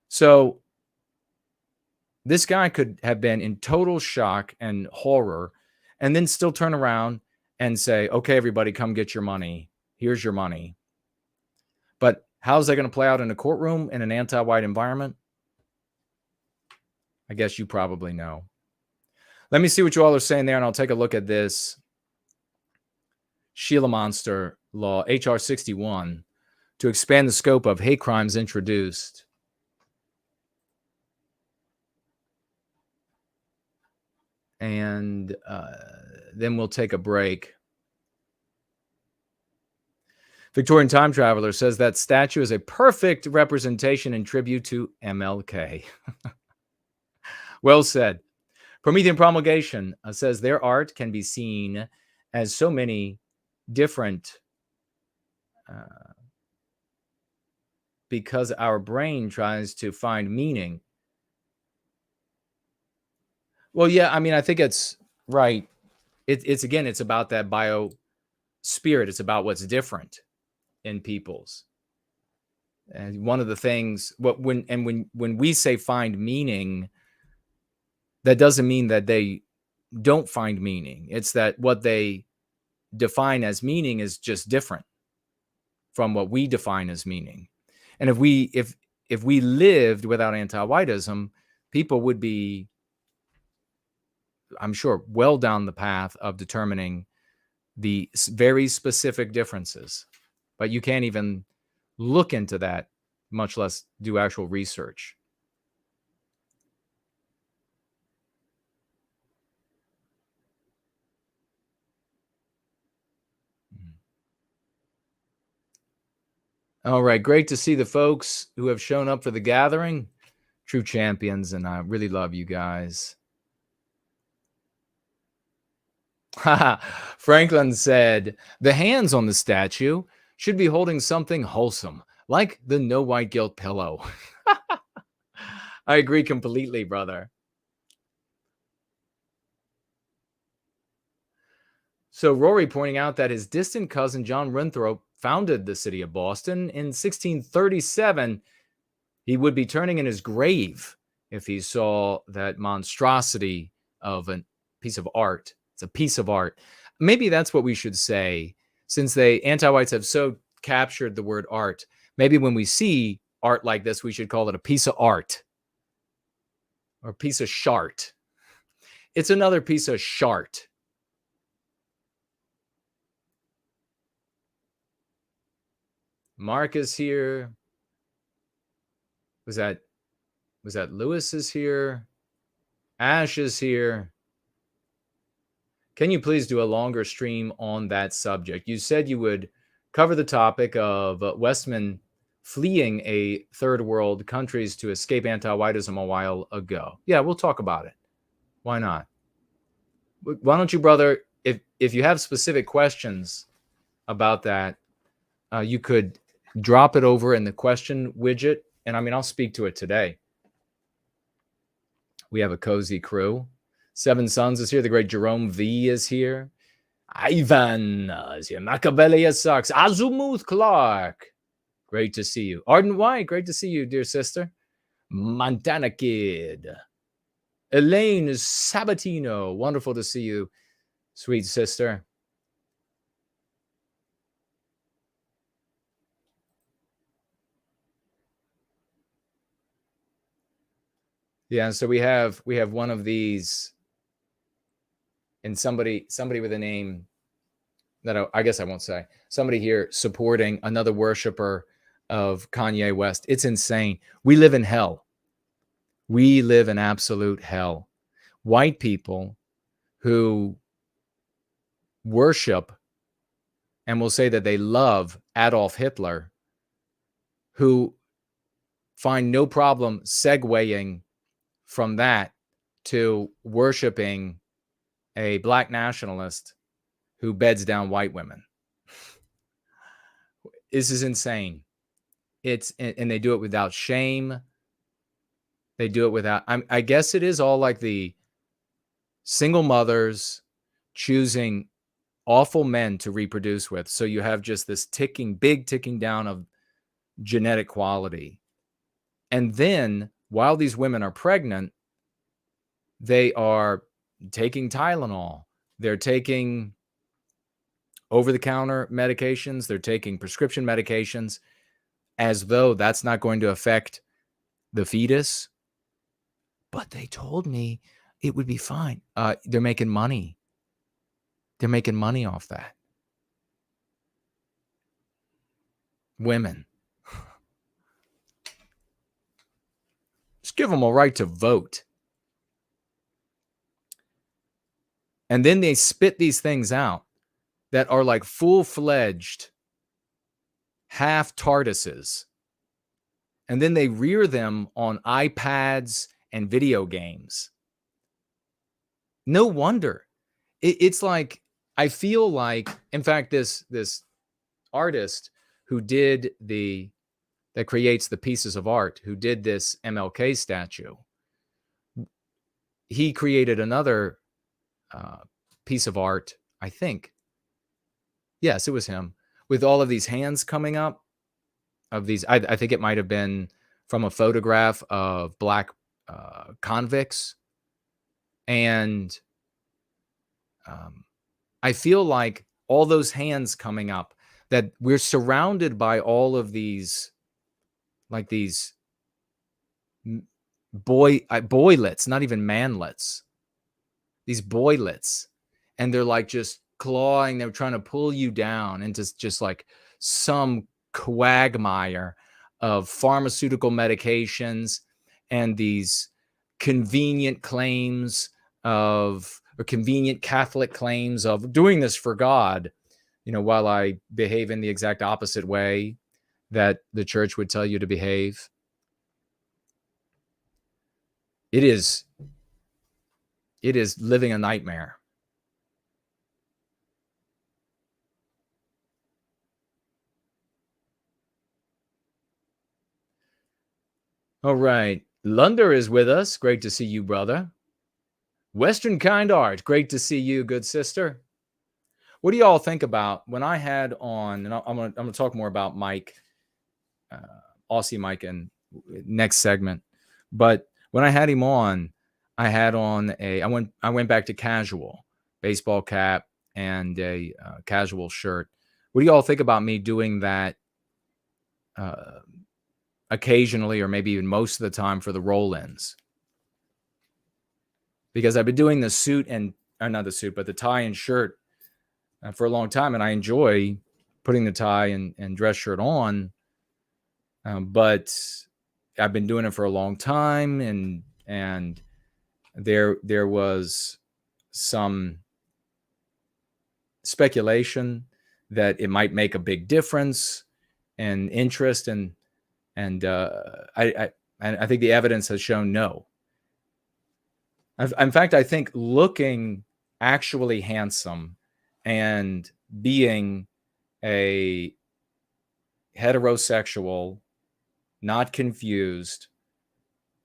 So this guy could have been in total shock and horror, and then still turn around and say, "Okay, everybody, come get your money. Here's your money." But how's that going to play out in a courtroom in an anti-white environment? I guess you probably know. Let me see what you all are saying there, and I'll take a look at this Sheila Monster law, H.R. 61, to expand the scope of hate crimes introduced. And then we'll take a break. Victorian Time Traveler says that statue is a perfect representation and tribute to MLK. Well said. Promethean Promulgation says their art can be seen as so many different because our brain tries to find meaning. Well, yeah, I mean, I think it's right. It's again, it's about that bio spirit. It's about what's different in people's. And one of the things, when we say find meaning, that doesn't mean that they don't find meaning. It's that what they define as meaning is just different from what we define as meaning. And if we lived without anti-whiteism, people would be, I'm sure, well down the path of determining the very specific differences. But you can't even look into that, much less do actual research. All right, great to see the folks who have shown up for the gathering. True champions, and I really love you guys. Franklin said, the hands on the statue should be holding something wholesome, like the no white guilt pillow. I agree completely, brother. So Rory pointing out that his distant cousin John Winthrop founded the city of Boston in 1637. He would be turning in his grave if he saw that monstrosity of a piece of art. It's a piece of art. Maybe that's what we should say, since anti-whites have so captured the word art. Maybe when we see art like this, we should call it a piece of art or a piece of shart. It's another piece of shart. Mark is here. Was that Lewis is here? Ash is here. Can you please do a longer stream on that subject? You said you would cover the topic of Westman fleeing a third world countries to escape anti-whiteism a while ago. Yeah, we'll talk about it. Why not? Why don't you, brother, if you have specific questions about that, you could drop it over in the question widget. And I mean, I'll speak to it today. We have a cozy crew. Seven Sons is here. The great Jerome V is here. Ivan is here. Machiavelli sucks. Azumuth Clark. Great to see you. Arden White. Great to see you, dear sister. Montana Kid. Elaine Sabatino. Wonderful to see you, sweet sister. Yeah, so we have one of these, and somebody with a name that I guess I won't say. Somebody here supporting another worshiper of Kanye West. It's insane. We live in hell. We live in absolute hell. White people who worship and will say that they love Adolf Hitler, who find no problem segueing from that to worshiping a black nationalist who beds down white women. This is insane. And they do it without shame. They do it without, I guess it is all like the single mothers choosing awful men to reproduce with. So you have just this big ticking down of genetic quality. And then while these women are pregnant, they are taking Tylenol. They're taking over-the-counter medications. They're taking prescription medications as though that's not going to affect the fetus. But they told me it would be fine. They're making money. They're making money off that. Women. Just give them a right to vote. And then they spit these things out that are like full-fledged half tortoises. And then they rear them on iPads and video games. No wonder. It's like, I feel like, in fact, this artist who did that creates the pieces of art, who did this MLK statue, he created another piece of art, I think. Yes, it was him, with all of these hands coming up of these. I think it might have been from a photograph of black convicts And I feel like all those hands coming up, that we're surrounded by all of these, like these boylets, not even manlets, these boylets, and they're like just clawing, they're trying to pull you down into just like some quagmire of pharmaceutical medications and these convenient claims of, or convenient Catholic claims of doing this for God, while I behave in the exact opposite way that the church would tell you to behave. It is living a nightmare. All right. Lunder is with us. Great to see you, brother. Western Kind Art. Great to see you, good sister. What do you all think about when I had on, and I'm going to talk more about Mike, Aussie Mike, in next segment. But when I had him on, I had on I went back to casual, baseball cap and a casual shirt. What do you all think about me doing that occasionally, or maybe even most of the time, for the roll-ins? Because I've been doing the suit and, or not the suit, but the tie and shirt for a long time, and I enjoy putting the tie and dress shirt on. But I've been doing it for a long time, and there was some speculation that it might make a big difference and interest, and I think the evidence has shown no. In fact, I think looking actually handsome and being a heterosexual, not confused,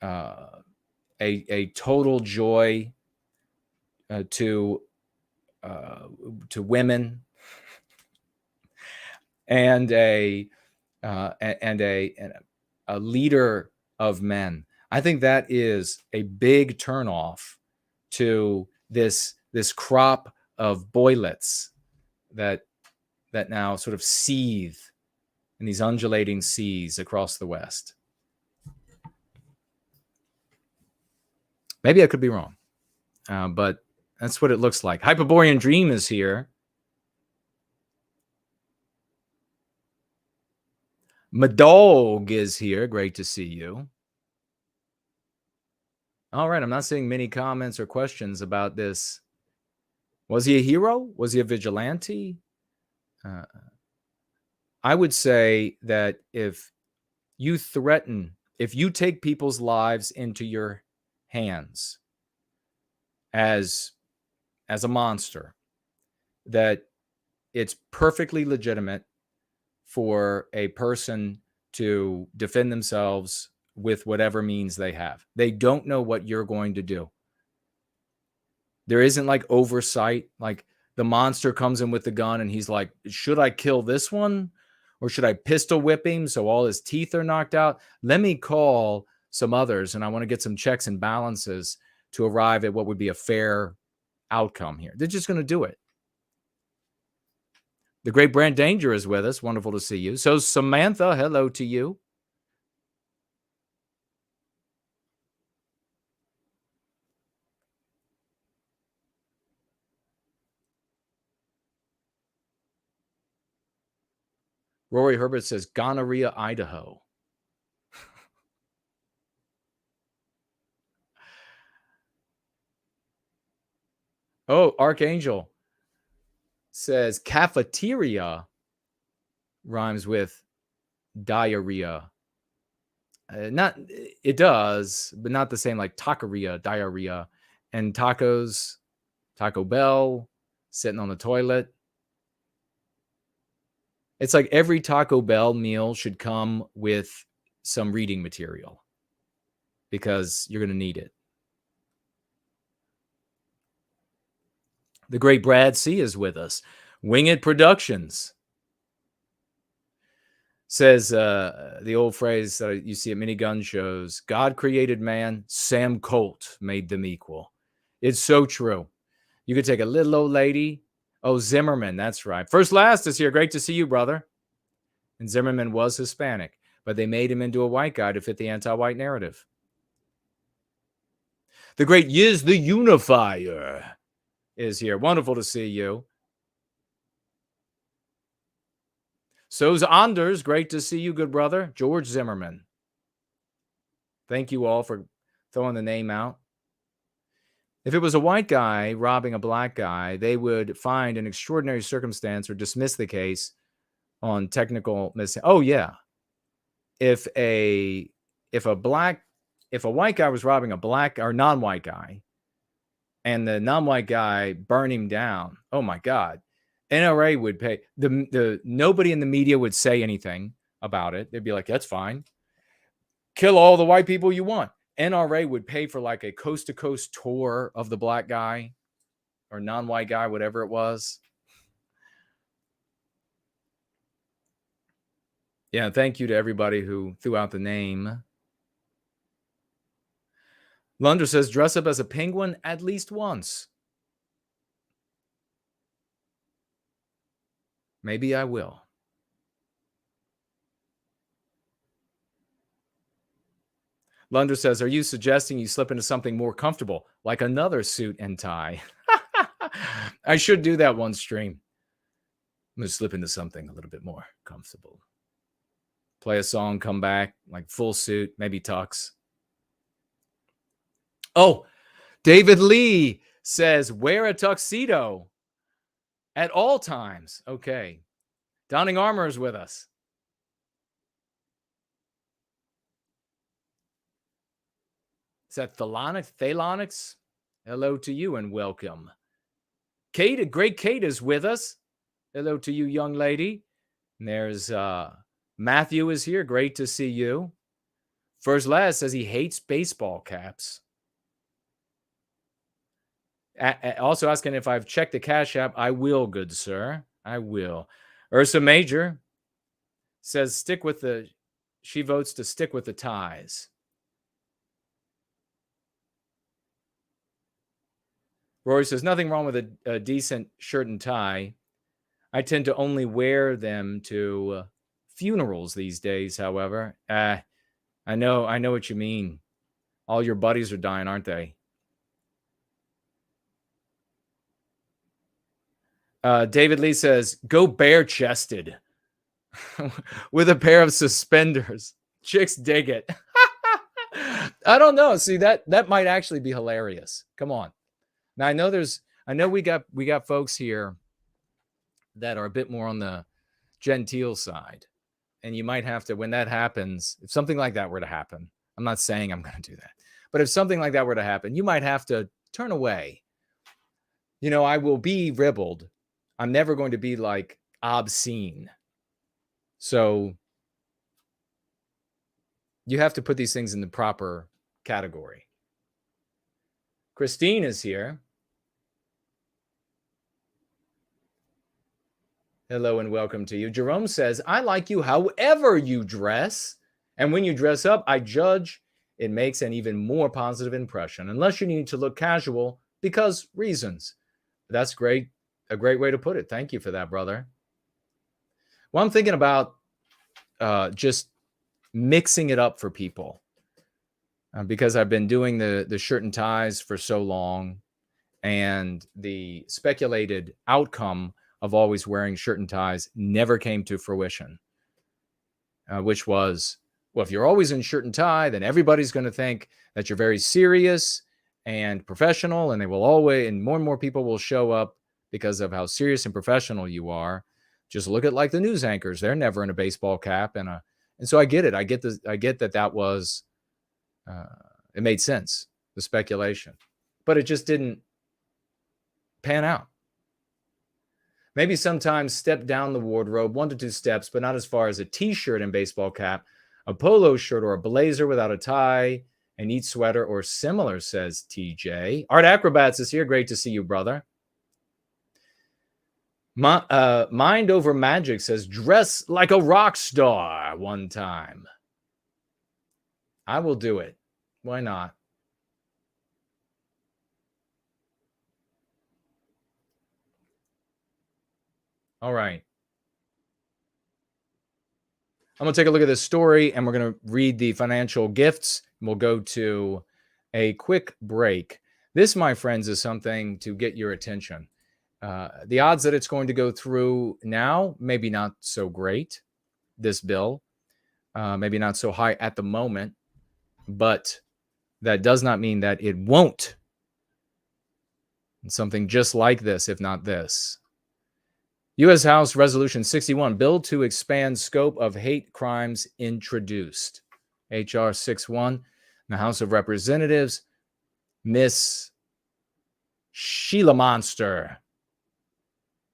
a total joy to women, and a leader of men. I think that is a big turnoff to this crop of boylets that now sort of seethe in these undulating seas across the West. Maybe I could be wrong, but that's what it looks like. Hyperborean Dream is here. Madog is here. Great to see you. All right, I'm not seeing many comments or questions about this. Was he a hero? Was he a vigilante? I would say that if you take people's lives into your hands as a monster, that it's perfectly legitimate for a person to defend themselves with whatever means they have. They don't know what you're going to do. There isn't like oversight, like the monster comes in with the gun and he's like, should I kill this one? Or should I pistol whip him so all his teeth are knocked out? Let me call some others, and I want to get some checks and balances to arrive at what would be a fair outcome here. They're just going to do it. The great Brand Danger is with us. Wonderful to see you. So Samantha, hello to you. Rory Herbert says gonorrhea, Idaho. Oh, Archangel says cafeteria rhymes with diarrhea. It does, but not the same, like taqueria, diarrhea. And tacos, Taco Bell, sitting on the toilet. It's like every Taco Bell meal should come with some reading material, because you're going to need it. The great Brad C is with us. Wing It Productions says the old phrase that you see at many gun shows: God created man, Sam Colt made them equal. It's so true. You could take a little old lady. Oh, Zimmerman, that's right. First Last is here. Great to see you, brother. And Zimmerman was Hispanic, but they made him into a white guy to fit the anti-white narrative. The great Yiz the Unifier is here. Wonderful to see you. So's Anders, great to see you, good brother. George Zimmerman. Thank you all for throwing the name out. If it was a white guy robbing a black guy, they would find an extraordinary circumstance or dismiss the case on technical missing. Oh yeah. If a white guy was robbing a black or non-white guy and the non-white guy burned him down, oh my God. NRA would pay nobody in the media would say anything about it. They'd be like, that's fine. Kill all the white people you want. NRA would pay for like a coast to coast tour of the black guy or non-white guy, whatever it was. Yeah. Thank you to everybody who threw out the name. Lunder says, dress up as a penguin at least once. Maybe I will. Lunder says, are you suggesting you slip into something more comfortable, like another suit and tie? I should do that one stream. I'm going to slip into something a little bit more comfortable. Play a song, come back, like full suit, maybe tux. Oh, David Lee says, wear a tuxedo at all times. Okay. Donning Armor is with us. Is that Thalonix? Hello to you and welcome. Kate, great Kate is with us. Hello to you, young lady. And there's Matthew is here. Great to see you. First Last says he hates baseball caps. Also asking if I've checked the Cash App. I will, good sir. I will. Ursa Major says she votes to stick with the ties. Rory says, nothing wrong with a decent shirt and tie. I tend to only wear them to funerals these days, however. I know what you mean. All your buddies are dying, aren't they? David Lee says, go bare-chested with a pair of suspenders. Chicks dig it. I don't know. See, that might actually be hilarious. Come on. Now, I know we got folks here that are a bit more on the genteel side. And you might have to, when that happens, if something like that were to happen, I'm not saying I'm going to do that, but if something like that were to happen, you might have to turn away. You know, I will be ribald. I'm never going to be like obscene. So you have to put these things in the proper category. Christine is here. Hello and welcome to you. Jerome says, I like you however you dress. And when you dress up, I judge it makes an even more positive impression, unless you need to look casual because reasons. That's great. A great way to put it. Thank you for that, brother. Well, I'm thinking about just mixing it up for people because I've been doing the shirt and ties for so long, and the speculated outcome of always wearing shirt and ties never came to fruition, which was, well, if you're always in shirt and tie, then everybody's going to think that you're very serious and professional, and they will always, and more people will show up because of how serious and professional you are. Just look at like the news anchors. They're never in a baseball cap. And so I get it. I get that was, it made sense, the speculation, but it just didn't pan out. Maybe sometimes step down the wardrobe 1 to 2 steps, but not as far as a t-shirt and baseball cap, a polo shirt or a blazer without a tie, a neat sweater or similar, says TJ. Art Acrobats is here. Great to see you, brother. Mind Over Magic says, dress like a rock star one time. I will do it. Why not? All right. I'm going to take a look at this story and we're going to read the financial gifts. We'll go to a quick break. This, my friends, is something to get your attention. The odds that it's going to go through now, maybe not so great, this bill, maybe not so high at the moment, but that does not mean that it won't. And something just like this, if not this. U.S. House Resolution 61, bill to expand scope of hate crimes introduced. H.R. 61, in the House of Representatives, Miss Sheila Monster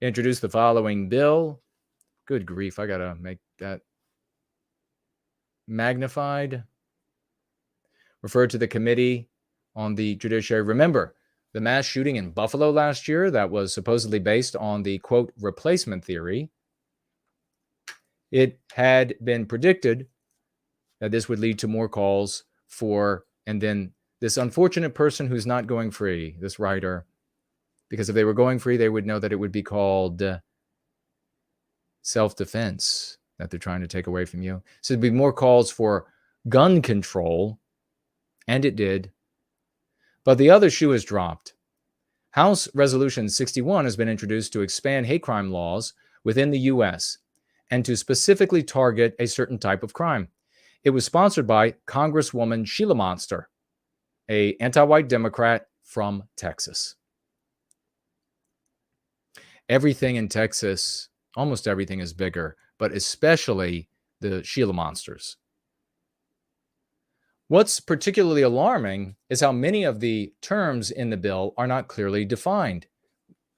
introduced the following bill. Good grief, I gotta make that magnified. Referred to the Committee on the Judiciary. Remember, the mass shooting in Buffalo last year that was supposedly based on the, quote, replacement theory. It had been predicted that this would lead to more calls for, and then this unfortunate person who's not going free, this writer, because if they were going free, they would know that it would be called self-defense that they're trying to take away from you. So there'd be more calls for gun control, and it did. But the other shoe has dropped. House Resolution 61 has been introduced to expand hate crime laws within the U.S. and to specifically target a certain type of crime. It was sponsored by Congresswoman Sheila Monster, an anti-white Democrat from Texas. Everything in Texas, almost everything is bigger, but especially the Sheila Monsters. What's particularly alarming is how many of the terms in the bill are not clearly defined.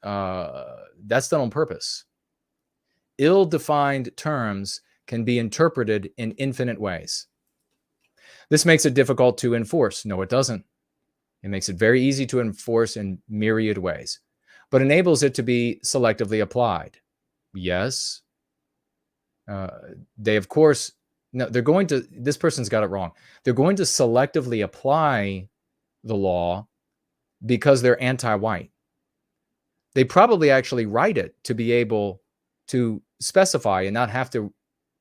That's done on purpose. Ill-defined terms can be interpreted in infinite ways. This makes it difficult to enforce. No, it doesn't. It makes it very easy to enforce in myriad ways, but enables it to be selectively applied. Yes. They, of course, no, they're going to, this person's got it wrong. They're going to selectively apply the law because they're anti-white. They probably actually write it to be able to specify and not have to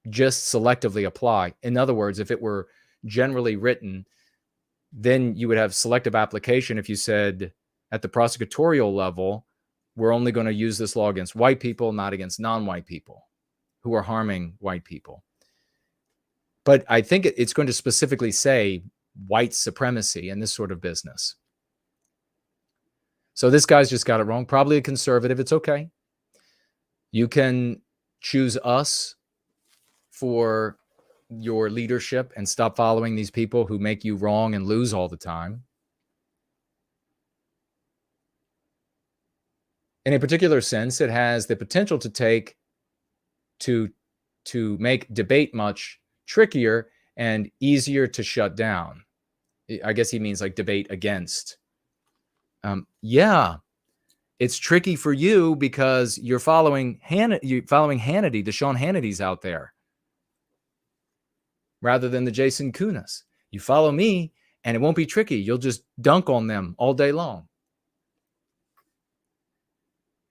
just selectively apply. In other words, if it were generally written, then you would have selective application if you said at the prosecutorial level, we're only going to use this law against white people, not against non-white people who are harming white people. But I think it's going to specifically say white supremacy and this sort of business. So this guy's just got it wrong. Probably a conservative. It's okay. You can choose us for your leadership and stop following these people who make you wrong and lose all the time. In a particular sense, it has the potential to make debate much trickier and easier to shut down. I guess he means like debate against. Yeah, it's tricky for you because you're following Hannity, the Sean Hannity's out there, rather than the Jason Kunas. You follow me, and it won't be tricky. You'll just dunk on them all day long.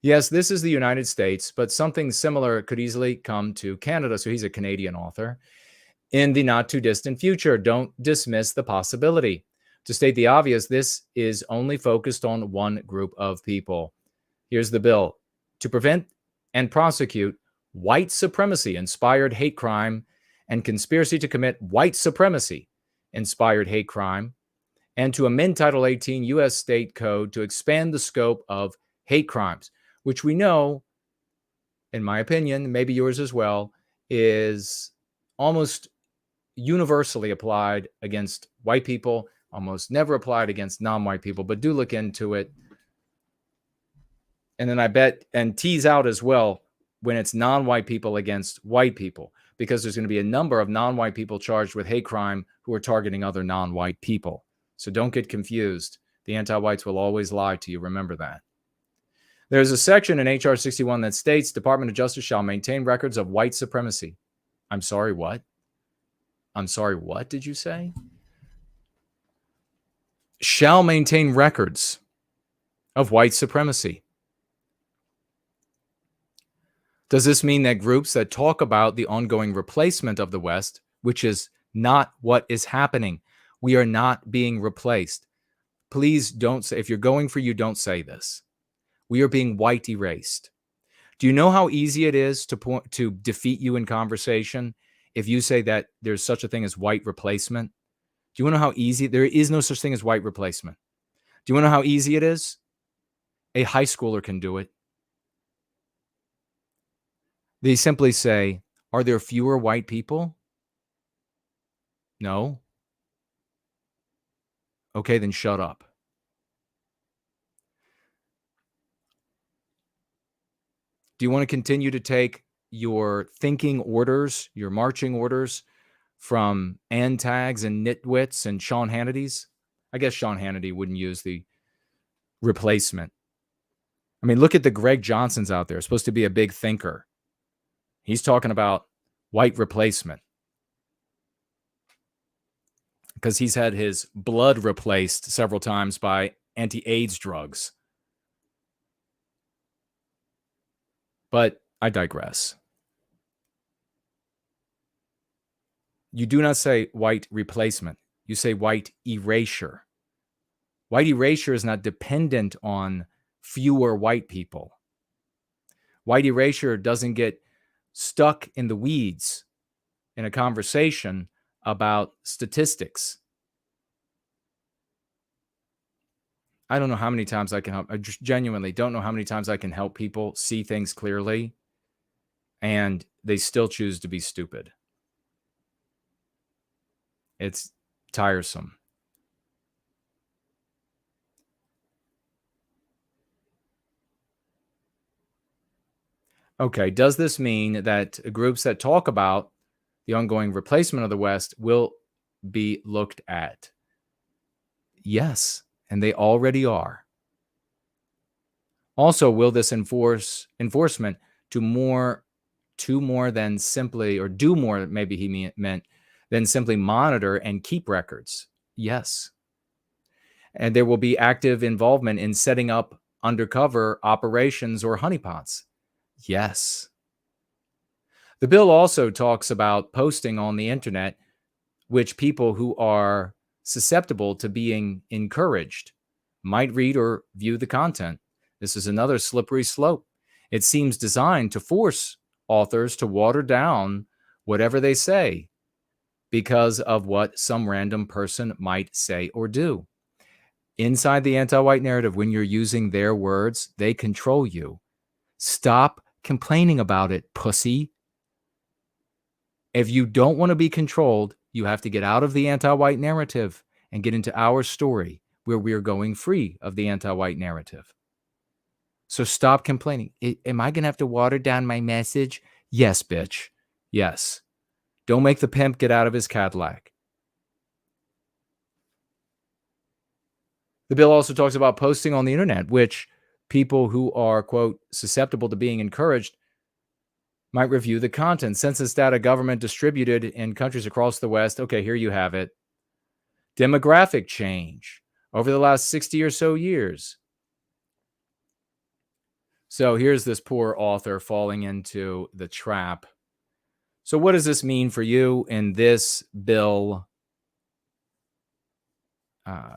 Yes, this is the United States, but something similar could easily come to Canada. So he's a Canadian author. In the not too distant future, don't dismiss the possibility. To state the obvious, this is only focused on one group of people. Here's the bill. To prevent and prosecute white supremacy-inspired hate crime and conspiracy to commit white supremacy-inspired hate crime, and to amend Title 18 U.S. State Code to expand the scope of hate crimes, which we know, in my opinion, maybe yours as well, is almost universally applied against white people, almost never applied against non-white people, but do look into it. And then I bet, and tease out as well, when it's non-white people against white people, because there's going to be a number of non-white people charged with hate crime who are targeting other non-white people. So don't get confused. The anti-whites will always lie to you. Remember that. There's a section in H.R. 61 that states Department of Justice shall maintain records of white supremacy. I'm sorry, what? I'm sorry, what did you say? Shall maintain records of white supremacy. Does this mean that groups that talk about the ongoing replacement of the West, which is not what is happening, we are not being replaced. Please don't say, if you're going for you, don't say this. We are being white erased. Do you know how easy it is to defeat you in conversation if you say that there's such a thing as white replacement? Do you want to know how easy? There is no such thing as white replacement. Do you want to know how easy it is? A high schooler can do it. They simply say, are there fewer white people? No. Okay, then shut up. Do you want to continue to take your thinking orders, your marching orders from antags and nitwits and Sean Hannity's? I guess Sean Hannity wouldn't use the replacement. I mean, look at the Greg Johnsons out there, supposed to be a big thinker. He's talking about white replacement because he's had his blood replaced several times by anti-AIDS drugs. But I digress. You do not say white replacement. You say white erasure. White erasure is not dependent on fewer white people. White erasure doesn't get stuck in the weeds in a conversation about statistics. I don't know how many times I can help. I just genuinely don't know how many times I can help people see things clearly, and they still choose to be stupid. It's tiresome. Okay, does this mean that groups that talk about the ongoing replacement of the West will be looked at? Yes, and they already are. Also, will this enforcement do more than simply, or do more, maybe he meant, than simply monitor and keep records? Yes. And there will be active involvement in setting up undercover operations or honeypots? Yes. The bill also talks about posting on the internet, which people who are susceptible to being encouraged might read or view the content. This is another slippery slope. It seems designed to force authors to water down whatever they say because of what some random person might say or do. Inside the anti-white narrative, when you're using their words, they control you. Stop complaining about it, pussy. If you don't want to be controlled, you have to get out of the anti-white narrative and get into our story where we are going free of the anti-white narrative. So stop complaining. Am I going to have to water down my message? Yes, bitch. Yes. Don't make the pimp get out of his Cadillac. The bill also talks about posting on the internet, which people who are, quote, susceptible to being encouraged might review the content. Census data government distributed in countries across the West. Okay, here you have it. Demographic change over the last 60 or so years. So here's this poor author falling into the trap. So what does this mean for you in this bill?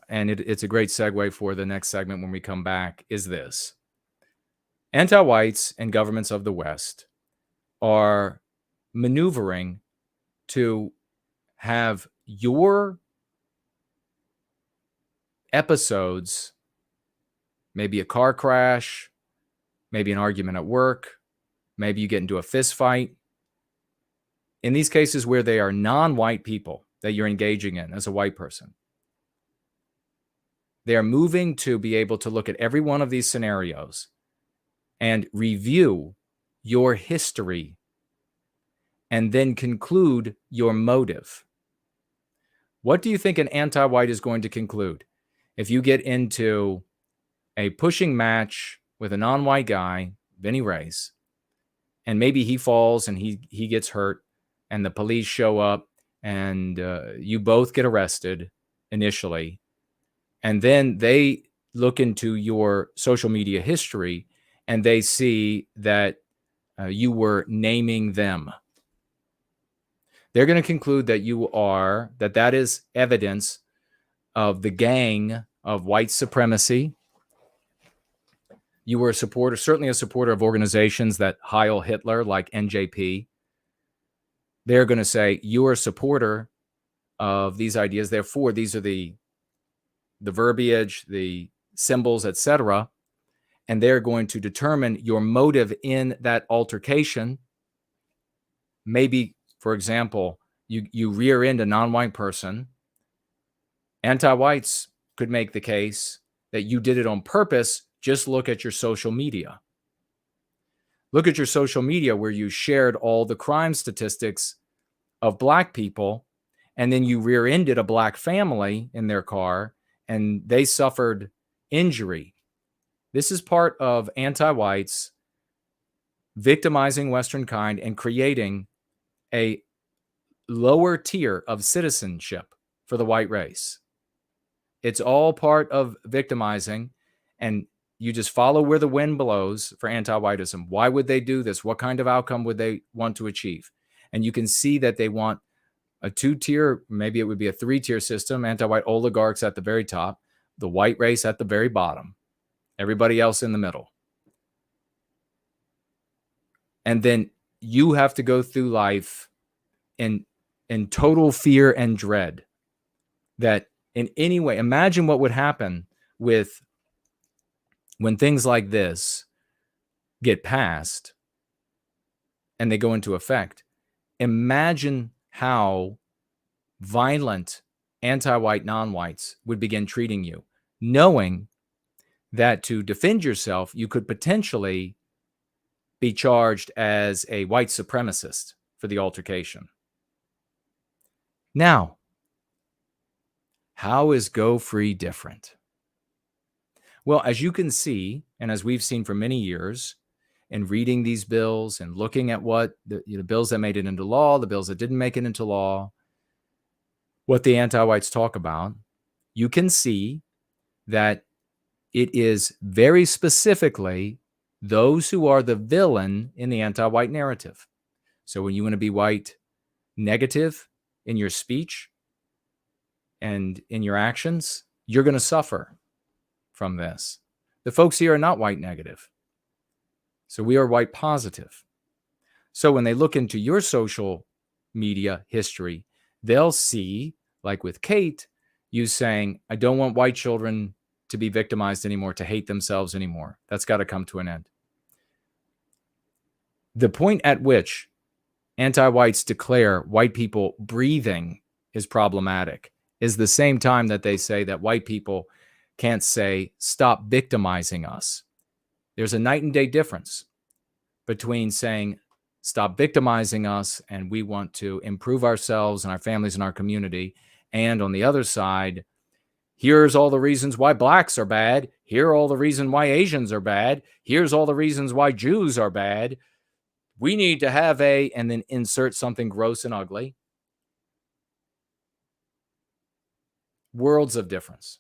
And it's a great segue for the next segment when we come back, is this. Anti-whites and governments of the West are maneuvering to have your episodes, maybe a car crash, maybe an argument at work, maybe you get into a fist fight. In these cases where they are non-white people that you're engaging in as a white person, they are moving to be able to look at every one of these scenarios and review your history and then conclude your motive. What do you think an anti-white is going to conclude? If you get into a pushing match with a non-white guy, Vinny Reyes, and maybe he falls and he gets hurt and the police show up and you both get arrested initially, and then they look into your social media history and they see that you were naming them. They're going to conclude that that is evidence of the gang of white supremacy. You were a supporter, certainly a supporter of organizations that Heil Hitler, like NJP. They're going to say you are a supporter of these ideas. Therefore, these are the verbiage, the symbols, etc. And they're going to determine your motive in that altercation. Maybe, for example, you rear end a non-white person. Anti-whites could make the case that you did it on purpose. Just look at your social media. Look at your social media where you shared all the crime statistics of black people, and then you rear-ended a black family in their car, and they suffered injury. This is part of anti-whites victimizing Western kind and creating a lower tier of citizenship for the white race. It's all part of victimizing, and you just follow where the wind blows for anti-whiteism. Why would they do this? What kind of outcome would they want to achieve? And you can see that they want a two-tier, maybe it would be a three-tier system, anti-white oligarchs at the very top, the white race at the very bottom, everybody else in the middle. And then you have to go through life in total fear and dread that in any way, imagine what would happen with when things like this get passed and they go into effect. Imagine how violent anti-white non-whites would begin treating you, knowing that to defend yourself, you could potentially be charged as a white supremacist for the altercation. Now, how is Go Free different? Well, as you can see, and as we've seen for many years, in reading these bills and looking at what the bills that made it into law, the bills that didn't make it into law, what the anti-whites talk about, you can see that it is very specifically those who are the villain in the anti-white narrative. So when you want to be white negative in your speech and in your actions, you're going to suffer from this. The folks here are not white negative. So we are white positive. So when they look into your social media history, they'll see, like with Kate, you saying, I don't want white children to be victimized anymore, to hate themselves anymore. That's got to come to an end. The point at which anti-whites declare white people breathing is problematic is the same time that they say that white people can't say, stop victimizing us. There's a night and day difference between saying, stop victimizing us and we want to improve ourselves and our families and our community. And on the other side, here's all the reasons why blacks are bad. Here are all the reasons why Asians are bad. Here's all the reasons why Jews are bad. We need to have and then insert something gross and ugly. Worlds of difference.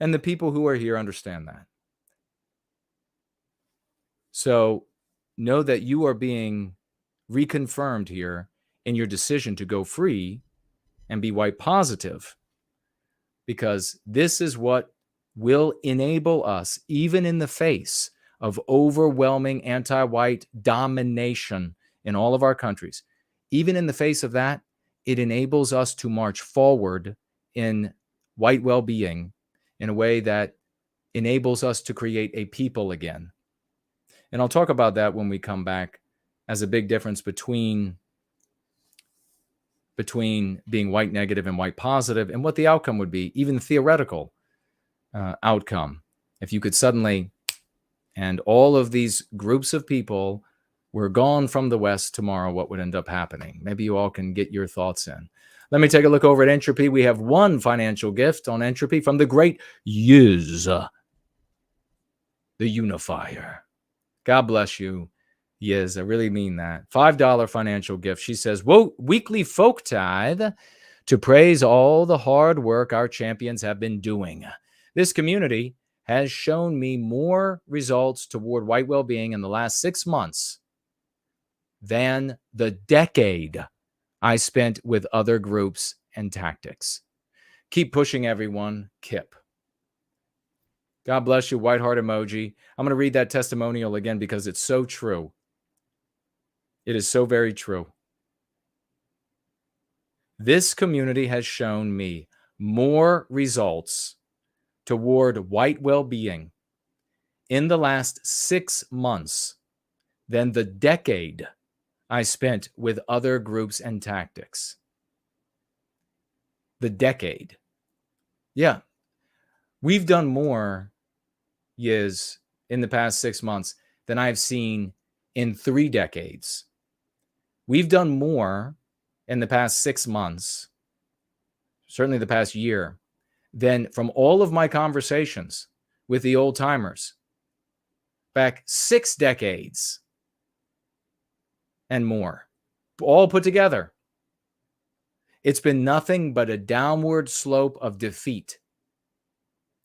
And the people who are here understand that. So know that you are being reconfirmed here in your decision to go free and be white positive, because this is what will enable us, even in the face of overwhelming anti-white domination in all of our countries, even in the face of that, it enables us to march forward in white well-being in a way that enables us to create a people again. And I'll talk about that when we come back as a big difference between being white negative and white positive and what the outcome would be, even theoretical outcome. If you could suddenly, and all of these groups of people were gone from the West tomorrow, what would end up happening? Maybe you all can get your thoughts in. Let me take a look over at Entropy. We have one financial gift on Entropy from the great Yiz, the unifier. God bless you, Yiz. I really mean that. $5 financial gift. She says, "Whoa, weekly folk tithe to praise all the hard work our champions have been doing. This community has shown me more results toward white well-being in the last 6 months than the decade I spent with other groups and tactics. Keep pushing, everyone. Kip. God bless you, white heart emoji. I'm going to read that testimonial again because it's so true. It is so very true. This community has shown me more results toward white well-being in the last 6 months than the decade I spent with other groups and tactics. The decade. Yeah. We've done more years in the past 6 months than I've seen in 3 decades. We've done more in the past 6 months, certainly the past year, than from all of my conversations with the old timers back 6 decades and more, all put together. It's been nothing but a downward slope of defeat,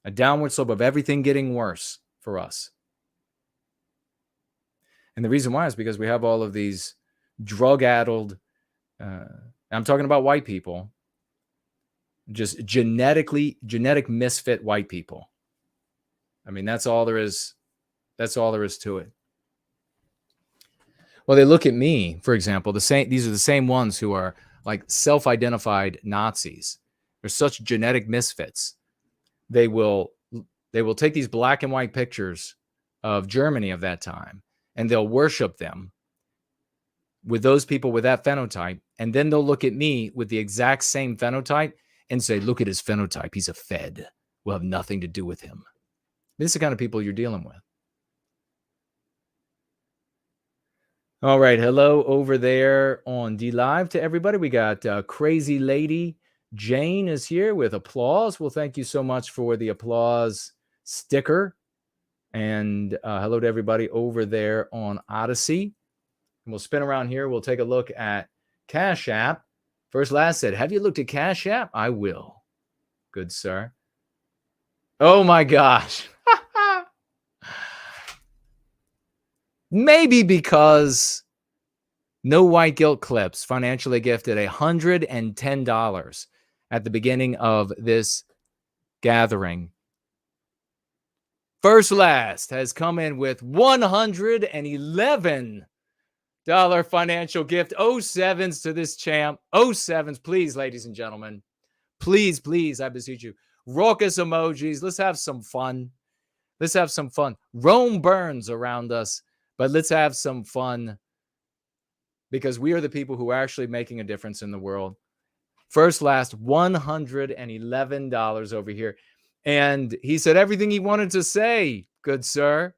a downward slope of everything getting worse for us. And the reason why is because we have all of these drug-addled, I'm talking about white people, just genetic misfit white people. I mean, that's all there is. That's all there is to it. Well, they look at me, for example, these are the same ones who are like self-identified Nazis. They're such genetic misfits. They will take these black and white pictures of Germany of that time, and they'll worship them with those people with that phenotype. And then they'll look at me with the exact same phenotype and say, look at his phenotype. He's a Fed. We'll have nothing to do with him. This is the kind of people you're dealing with. All right. Hello over there on D Live to everybody. We got Crazy Lady Jane is here with applause. Well, thank you so much for the applause sticker. And hello to everybody over there on Odyssey. And we'll spin around here. We'll take a look at Cash App. First Last said, have you looked at Cash App? I will. Good, sir. Oh, my gosh. Maybe because No White Guilt Clips financially gifted $110 at the beginning of this gathering. First Last has come in with $111 financial gift. 07s to this champ. 07s, please, ladies and gentlemen. Please, please, I beseech you. Raucous emojis. Let's have some fun. Let's have some fun. Rome burns around us, but let's have some fun because we are the people who are actually making a difference in the world. First Last, $111 over here. And he said everything he wanted to say, good sir.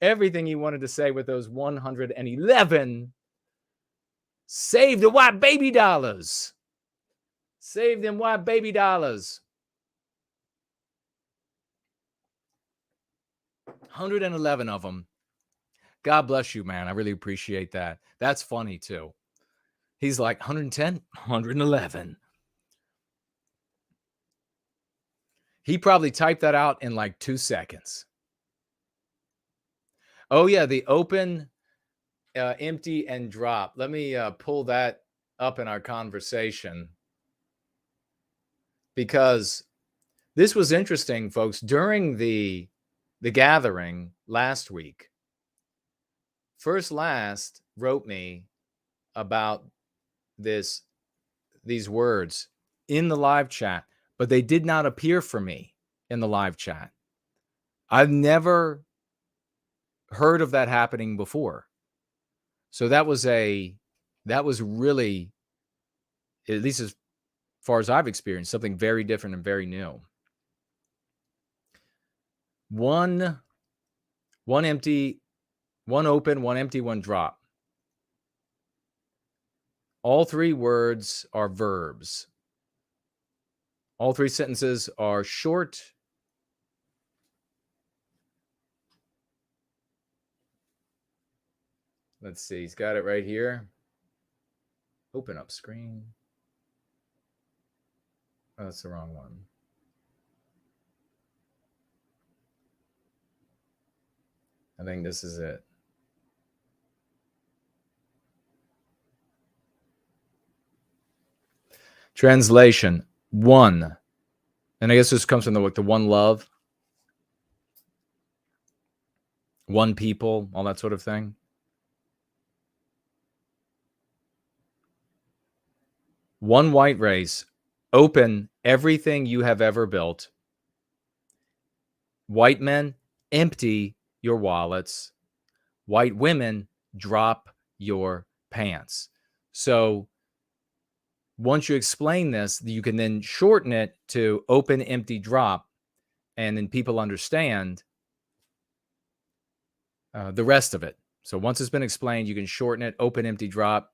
Everything he wanted to say with those 111. Save the white baby dollars. Save them white baby dollars. 111 of them. God bless you, man. I really appreciate that. That's funny, too. He's like, 110, 111. He probably typed that out in like 2 seconds. Oh, yeah, the open, empty, and drop. Let me pull that up in our conversation. Because this was interesting, folks. During the gathering last week, First Last wrote me about these words in the live chat, but they did not appear for me in the live chat. I've never heard of that happening before. So that was really, at least as far as I've experienced, something very different and very new. One empty, one open, one empty, one drop. All 3 words are verbs. All 3 sentences are short. Let's see. He's got it right here. Open up screen. Oh, that's the wrong one. I think this is it. Translation, one. And I guess this comes from the one love, one people, all that sort of thing. One white race, open everything you have ever built. White men, empty your wallets. White women, drop your pants. So once you explain this, you can then shorten it to open, empty, drop, and then people understand the rest of it. So once it's been explained, you can shorten it, open, empty, drop,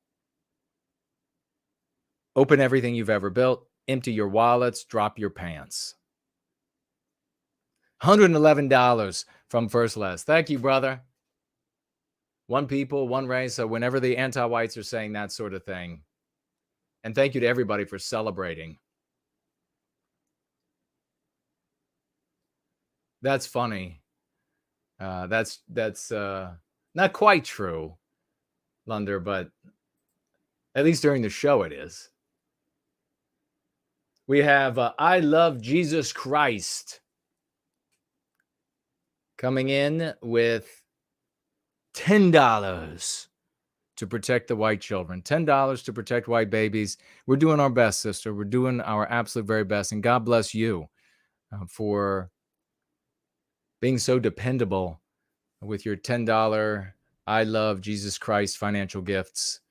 open everything you've ever built, empty your wallets, drop your pants. $111 from First Les. Thank you, brother. One people, one race. So whenever the anti-whites are saying that sort of thing, and thank you to everybody for celebrating. That's funny. That's not quite true, Lunder, but at least during the show it is. We have I Love Jesus Christ coming in with $10 to protect the white children. $10 to protect white babies. We're doing our best, sister. We're doing our absolute very best. And God bless you for being so dependable with your $10 I Love Jesus Christ financial gifts.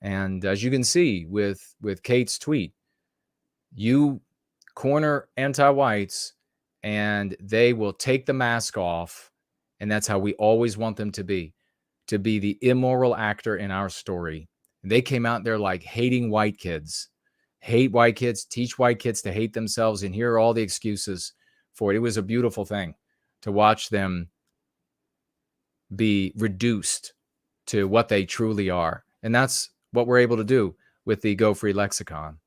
And as you can see with Kate's tweet, you corner anti-whites and they will take the mask off. And that's how we always want them to be the immoral actor in our story. And they came out there like hating white kids, hate white kids, teach white kids to hate themselves. And here are all the excuses for it. It was a beautiful thing to watch them be reduced to what they truly are. And that's what we're able to do with the Go Free Lexicon.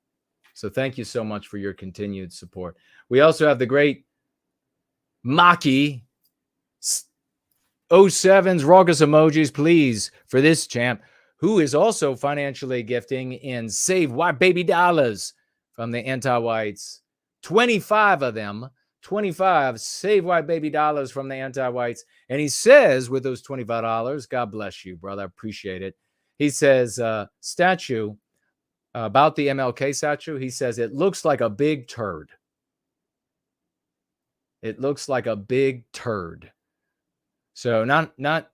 So thank you so much for your continued support. We also have the great Maki 07's raucous emojis, please, for this champ, who is also financially gifting in Save White Baby dollars from the anti-whites. 25 of them, 25 Save White Baby dollars from the anti-whites. And he says, with those $25, God bless you, brother, I appreciate it. He says, statue, about the MLK statue, he says, it looks like a big turd. It looks like a big turd. So not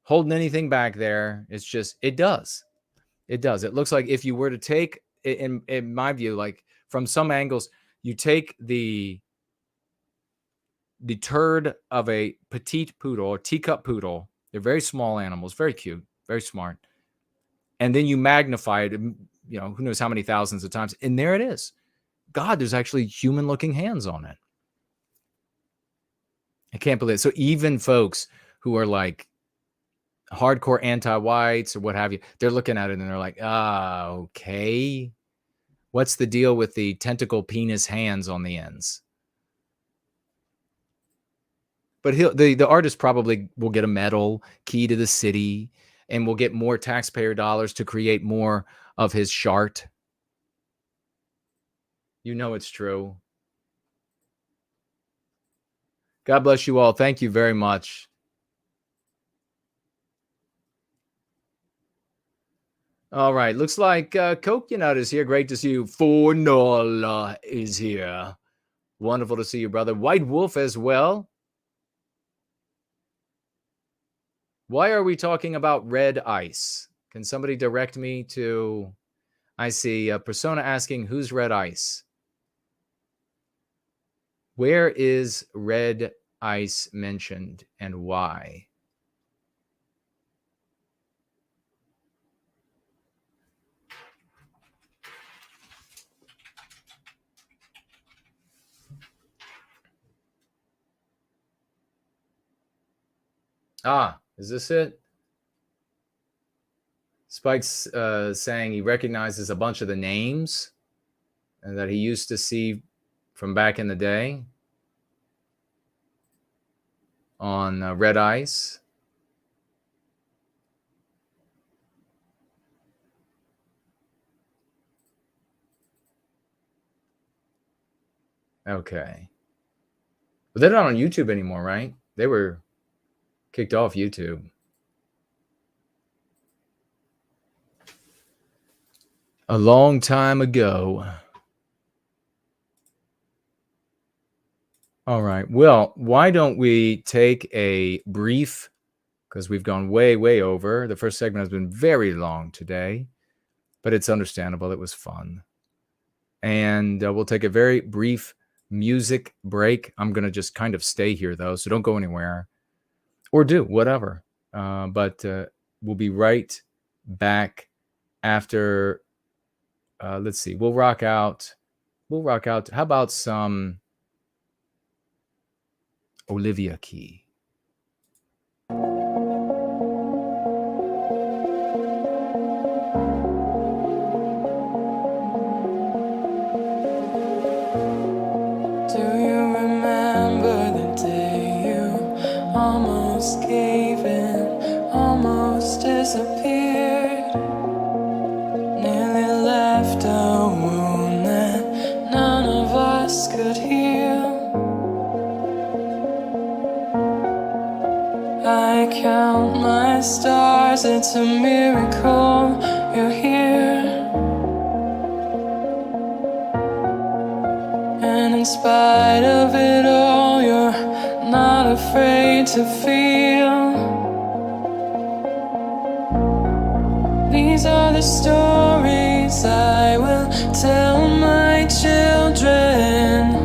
holding anything back there. It's just, it does. It does. It looks like if you were to take, in my view, like from some angles, you take the turd of a petite poodle or teacup poodle. They're very small animals, very cute, very smart. And then you magnify it, you know, who knows how many thousands of times. And there it is. God, there's actually human looking hands on it. I can't believe it. So even folks who are like hardcore anti-whites or what have you, they're looking at it and they're like, okay. What's the deal with the tentacle penis hands on the ends? But the artist probably will get a medal, key to the city, and will get more taxpayer dollars to create more of his chart. You know it's true. God bless you all. Thank you very much. All right. Looks like Coconut is here. Great to see you. Fornola is here. Wonderful to see you, brother. White Wolf as well. Why are we talking about red ice? Can somebody direct me to... I see a persona asking, who's red ice? Where is red ice mentioned and why? Ah, is this it? Spike's saying he recognizes a bunch of the names and that he used to see from back in the day on red ice. Okay. But they're not on YouTube anymore, right? They were kicked off YouTube. A long time ago. All right. Well, why don't we take a brief, because we've gone way, way over. The first segment has been very long today, but it's understandable. It was fun. And we'll take a very brief music break. I'm going to just kind of stay here, though, so don't go anywhere. Or do, whatever. But we'll be right back after, let's see, we'll rock out. How about some Olivia Key? Disappeared, nearly left a wound that none of us could heal. I count my stars, it's a miracle you're here. And in spite of it all, you're not afraid to feel. These are the stories I will tell my children.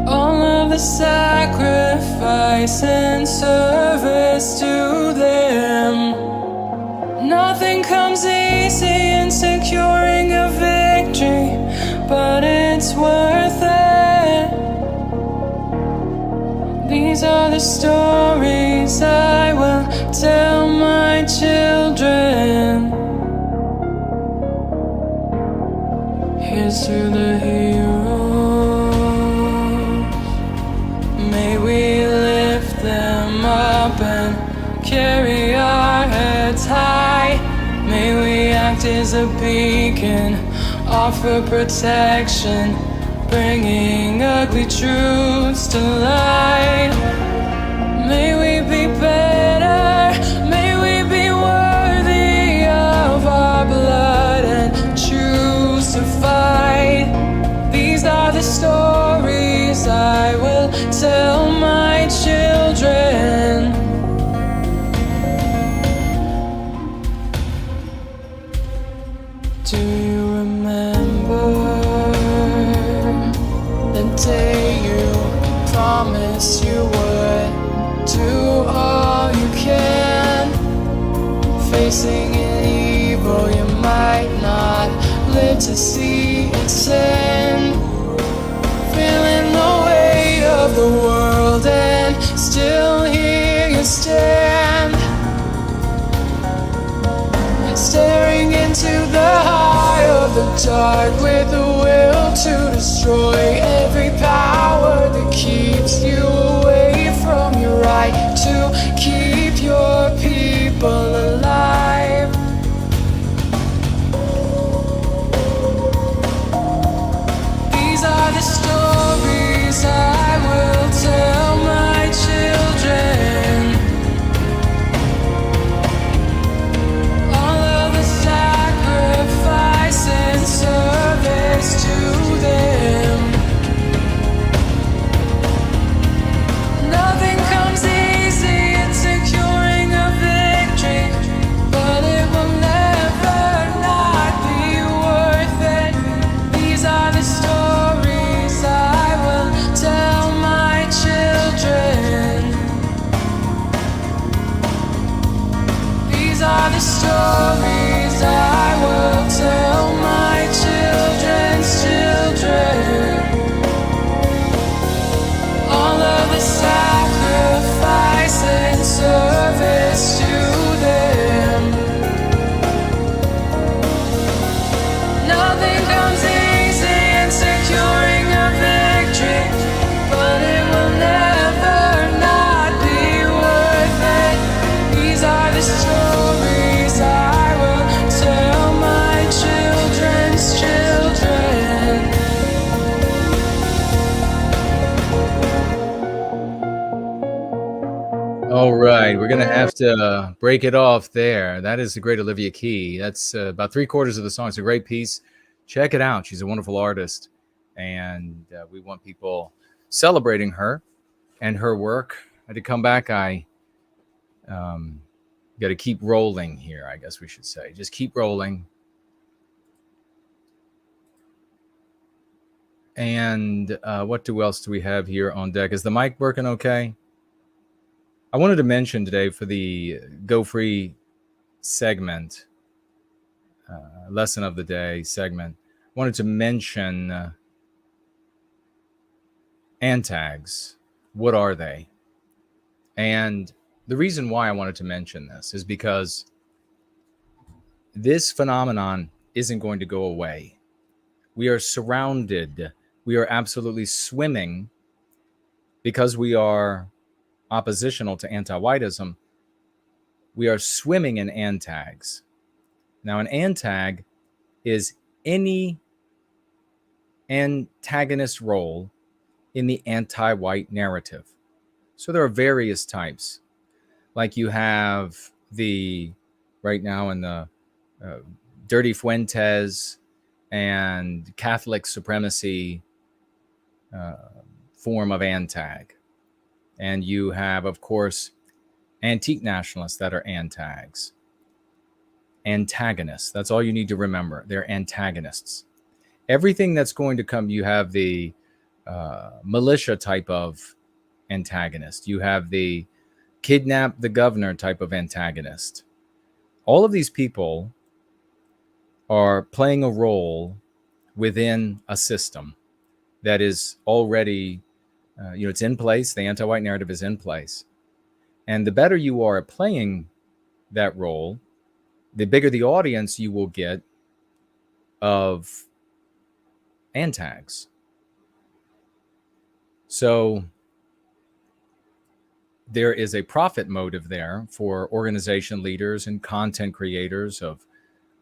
All of the sacrifice and service to them. Nothing comes easy in securing a victory, but it's worth it. These are the stories I will tell my children. Here's to the heroes. May we lift them up and carry our heads high. May we act as a beacon, offer protection, bringing ugly truths to light. May we be better, may we be worthy of our blood and choose to fight. These are the stories I will tell my children. Do you remember the day you promised you would do all you can? Facing an evil you might not live to see its end. Feeling the weight of the world and still here you stand. Staring into the eye of the dark with the will to destroy every power that keeps you away from your right to keep your people alive. These are the stories I will tell my children. All of the sacrifice and service to them. going to have to break it off there. That is the great Olivia Key. That's about 3/4 of the song. It's a great piece. Check it out. She's a wonderful artist. And we want people celebrating her and her work. I had to come back. I got to keep rolling here, I guess we should say. Just keep rolling. And what else do we have here on deck? Is the mic working okay? I wanted to mention today for the Go Free segment, lesson of the day segment, I wanted to mention antags. What are they? And the reason why I wanted to mention this is because this phenomenon isn't going to go away. We are surrounded. We are absolutely swimming because we are oppositional to anti-whiteism. We are swimming in antags. Now, an antag is any antagonist role in the anti-white narrative. So there are various types. Like you have right now in the Dirty Fuentes and Catholic supremacy form of antag. And you have, of course, antique nationalists that are antags. Antagonists. That's all you need to remember. They're antagonists. Everything that's going to come, you have the militia type of antagonist. You have the kidnap the governor type of antagonist. All of these people are playing a role within a system that is already, it's in place. The anti-white narrative is in place. And the better you are at playing that role, the bigger the audience you will get of antags. So there is a profit motive there for organization leaders and content creators of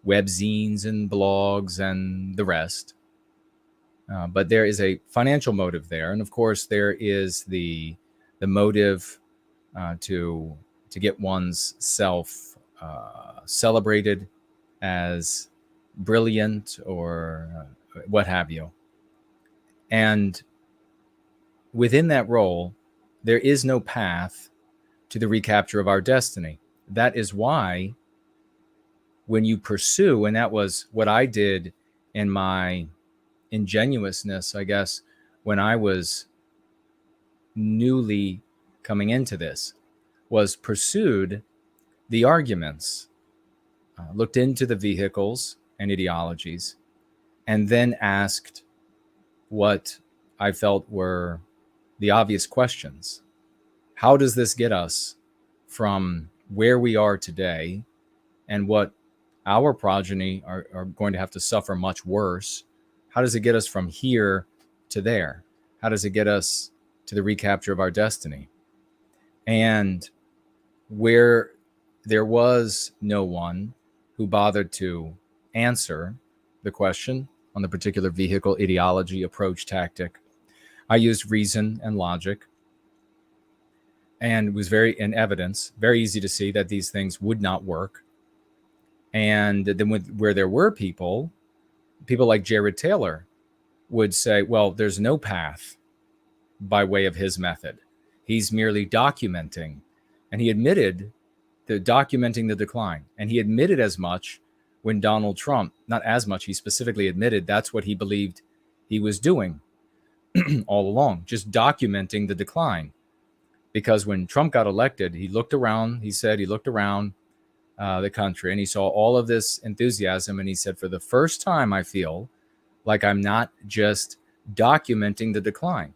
webzines and blogs and the rest. But there is a financial motive there. And of course, there is the motive to get one's self celebrated as brilliant or what have you. And within that role, there is no path to the recapture of our destiny. That is why when you pursue, and that was what I did in my ingenuousness, I guess, when I was newly coming into this, was pursued the arguments, looked into the vehicles and ideologies, and then asked what I felt were the obvious questions. How does this get us from where we are today and what our progeny are going to have to suffer much worse? How does it get us from here to there? How does it get us to the recapture of our destiny? And where there was no one who bothered to answer the question on the particular vehicle, ideology, approach, tactic, I used reason and logic, and it was very in evidence, very easy to see that these things would not work. And then where there were people like Jared Taylor would say, well, there's no path by way of his method. He's merely documenting. And he admitted documenting the decline. And he admitted as much when Donald Trump, not as much, he specifically admitted that's what he believed he was doing all along, just documenting the decline. Because when Trump got elected, he looked around, he said he looked around the country and he saw all of this enthusiasm. And he said, for the first time, I feel like I'm not just documenting the decline.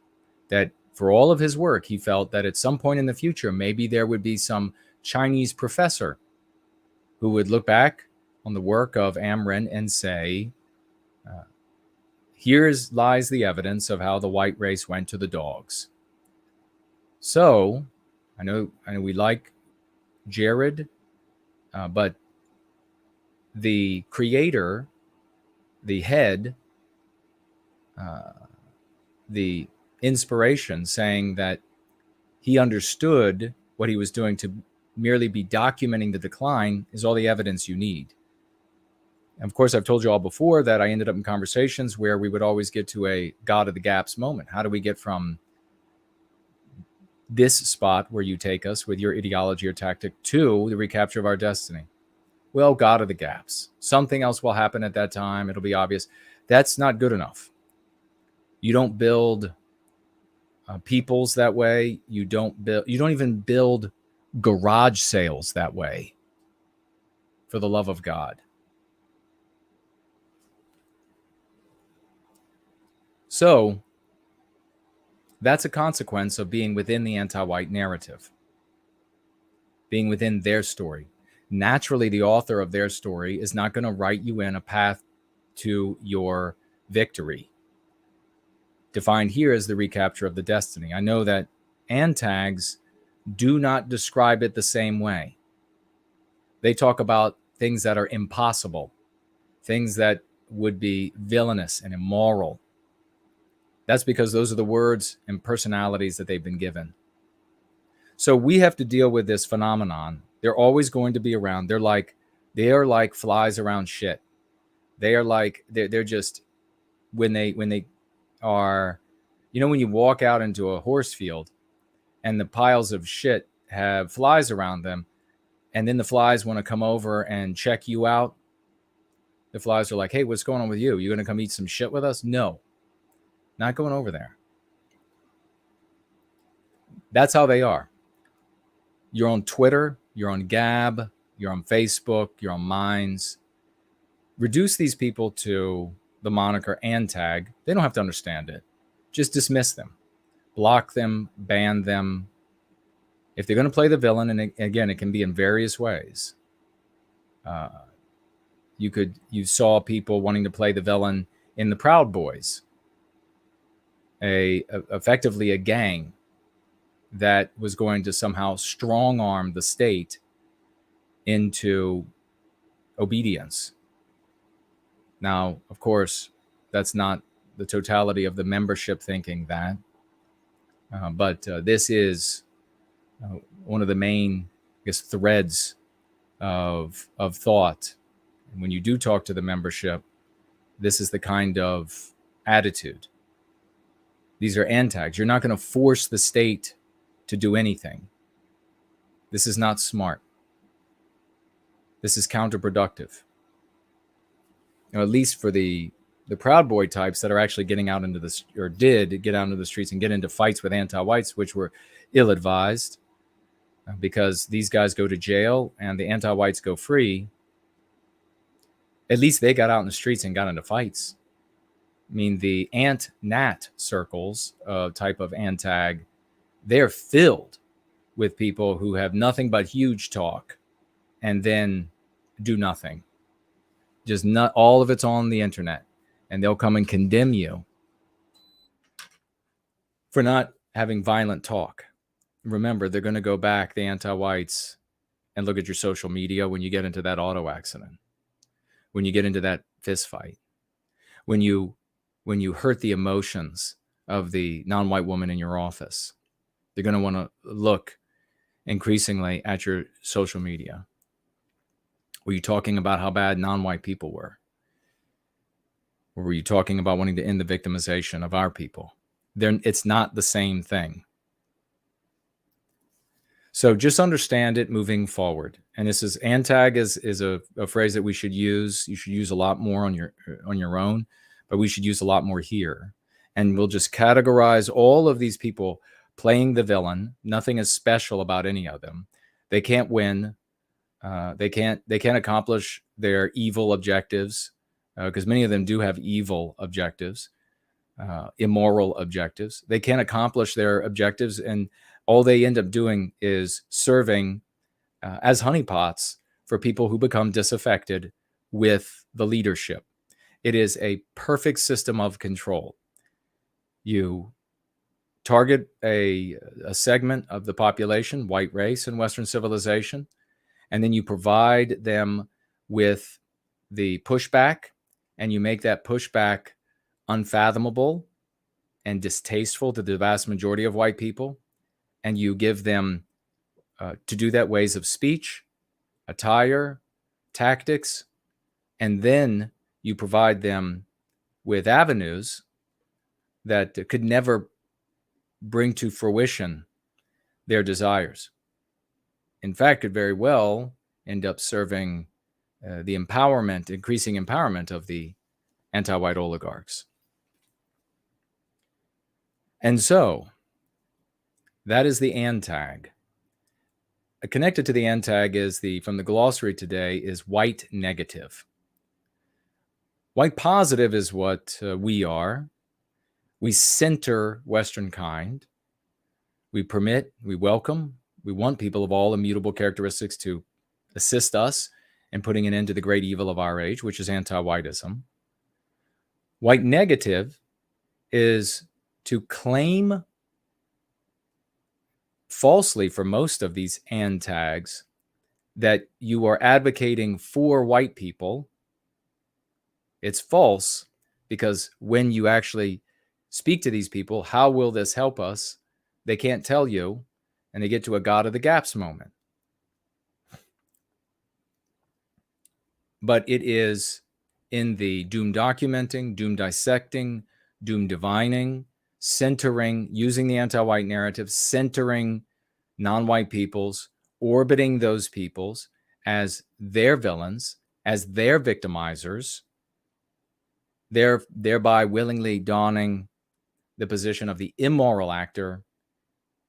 That for all of his work, he felt that at some point in the future, maybe there would be some Chinese professor who would look back on the work of Amrin and say, here lies the evidence of how the white race went to the dogs. So I know we like Jared, but the creator, the head, the inspiration, saying that he understood what he was doing to merely be documenting the decline is all the evidence you need. And of course, I've told you all before that I ended up in conversations where we would always get to a God of the gaps moment. How do we get from this spot where you take us with your ideology or tactic to the recapture of our destiny? Well, God of the gaps. Something else will happen at that time. It'll be obvious. That's not good enough. You don't build peoples that way. You don't even build garage sales that way, for the love of God. So that's a consequence of being within the anti-white narrative, being within their story. Naturally, the author of their story is not going to write you in a path to your victory, defined here as the recapture of the destiny. I know that antags do not describe it the same way. They talk about things that are impossible, things that would be villainous and immoral. That's because those are the words and personalities that they've been given. So we have to deal with this phenomenon. They're always going to be around. They are like flies around shit. They're just, when they are, when you walk out into a horse field and the piles of shit have flies around them, and then the flies want to come over and check you out. The flies are like, hey, what's going on with you? You going to come eat some shit with us? No, not going over there. That's how they are. You're on Twitter, you're on Gab, you're on Facebook, you're on Minds. Reduce these people to the moniker antag. They don't have to understand it. Just dismiss them. Block them, ban them. If they're going to play the villain, and again, it can be in various ways. You saw people wanting to play the villain in the Proud Boys, effectively a gang that was going to somehow strong arm the state into obedience. Now, of course, that's not the totality of the membership thinking that, but this is one of the main, threads of thought. And when you do talk to the membership, this is the kind of attitude. These are antags. You're not going to force the state to do anything. This is not smart. This is counterproductive. At least for the Proud Boy types that are actually getting out into did get out into the streets and get into fights with anti-whites, which were ill-advised, because these guys go to jail and the anti-whites go free. At least they got out in the streets and got into fights. I mean, the ant-nat circles type of antag, they're filled with people who have nothing but huge talk and then do nothing. Just not all of it's on the internet, and they'll come and condemn you for not having violent talk. Remember, they're going to go back, the anti-whites, and look at your social media when you get into that auto accident, when you get into that fist fight, when you hurt the emotions of the non-white woman in your office. They're going to want to look increasingly at your social media. Were you talking about how bad non-white people were? Or were you talking about wanting to end the victimization of our people? It's not the same thing. So just understand it moving forward. And this is antag is a phrase that we should use. You should use a lot more on your own, but we should use a lot more here. And we'll just categorize all of these people playing the villain. Nothing is special about any of them. They can't win. They can't accomplish their evil objectives, because many of them do have evil objectives, immoral objectives. They can't accomplish their objectives, and all they end up doing is serving as honeypots for people who become disaffected with the leadership. It is a perfect system of control. You target a segment of the population, white race and Western civilization, and then you provide them with the pushback, and you make that pushback unfathomable and distasteful to the vast majority of white people, and you give them to do that, ways of speech, attire, tactics, and then you provide them with avenues that could never bring to fruition their desires. In fact, could very well end up serving the increasing empowerment of the anti-white oligarchs. And so, that is the antag. Connected to the antag is from the glossary today, is white negative. White positive is what we are. We center Western kind. We permit, we welcome, we want people of all immutable characteristics to assist us in putting an end to the great evil of our age, which is anti-whiteism. White negative is to claim falsely for most of these antags that you are advocating for white people. It's false, because when you actually speak to these people, how will this help us? They can't tell you, and they get to a God of the gaps moment. But it is in the doom documenting, doom dissecting, doom divining, centering, using the anti-white narrative, centering non-white peoples, orbiting those peoples as their villains, as their victimizers, thereby willingly donning the position of the immoral actor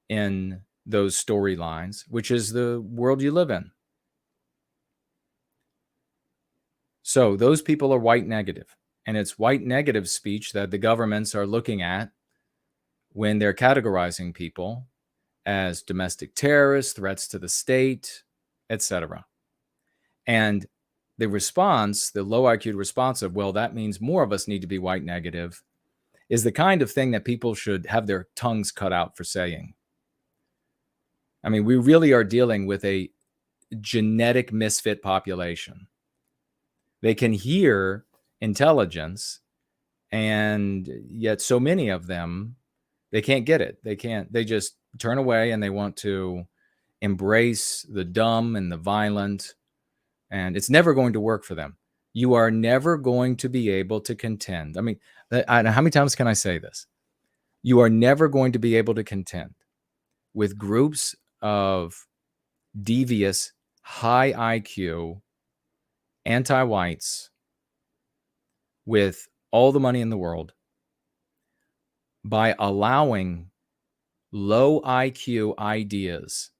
in those storylines, which is the world you live in. So those people are white negative, and it's white negative speech that the governments are looking at when they're categorizing people as domestic terrorists, threats to the state, etc. And the response, the low IQ response of, well, that means more of us need to be white negative, is the kind of thing that people should have their tongues cut out for saying. I mean, we really are dealing with a genetic misfit population. They can hear intelligence, and yet so many of them, they can't get it. They just turn away, and they want to embrace the dumb and the violent, and it's never going to work for them. You are never going to be able to contend. I mean, how many times can I say this? You are never going to be able to contend with groups of devious, high IQ, anti-whites with all the money in the world by allowing low IQ ideas,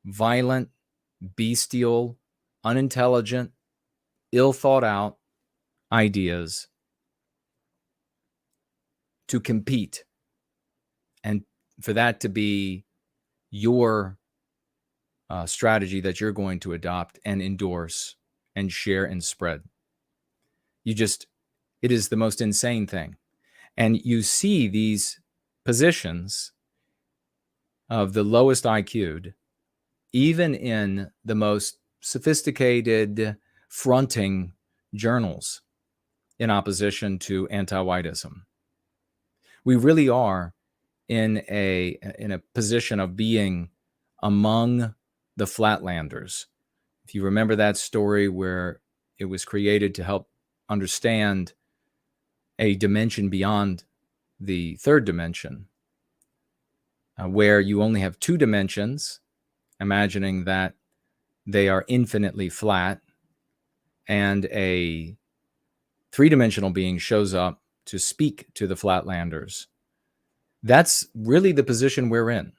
violent, bestial, unintelligent, ill thought out ideas to compete, and for that to be your strategy that you're going to adopt and endorse and share and spread. It is the most insane thing. And you see these positions of the lowest IQ'd, even in the most sophisticated fronting journals in opposition to anti-whiteism. We really are in a position of being among the flatlanders. If you remember that story where it was created to help understand a dimension beyond the third dimension, where you only have two dimensions, imagining that they are infinitely flat, and a three-dimensional being shows up to speak to the flatlanders. That's really the position we're in.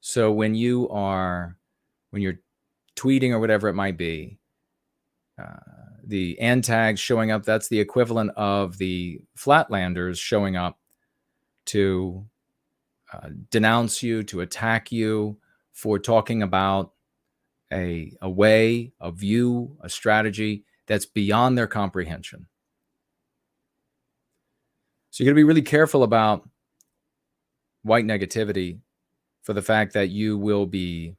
So when you're tweeting or whatever it might be, the antags showing up, that's the equivalent of the flatlanders showing up to denounce you, to attack you for talking about a way, a view, a strategy that's beyond their comprehension. So you're going to be really careful about white negativity, for the fact that you will be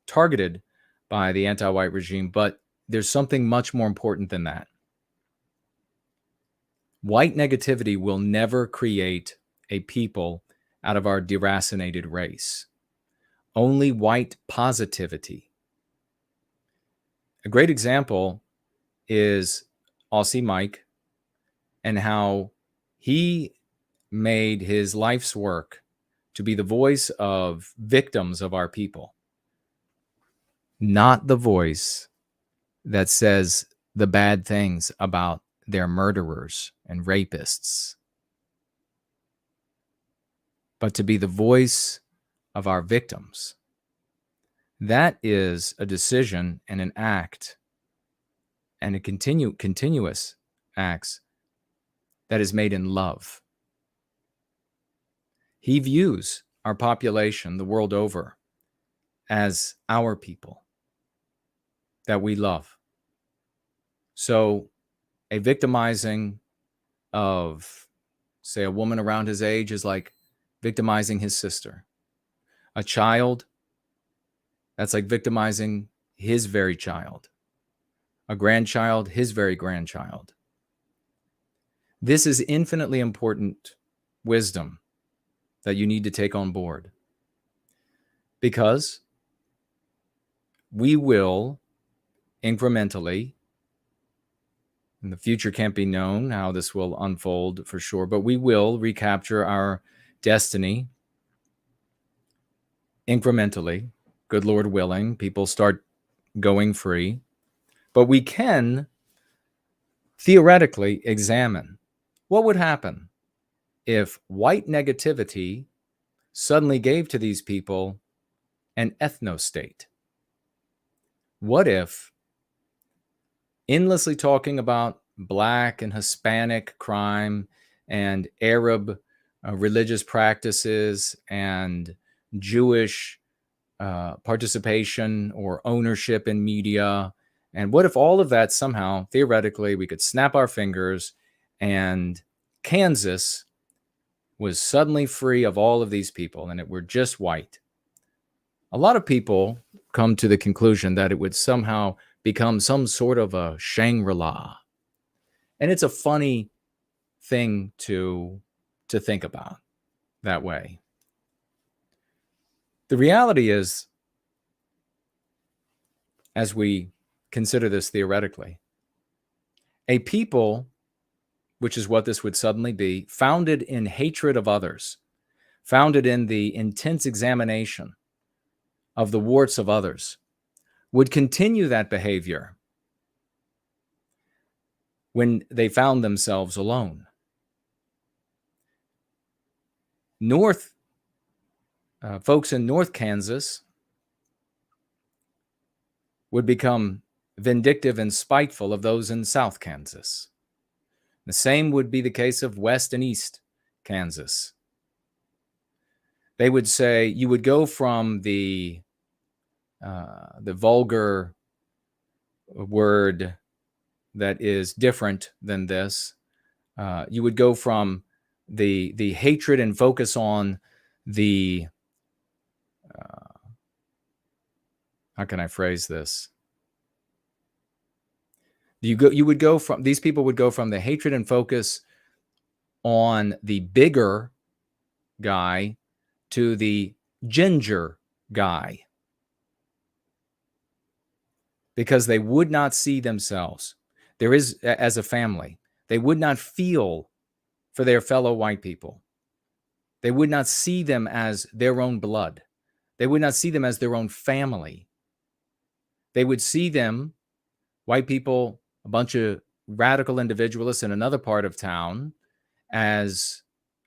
targeted by the anti-white regime, but there's something much more important than that. White negativity will never create a people out of our deracinated race. only white positivity. A great example is Aussie Mike and how he made his life's work to be the voice of victims of our people, not the voice that says the bad things about their murderers and rapists, but to be the voice of our victims. That is a decision and an act and a continuous acts that is made in love. He views our population the world over as our people that we love. So a victimizing of, say, a woman around his age is like victimizing his sister. A child, that's like victimizing his very child. A grandchild, his very grandchild. This is infinitely important wisdom that you need to take on board, because we will incrementally, and the future can't be known how this will unfold for sure, but we will recapture our destiny incrementally. Good Lord willing, people start going free. But we can theoretically examine what would happen if white negativity suddenly gave to these people an ethno-state. What if endlessly talking about Black and Hispanic crime and Arab religious practices and Jewish participation or ownership in media, and what if all of that somehow, theoretically, we could snap our fingers and Kansas was suddenly free of all of these people and it were just white? A lot of people come to the conclusion that it would somehow become some sort of a Shangri-La. And it's a funny thing to think about that way. The reality is, as we consider this theoretically, a people, which is what this would suddenly be, founded in hatred of others, founded in the intense examination of the warts of others, would continue that behavior when they found themselves alone. Folks in North Kansas would become vindictive and spiteful of those in South Kansas. The same would be the case of West and East Kansas. They would say, you would go from the vulgar word that is different than this. You would go from the hatred and focus on the how can I phrase this? These people would go from the hatred and focus on the bigger guy to the ginger guy, because they would not see themselves as a family. They would not feel for their fellow white people. They would not see them as their own blood. They would not see them as their own family. They would see them, white people, a bunch of radical individualists in another part of town, or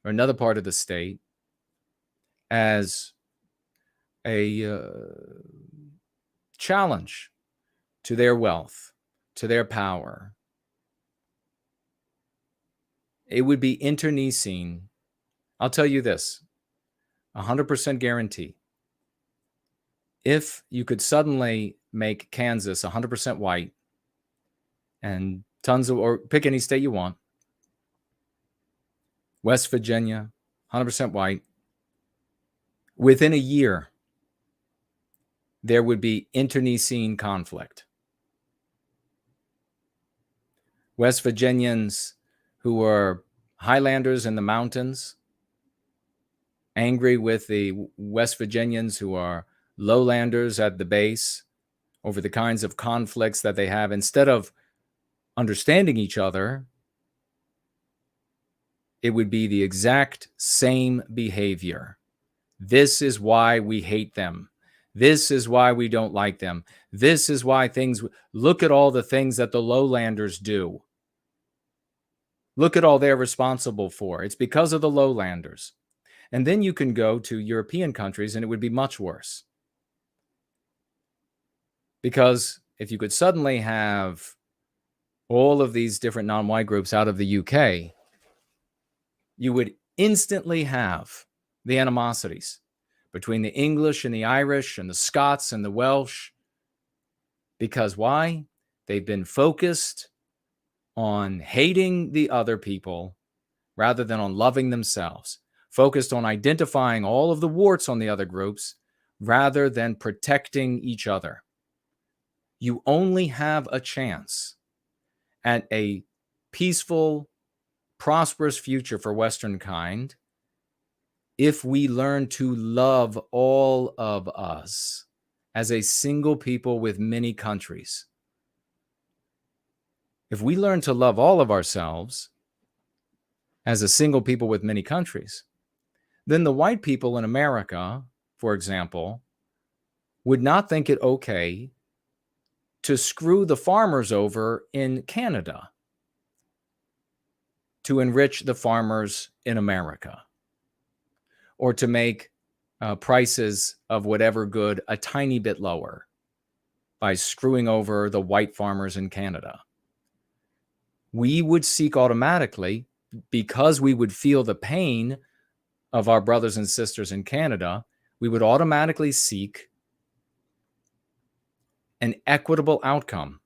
another part of the state, as a challenge to their wealth, to their power. It would be internecine. I'll tell you this, 100% guarantee. If you could suddenly make Kansas 100% white and or pick any state you want, West Virginia, 100% white, within a year, there would be internecine conflict. West Virginians who are Highlanders in the mountains, angry with the West Virginians who are lowlanders at the base over the kinds of conflicts that they have, instead of understanding each other, it would be the exact same behavior. This is why we hate them. This is why we don't like them. This is why look at all the things that the lowlanders do. Look at all they're responsible for. It's because of the lowlanders. And then you can go to European countries and it would be much worse. Because if you could suddenly have all of these different non-white groups out of the UK, you would instantly have the animosities between the English and the Irish and the Scots and the Welsh. Because why? They've been focused on hating the other people rather than on loving themselves. Focused on identifying all of the warts on the other groups rather than protecting each other. You only have a chance at a peaceful, prosperous future for Western kind if we learn to love all of us as a single people with many countries. If we learn to love all of ourselves as a single people with many countries, then the white people in America, for example, would not think it okay to screw the farmers over in Canada to enrich the farmers in America, or to make prices of whatever good a tiny bit lower by screwing over the white farmers in Canada. We would seek automatically, because we would feel the pain of our brothers and sisters in Canada, we would automatically seek an equitable outcome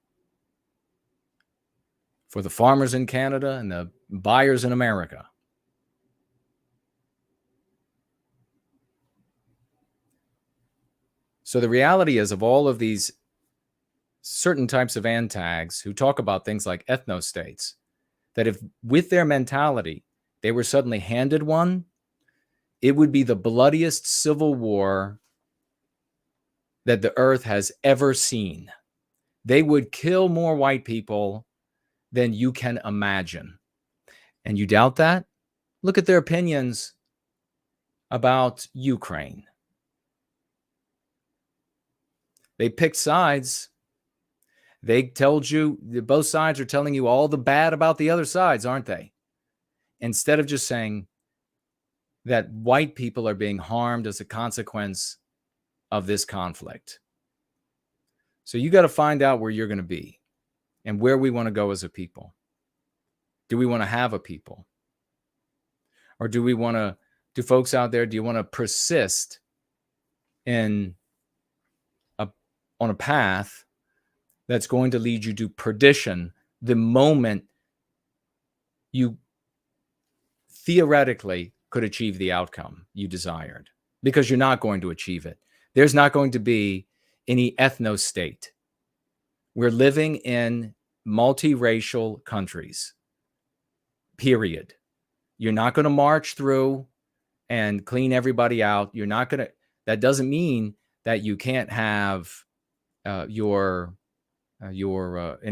for the farmers in Canada and the buyers in America. So the reality is, of all of these certain types of antags who talk about things like ethno-states, that if with their mentality they were suddenly handed one, it would be the bloodiest civil war that the earth has ever seen. They would kill more white people than you can imagine. And you doubt that? Look at their opinions about Ukraine. They picked sides. They told you, both sides are telling you all the bad about the other sides, aren't they? Instead of just saying that white people are being harmed as a consequence of this conflict. So you got to find out where you're going to be and where we want to go as a people. Do we want to have a people? Or do we want to, do folks out there, do you want to persist on a path that's going to lead you to perdition the moment you theoretically could achieve the outcome you desired? Because you're not going to achieve it. There's not going to be any ethno-state. We're living in multiracial countries, period. You're not going to march through and clean everybody out. You're not going to, that doesn't mean that you can't have an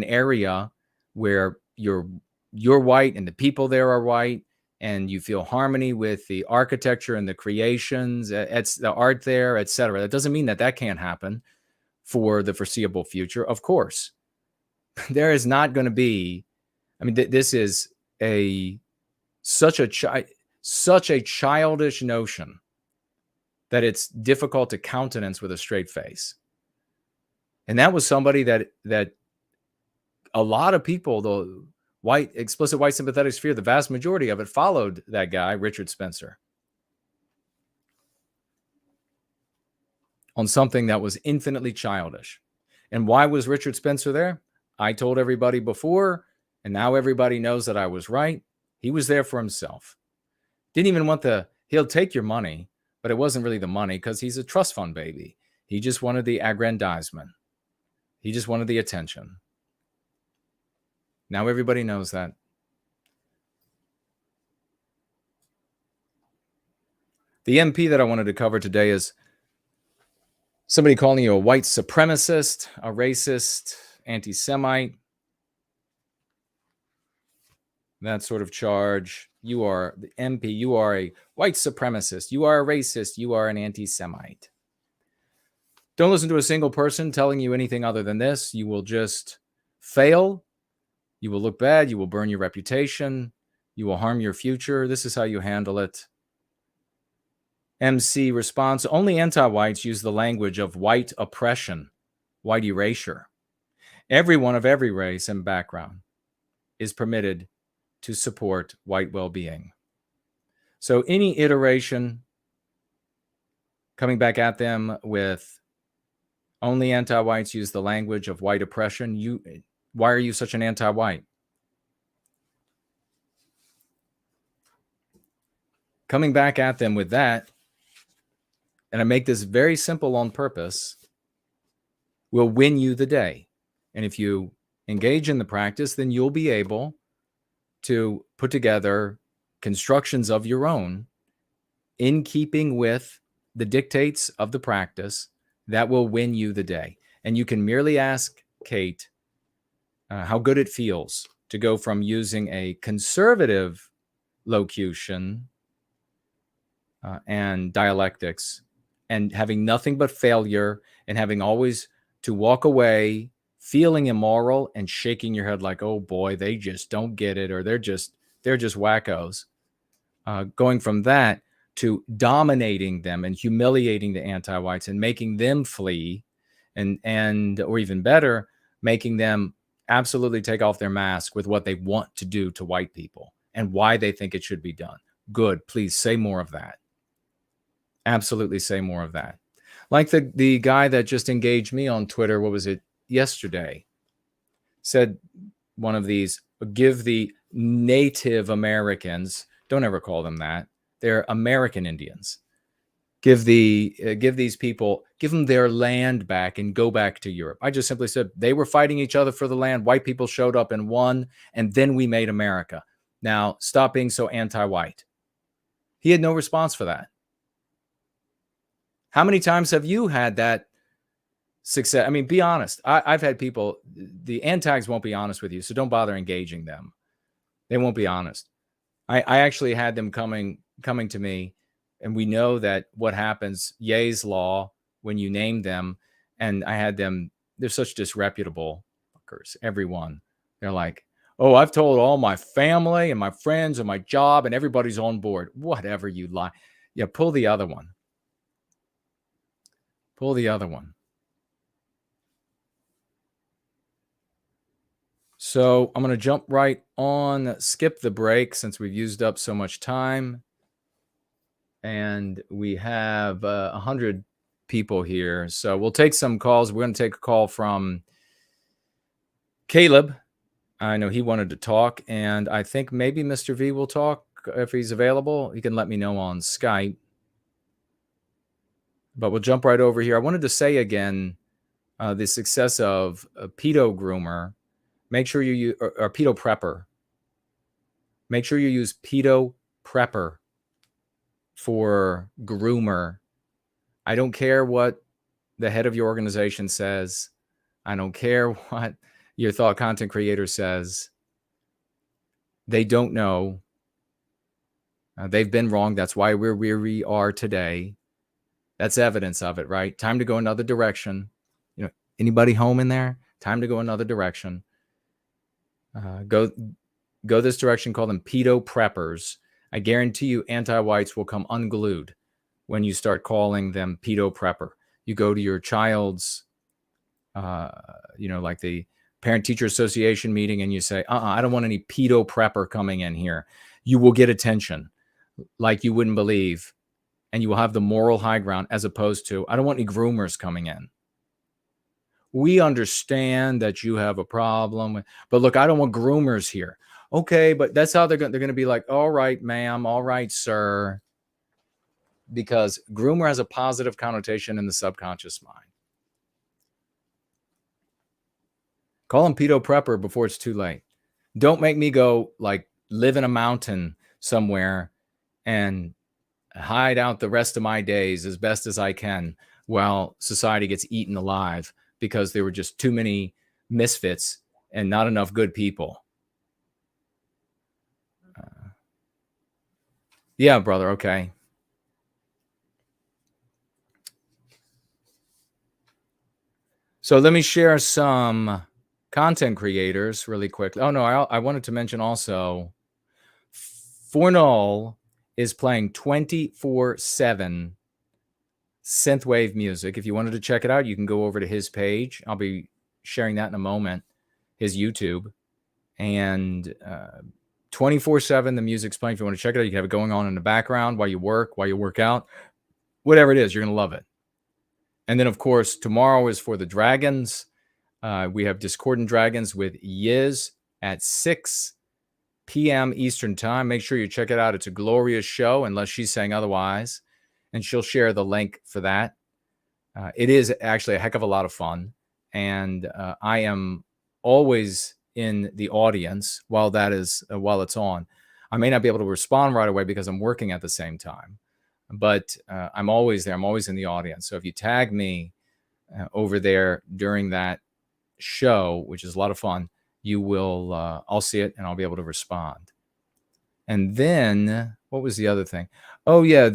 area where you're white and the people there are white, and you feel harmony with the architecture and the creations, it's the art there, etc. That doesn't mean that that can't happen for the foreseeable future. Of course, there is not going to be. I mean, this is such a childish notion that it's difficult to countenance with a straight face. And that was somebody that a lot of people, the explicit white sympathetic sphere, the vast majority of it followed that guy, Richard Spencer, on something that was infinitely childish. And why was Richard Spencer there? I told everybody before, and now everybody knows that I was right. He was there for himself. Didn't even want he'll take your money, but it wasn't really the money because he's a trust fund baby. He just wanted the aggrandizement. He just wanted the attention. Now everybody knows that. The MP that I wanted to cover today is Somebody calling you a white supremacist, a racist, anti-Semite, that sort of charge. You are the MP, you are a white supremacist, you are a racist, you are an anti-Semite. Don't listen to a single person telling you anything other than this. You will just fail. You will look bad. You will burn your reputation. You will harm your future. This is how you handle it. MC response: only anti-whites use the language of white oppression, white erasure. Everyone of every race and background is permitted to support white well-being. So any iteration coming back at them with only anti-whites use the language of white oppression, why are you such an anti-white? Coming back at them with that, and I make this very simple on purpose, will win you the day. And if you engage in the practice, then you'll be able to put together constructions of your own in keeping with the dictates of the practice that will win you the day. And you can merely ask Kate how good it feels to go from using a conservative locution and dialectics and having nothing but failure and having always to walk away feeling immoral and shaking your head like, oh boy, they just don't get it, or they're just wackos. Going from that to dominating them and humiliating the anti-whites and making them flee, and or even better, making them absolutely take off their mask with what they want to do to white people and why they think it should be done. Good. Please say more of that. Absolutely say more of that. Like the guy that just engaged me on Twitter, what was it, yesterday, said one of these, give the Native Americans, don't ever call them that, they're American Indians, give these people, give them their land back and go back to Europe. I just simply said they were fighting each other for the land. White people showed up and won, and then we made America. Now stop being so anti-white. He had no response for that. How many times have you had that success? I mean, be honest. I've had people, the antags won't be honest with you, so don't bother engaging them. They won't be honest. I actually had them coming to me, and we know that what happens, Ye's law, when you name them, and I had them, they're such disreputable fuckers, everyone. They're like, oh, I've told all my family and my friends and my job, and everybody's on board. Whatever you lie. Yeah, pull the other one. Pull the other one. So I'm going to jump right on, skip the break since we've used up so much time. And we have 100 people here. So we'll take some calls. We're going to take a call from Caleb. I know he wanted to talk, and I think maybe Mr. V will talk if he's available. He can let me know on Skype. But we'll jump right over here. I wanted to say again, the success of a pedo groomer. Make sure you use, or pedo prepper. Make sure you use pedo prepper for groomer. I don't care what the head of your organization says. I don't care what your thought content creator says. They don't know. They've been wrong. That's why we're where we are today. That's evidence of it, right? Time to go another direction. You know, anybody home in there? Time to go another direction. Go this direction. Call them pedo preppers. I guarantee you anti-whites will come unglued when you start calling them pedo prepper. You go to your child's, like the parent-teacher association meeting, and you say, I don't want any pedo prepper coming in here. You will get attention like you wouldn't believe. And you will have the moral high ground, as opposed to, I don't want any groomers coming in. We understand that you have a problem, but look, I don't want groomers here. Okay, but that's how they're going to be like, all right, ma'am, all right, sir. Because groomer has a positive connotation in the subconscious mind. Call him pedo prepper before it's too late. Don't make me go like live in a mountain somewhere and hide out the rest of my days as best as I can while society gets eaten alive because there were just too many misfits and not enough good people. Yeah, brother. Okay. So let me share some content creators really quickly. Oh, no, I wanted to mention also, Fornal is playing 24/7 synthwave music. If you wanted to check it out, you can go over to his page. I'll be sharing that in a moment, his YouTube. And 24/7, the music's playing. If you want to check it out, you can have it going on in the background while you work out, whatever it is, you're going to love it. And then, of course, tomorrow is for the Dragons. We have Discordant Dragons with Yiz at 6 p.m. Eastern Time. Make sure you check it out. It's a glorious show, unless she's saying otherwise. And she'll share the link for that. It is actually a heck of a lot of fun. And I am always in the audience while it's on. I may not be able to respond right away because I'm working at the same time. But I'm always there. I'm always in the audience. So if you tag me over there during that show, which is a lot of fun, you will, I'll see it and I'll be able to respond. And then, what was the other thing? Oh, yeah,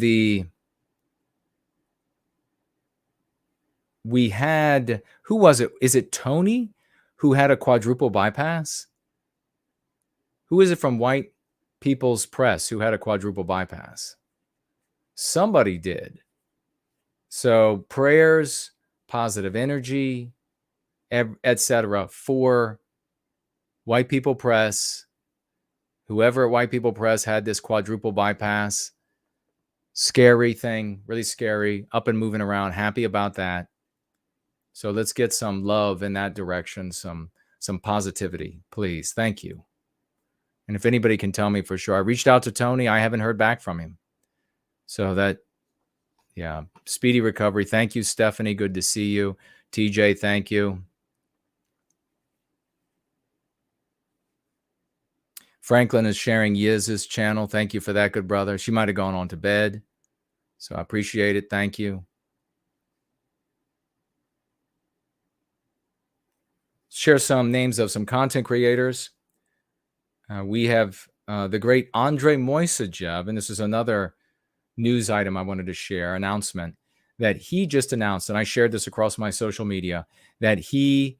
we had, who was it? Is it Tony who had a quadruple bypass? Who is it from White People's Press who had a quadruple bypass? Somebody did. So prayers, positive energy, etc. for White People Press. Whoever at White People Press had this quadruple bypass. Scary thing, really scary, up and moving around, happy about that. So let's get some love in that direction, some positivity, please. Thank you. And if anybody can tell me for sure, I reached out to Tony. I haven't heard back from him. So that, yeah, speedy recovery. Thank you, Stephanie. Good to see you. TJ, thank you. Franklin is sharing Yiz's channel. Thank you for that, good brother. She might have gone on to bed. So I appreciate it. Thank you. Share some names of some content creators. We have the great Andrei Moisejev, and this is another news item I wanted to share, announcement that he just announced, and I shared this across my social media, that he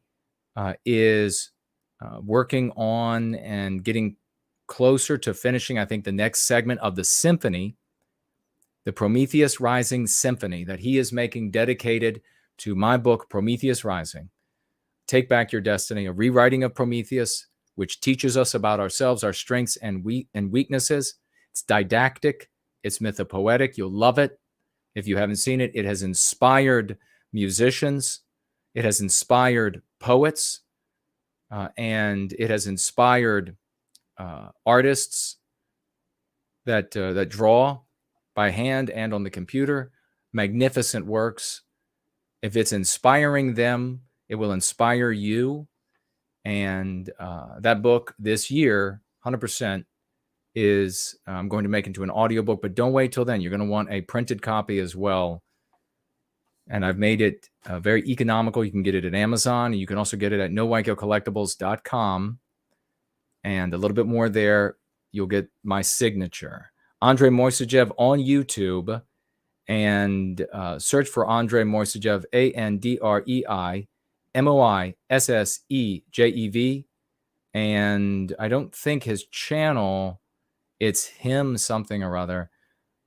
is working on and getting closer to finishing, I think, the next segment of the symphony, the Prometheus Rising Symphony, that he is making dedicated to my book, Prometheus Rising, Take Back Your Destiny, a rewriting of Prometheus, which teaches us about ourselves, our strengths and weaknesses. It's didactic. It's mythopoetic. You'll love it. If you haven't seen it, it has inspired musicians. It has inspired poets. And it has inspired artists that draw by hand and on the computer. Magnificent works. If it's inspiring them, it will inspire you. And that book this year, 100%, is I'm going to make into an audiobook, but don't wait till then. You're going to want a printed copy as well. And I've made it very economical. You can get it at Amazon. And you can also get it at nowhitecollectibles.com. And a little bit more there, you'll get my signature. Andrei Moisejev on YouTube. And search for Andrei Moisejev, ANDREI MOISSEJEV. And I don't think his channel, it's him something or other,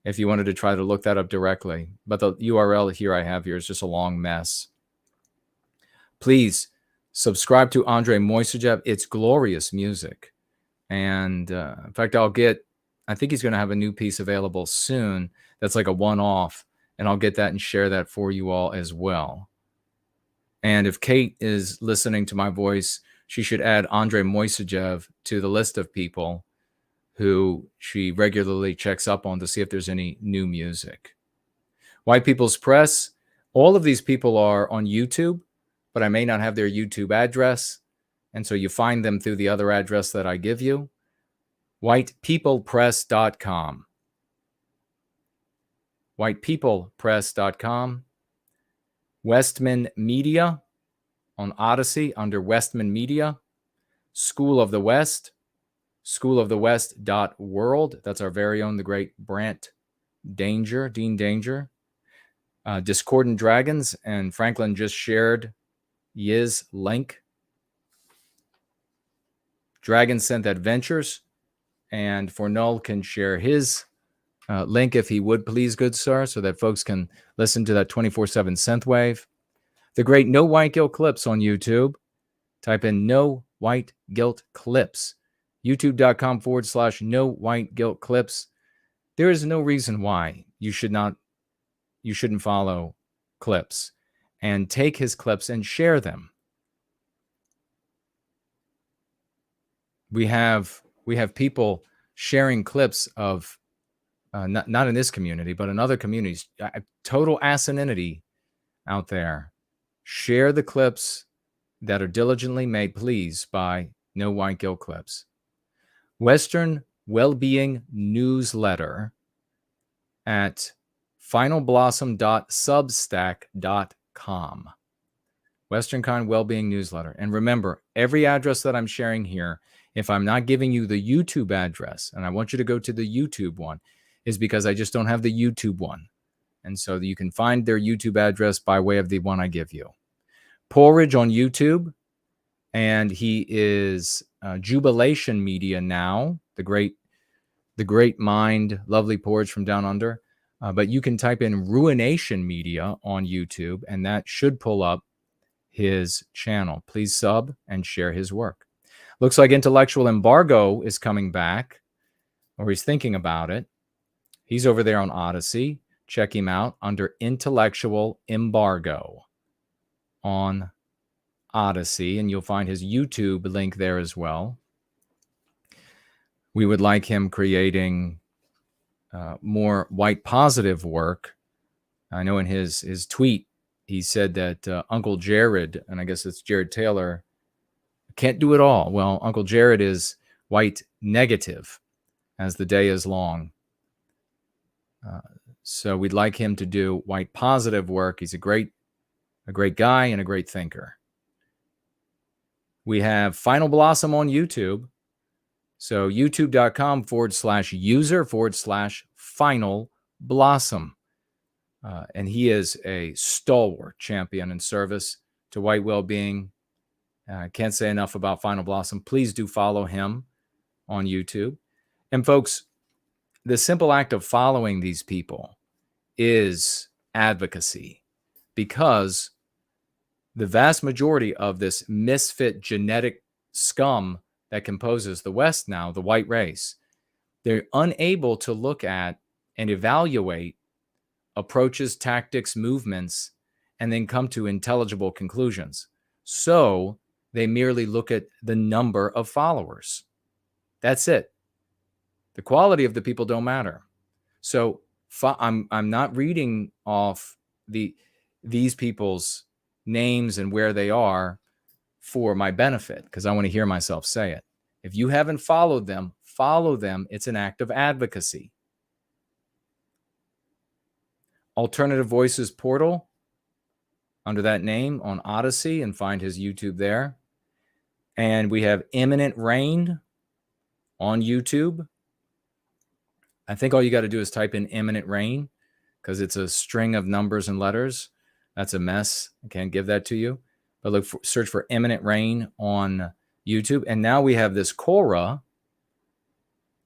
if you wanted to try to look that up directly. But the URL here I have here is just a long mess. Please subscribe to Andrei Moisejev. It's glorious music. And in fact, I think he's going to have a new piece available soon that's like a one-off. And I'll get that and share that for you all as well. And if Kate is listening to my voice, she should add Andrei Moisejev to the list of people who she regularly checks up on to see if there's any new music. White People's Press, all of these people are on YouTube, but I may not have their YouTube address. And so you find them through the other address that I give you, whitepeoplepress.com. whitepeoplepress.com. Westman Media on Odyssey under Westman Media. School of the West, schoolofthewest.world. That's our very own, the great Dean Danger. Discordant Dragons, and Franklin just shared Yiz link. Dragon Synth Adventures, and Fornull can share his link if he would, please, good sir, so that folks can listen to that 24/7 synth wave. The great No White Guilt Clips on YouTube. Type in No White Guilt Clips. YouTube.com/No White Guilt Clips. There is no reason why you shouldn't follow Clips, and take his clips and share them. We have people sharing clips of not in this community, but in other communities. Total asininity out there. Share the clips that are diligently made, please, by No White Guilt Clips. Western Wellbeing Newsletter at finalblossom.substack.com. Western Kind Wellbeing Newsletter. And remember, every address that I'm sharing here, if I'm not giving you the YouTube address, and I want you to go to the YouTube one, is because I just don't have the YouTube one. And so you can find their YouTube address by way of the one I give you. Porridge on YouTube, and he is Jubilation Media now, the great mind, lovely Porridge from down under. But you can type in Ruination Media on YouTube, and that should pull up his channel. Please sub and share his work. Looks like Intellectual Embargo is coming back, or he's thinking about it. He's over there on Odyssey. Check him out under Intellectual Embargo on Odyssey, and you'll find his YouTube link there as well. We would like him creating more white positive work. I know in his tweet, he said that Uncle Jared, and I guess it's Jared Taylor, can't do it all. Well, Uncle Jared is white negative as the day is long. So we'd like him to do white positive work. He's a great guy and a great thinker. We have Final Blossom on YouTube. So youtube.com/user/Final Blossom. And he is a stalwart champion in service to white well-being. Can't say enough about Final Blossom. Please do follow him on YouTube. And folks, the simple act of following these people is advocacy, because the vast majority of this misfit genetic scum that composes the West now, the white race, they're unable to look at and evaluate approaches, tactics, movements, and then come to intelligible conclusions. So they merely look at the number of followers. That's it. The quality of the people don't matter. So I'm not reading off these people's names and where they are for my benefit, because I want to hear myself say it. If you haven't followed them, follow them. It's an act of advocacy. Alternative Voices Portal under that name on Odyssey, and find his YouTube there. And we have Imminent Rain on YouTube. I think all you got to do is type in Imminent Rain, because it's a string of numbers and letters. That's a mess. I can't give that to you. But search for Imminent Rain on YouTube. And now we have this Quora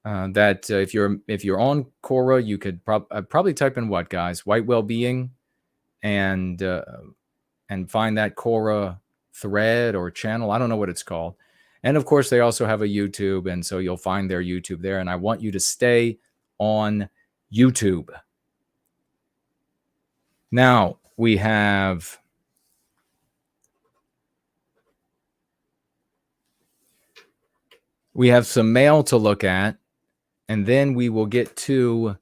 that if you're on Quora, you could probably type in what, guys? White Wellbeing, and find that Quora thread or channel. I don't know what it's called. And of course, they also have a YouTube, and so you'll find their YouTube there. And I want you to stay on YouTube. Now we have some mail to look at, and then we will get to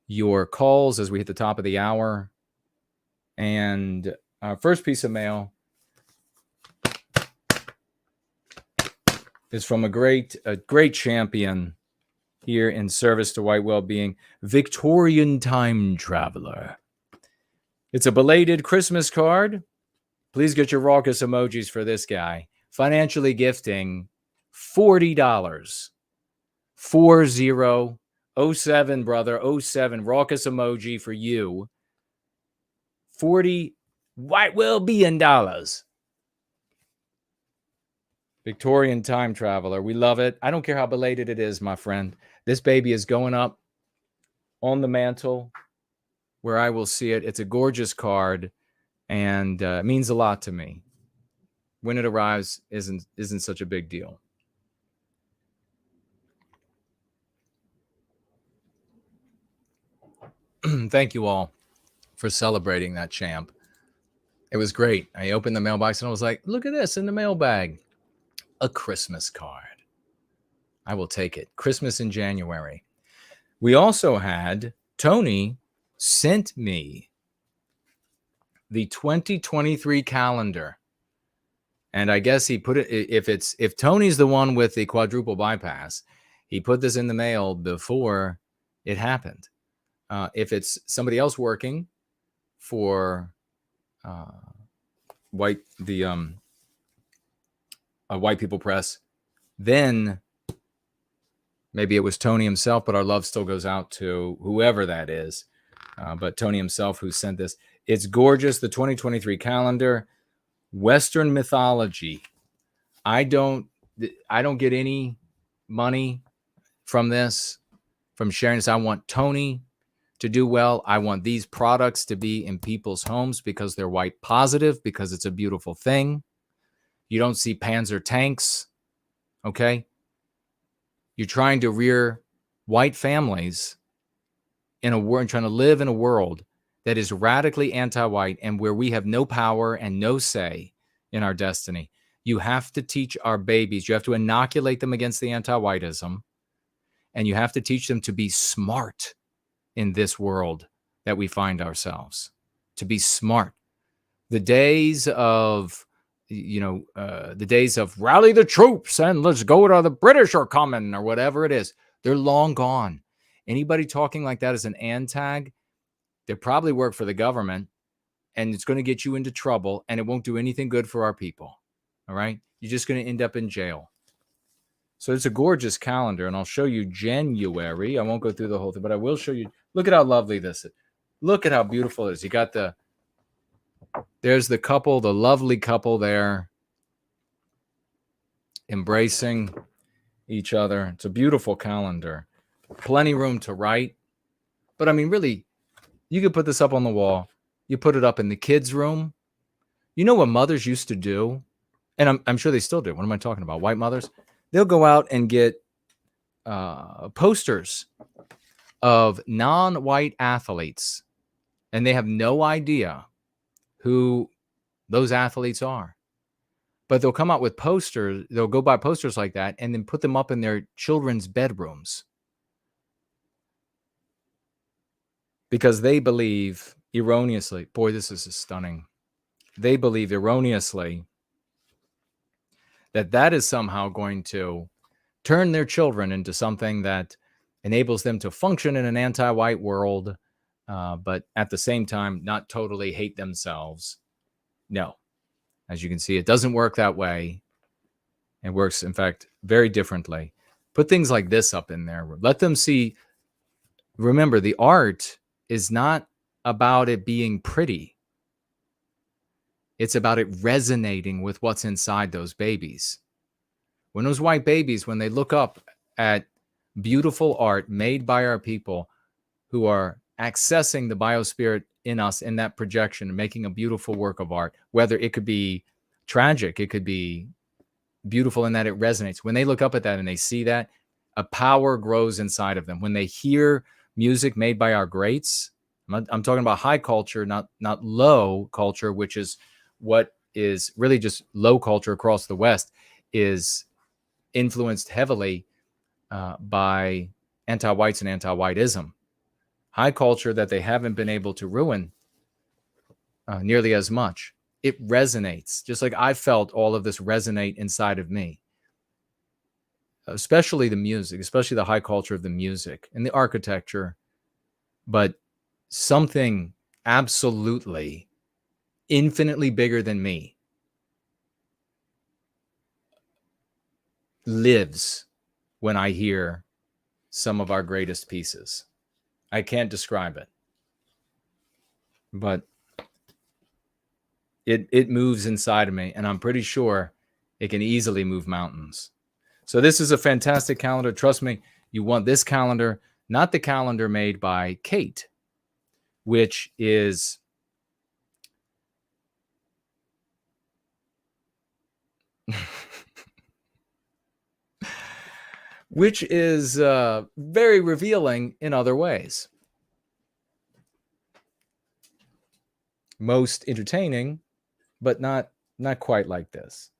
your calls as we hit the top of the hour. And our first piece of mail is from a great champion here in service to white well-being, Victorian time traveler. It's a belated Christmas card. Please get your raucous emojis for this guy. Financially gifting $40. 4007, brother. 07 raucous emoji for you. 40 white well-being dollars. Victorian time traveler. We love it. I don't care how belated it is, my friend. This baby is going up on the mantle where I will see it. It's a gorgeous card, and it means a lot to me. When it arrives isn't such a big deal. Thank you all for celebrating that, champ. It was great. I opened the mailbox and I was like, look at this in the mailbag. A Christmas card. I will take it. Christmas in January. We also had Tony sent me the 2023 calendar. And I guess he put it, if Tony's the one with the quadruple bypass, he put this in the mail before it happened. If it's somebody else working for White People Press, then maybe it was Tony himself, but our love still goes out to whoever that is. But Tony himself who sent this. It's gorgeous, the 2023 calendar, Western mythology. I don't get any money from this, from sharing this. I want Tony to do well. I want these products to be in people's homes because they're white positive, because it's a beautiful thing. You don't see Panzer tanks, okay? You're trying to rear white families in a world, trying to live in a world that is radically anti-white and where we have no power and no say in our destiny. You have to teach our babies, you have to inoculate them against the anti-whiteism, and you have to teach them to be smart in this world that we find ourselves, to be smart. The days of, the days of rally the troops and let's go to the British are coming or whatever it is, they're long gone. Anybody talking like that is an antag. They probably work for the government, and it's going to get you into trouble, and it won't do anything good for our people. All right? You're just going to end up in jail. So it's a gorgeous calendar, and I'll show you January. I won't go through the whole thing, but I will show you. Look at how lovely this is. Look at how beautiful it is. You got there's the couple, the lovely couple there, embracing each other. It's a beautiful calendar. Plenty room to write. But I mean, really, you could put this up on the wall. You put it up in the kids' room. You know what mothers used to do? And I'm sure they still do. What am I talking about? White mothers? They'll go out and get posters of non-white athletes, and they have no idea who those athletes are. But they'll come out with posters. They'll go buy posters like that and then put them up in their children's bedrooms. Because they believe erroneously, boy, this is stunning. They believe erroneously that is somehow going to turn their children into something that enables them to function in an anti-white world, but at the same time, not totally hate themselves. No. As you can see, it doesn't work that way. It works, in fact, very differently. Put things like this up in there. Let them see. Remember, the art is not about it being pretty. It's about it resonating with what's inside those babies. When those white babies, when they look up at beautiful art made by our people who are accessing the biospirit in us in that projection and making a beautiful work of art, whether it could be tragic, it could be beautiful in that it resonates. When they look up at that and they see that, a power grows inside of them. When they hear music made by our greats, I'm talking about high culture, not low culture, which is what is really just low culture across the West, is influenced heavily by anti-whites and anti-whiteism. High culture that they haven't been able to ruin nearly as much. It resonates, just like I felt all of this resonate inside of me. Especially the music, especially the high culture of the music and the architecture. But something absolutely infinitely bigger than me lives when I hear some of our greatest pieces. I can't describe it, but it moves inside of me, and I'm pretty sure it can easily move mountains. So this is a fantastic calendar. Trust me, you want this calendar, not the calendar made by Kate, which is very revealing in other ways. Most entertaining, but not quite like this.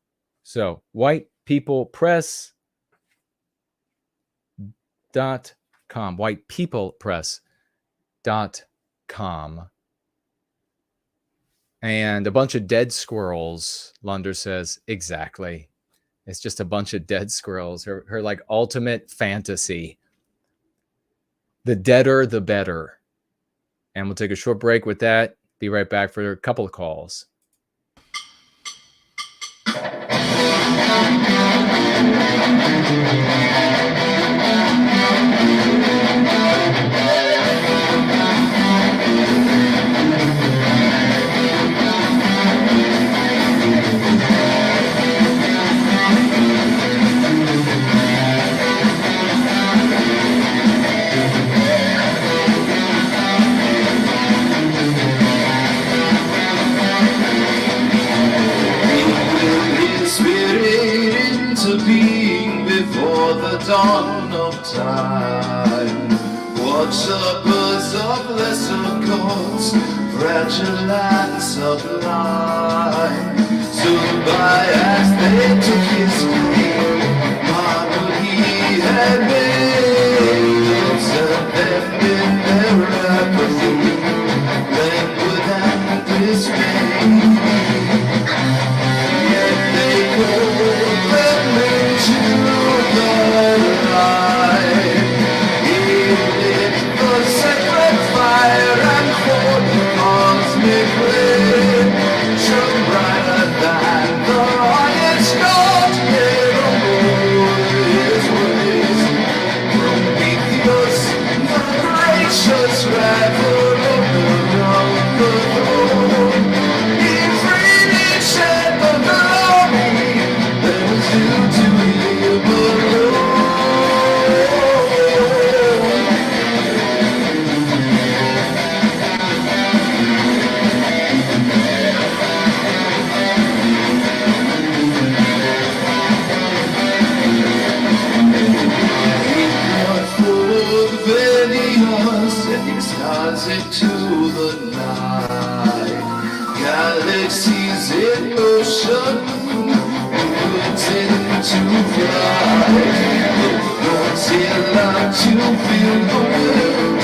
So whitepeoplepress.com, whitepeoplepress.com. And a bunch of dead squirrels, Lunder says. Exactly. It's just a bunch of dead squirrels. Her like ultimate fantasy. The deader, the better. And we'll take a short break with that. Be right back for a couple of calls. Dawn of time, worshippers of lesser gods, fragile and sublime, stood by as they took his name, marvel he had made, observed them in their apathy, languid and dismay. Yet they called them into the light. He lit the sacred fire and poured the cosmic ray, shone brighter than the highest god, yet above his ways. Prometheus, the gracious rival around the throne, he freely shed the glory that was due to him alone. To the night, galaxies in motion, birds into flight, the gods here love to fill the world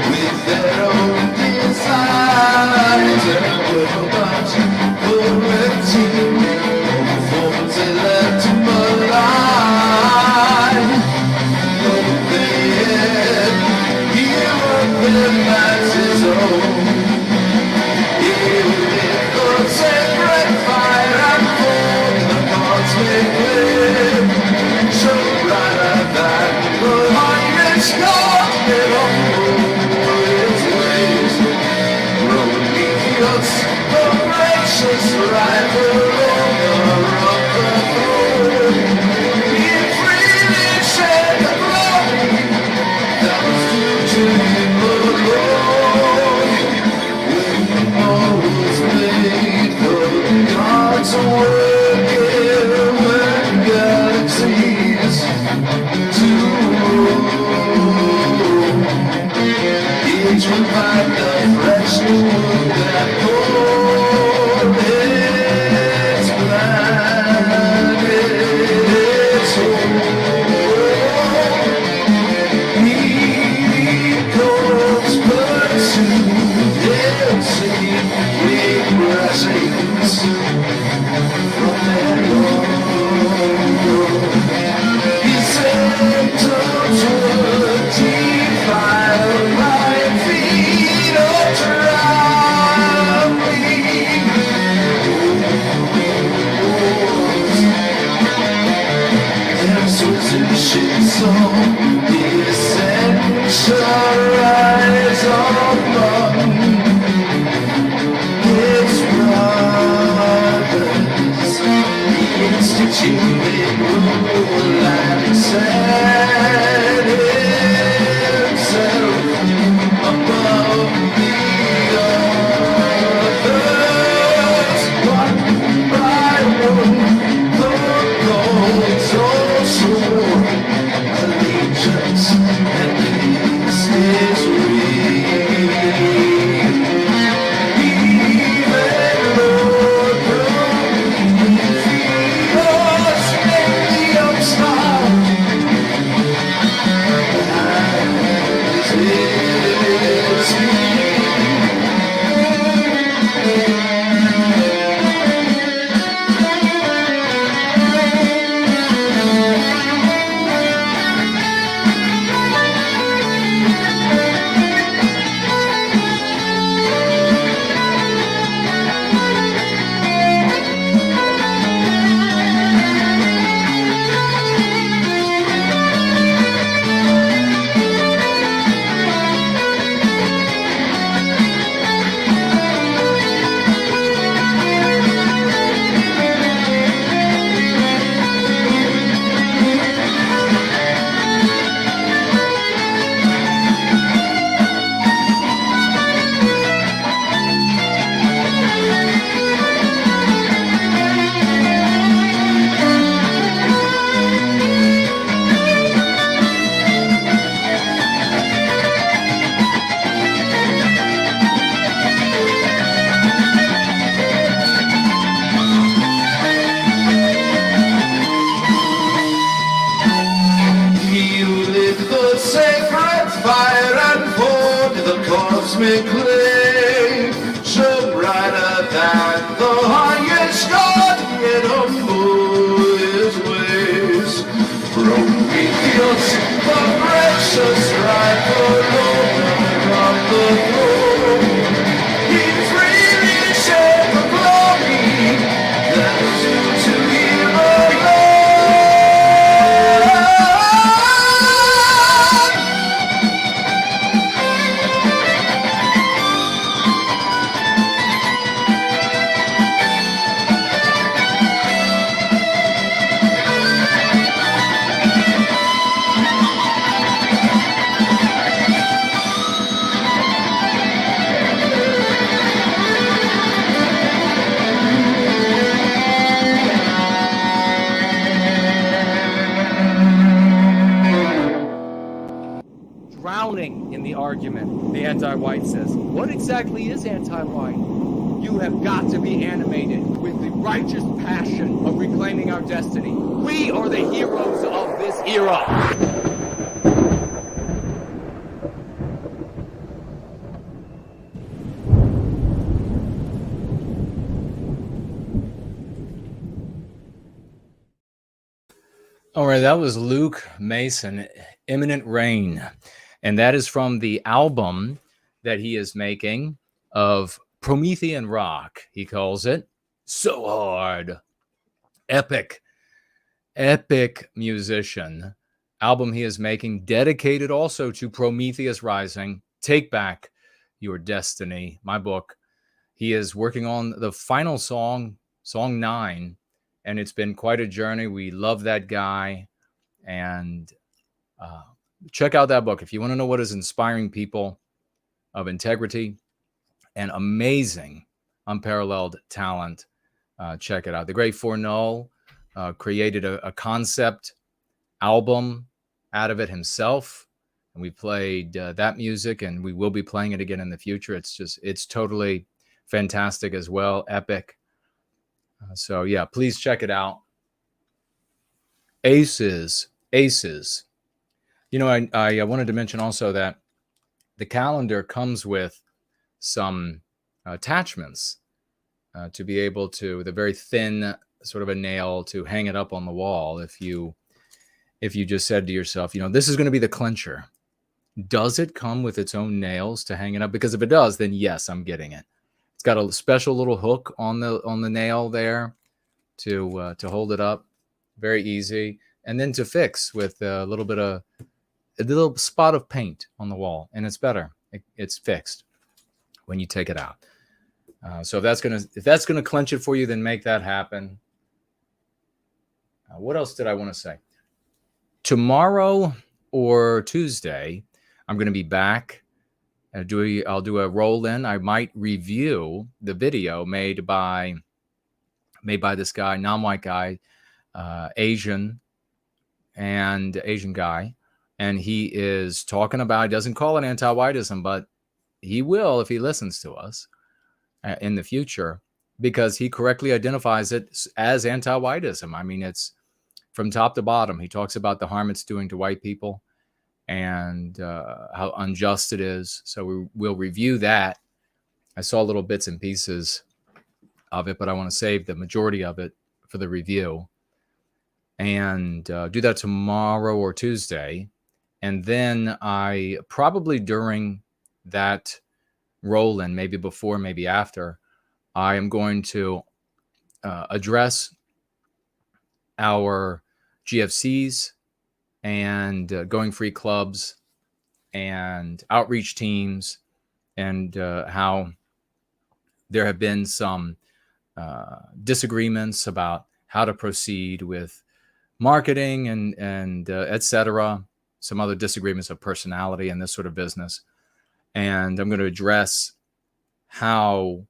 with their own designs, and what about correcting forms they left to malign? Though they had here of them as his own. He lit the sacred fire and poured the cosmic flame, shone brighter than the highest god that uphold his ways. Prometheus, the gracious rival owner of the throne, he freely shed the glory that was due to him alone. When all was made, the gods were given galaxies to roam. Each would find the fresh new world that called its planet's home. Eagles pursue their secret blessings from their Lord. His symptoms were defiled by feet of trial. cosmic clay, so brighter than the highest god, yet humble his ways. Prometheus, the precious rifle on the throne, he freely shared the glory that is due to him alone. Drowning in the argument, the anti-white says, what exactly is anti-white? You have got to be animated with the righteous passion of reclaiming our destiny. We are the heroes of this era. All right, that was Luke Mason, Imminent Rain. And that is from the album that he is making of Promethean rock, he calls it. So hard. Epic musician. Album he is making dedicated also to Prometheus Rising. Take Back Your Destiny, my book. He is working on the final song, song 9. And it's been quite a journey. We love that guy. And check out that book. If you want to know what is inspiring people of integrity and amazing, unparalleled talent, check it out. The great Fournull created a concept album out of it himself. And we played that music, and we will be playing it again in the future. It's totally fantastic as well. Epic. So yeah, please check it out. Aces. You know, I wanted to mention also that the calendar comes with some attachments to be able to, the very thin sort of a nail to hang it up on the wall. If you just said to yourself, you know, this is going to be the clincher. Does it come with its own nails to hang it up? Because if it does, then yes, I'm getting it. It's got a special little hook on the nail there to hold it up. Very easy. And then to fix with a little spot of paint on the wall, and it's better. It's fixed when you take it out. So if that's gonna clench it for you, then make that happen. What else did I want to say? Tomorrow or Tuesday, I'm going to be back. I'll do a roll in. I might review the video made by this guy, non-white guy, Asian guy. And he is talking about, he doesn't call it anti-whiteism, but he will if he listens to us in the future, because he correctly identifies it as anti-whiteism. I mean, it's from top to bottom. He talks about the harm it's doing to white people and how unjust it is. So we'll review that. I saw little bits and pieces of it, but I want to save the majority of it for the review. And do that tomorrow or Tuesday. And then I probably during that roll-in, maybe before, maybe after, I am going to address our GFCs and going free clubs and outreach teams, and how there have been some disagreements about how to proceed with marketing and et cetera. Some other disagreements of personality and this sort of business. And I'm going to address how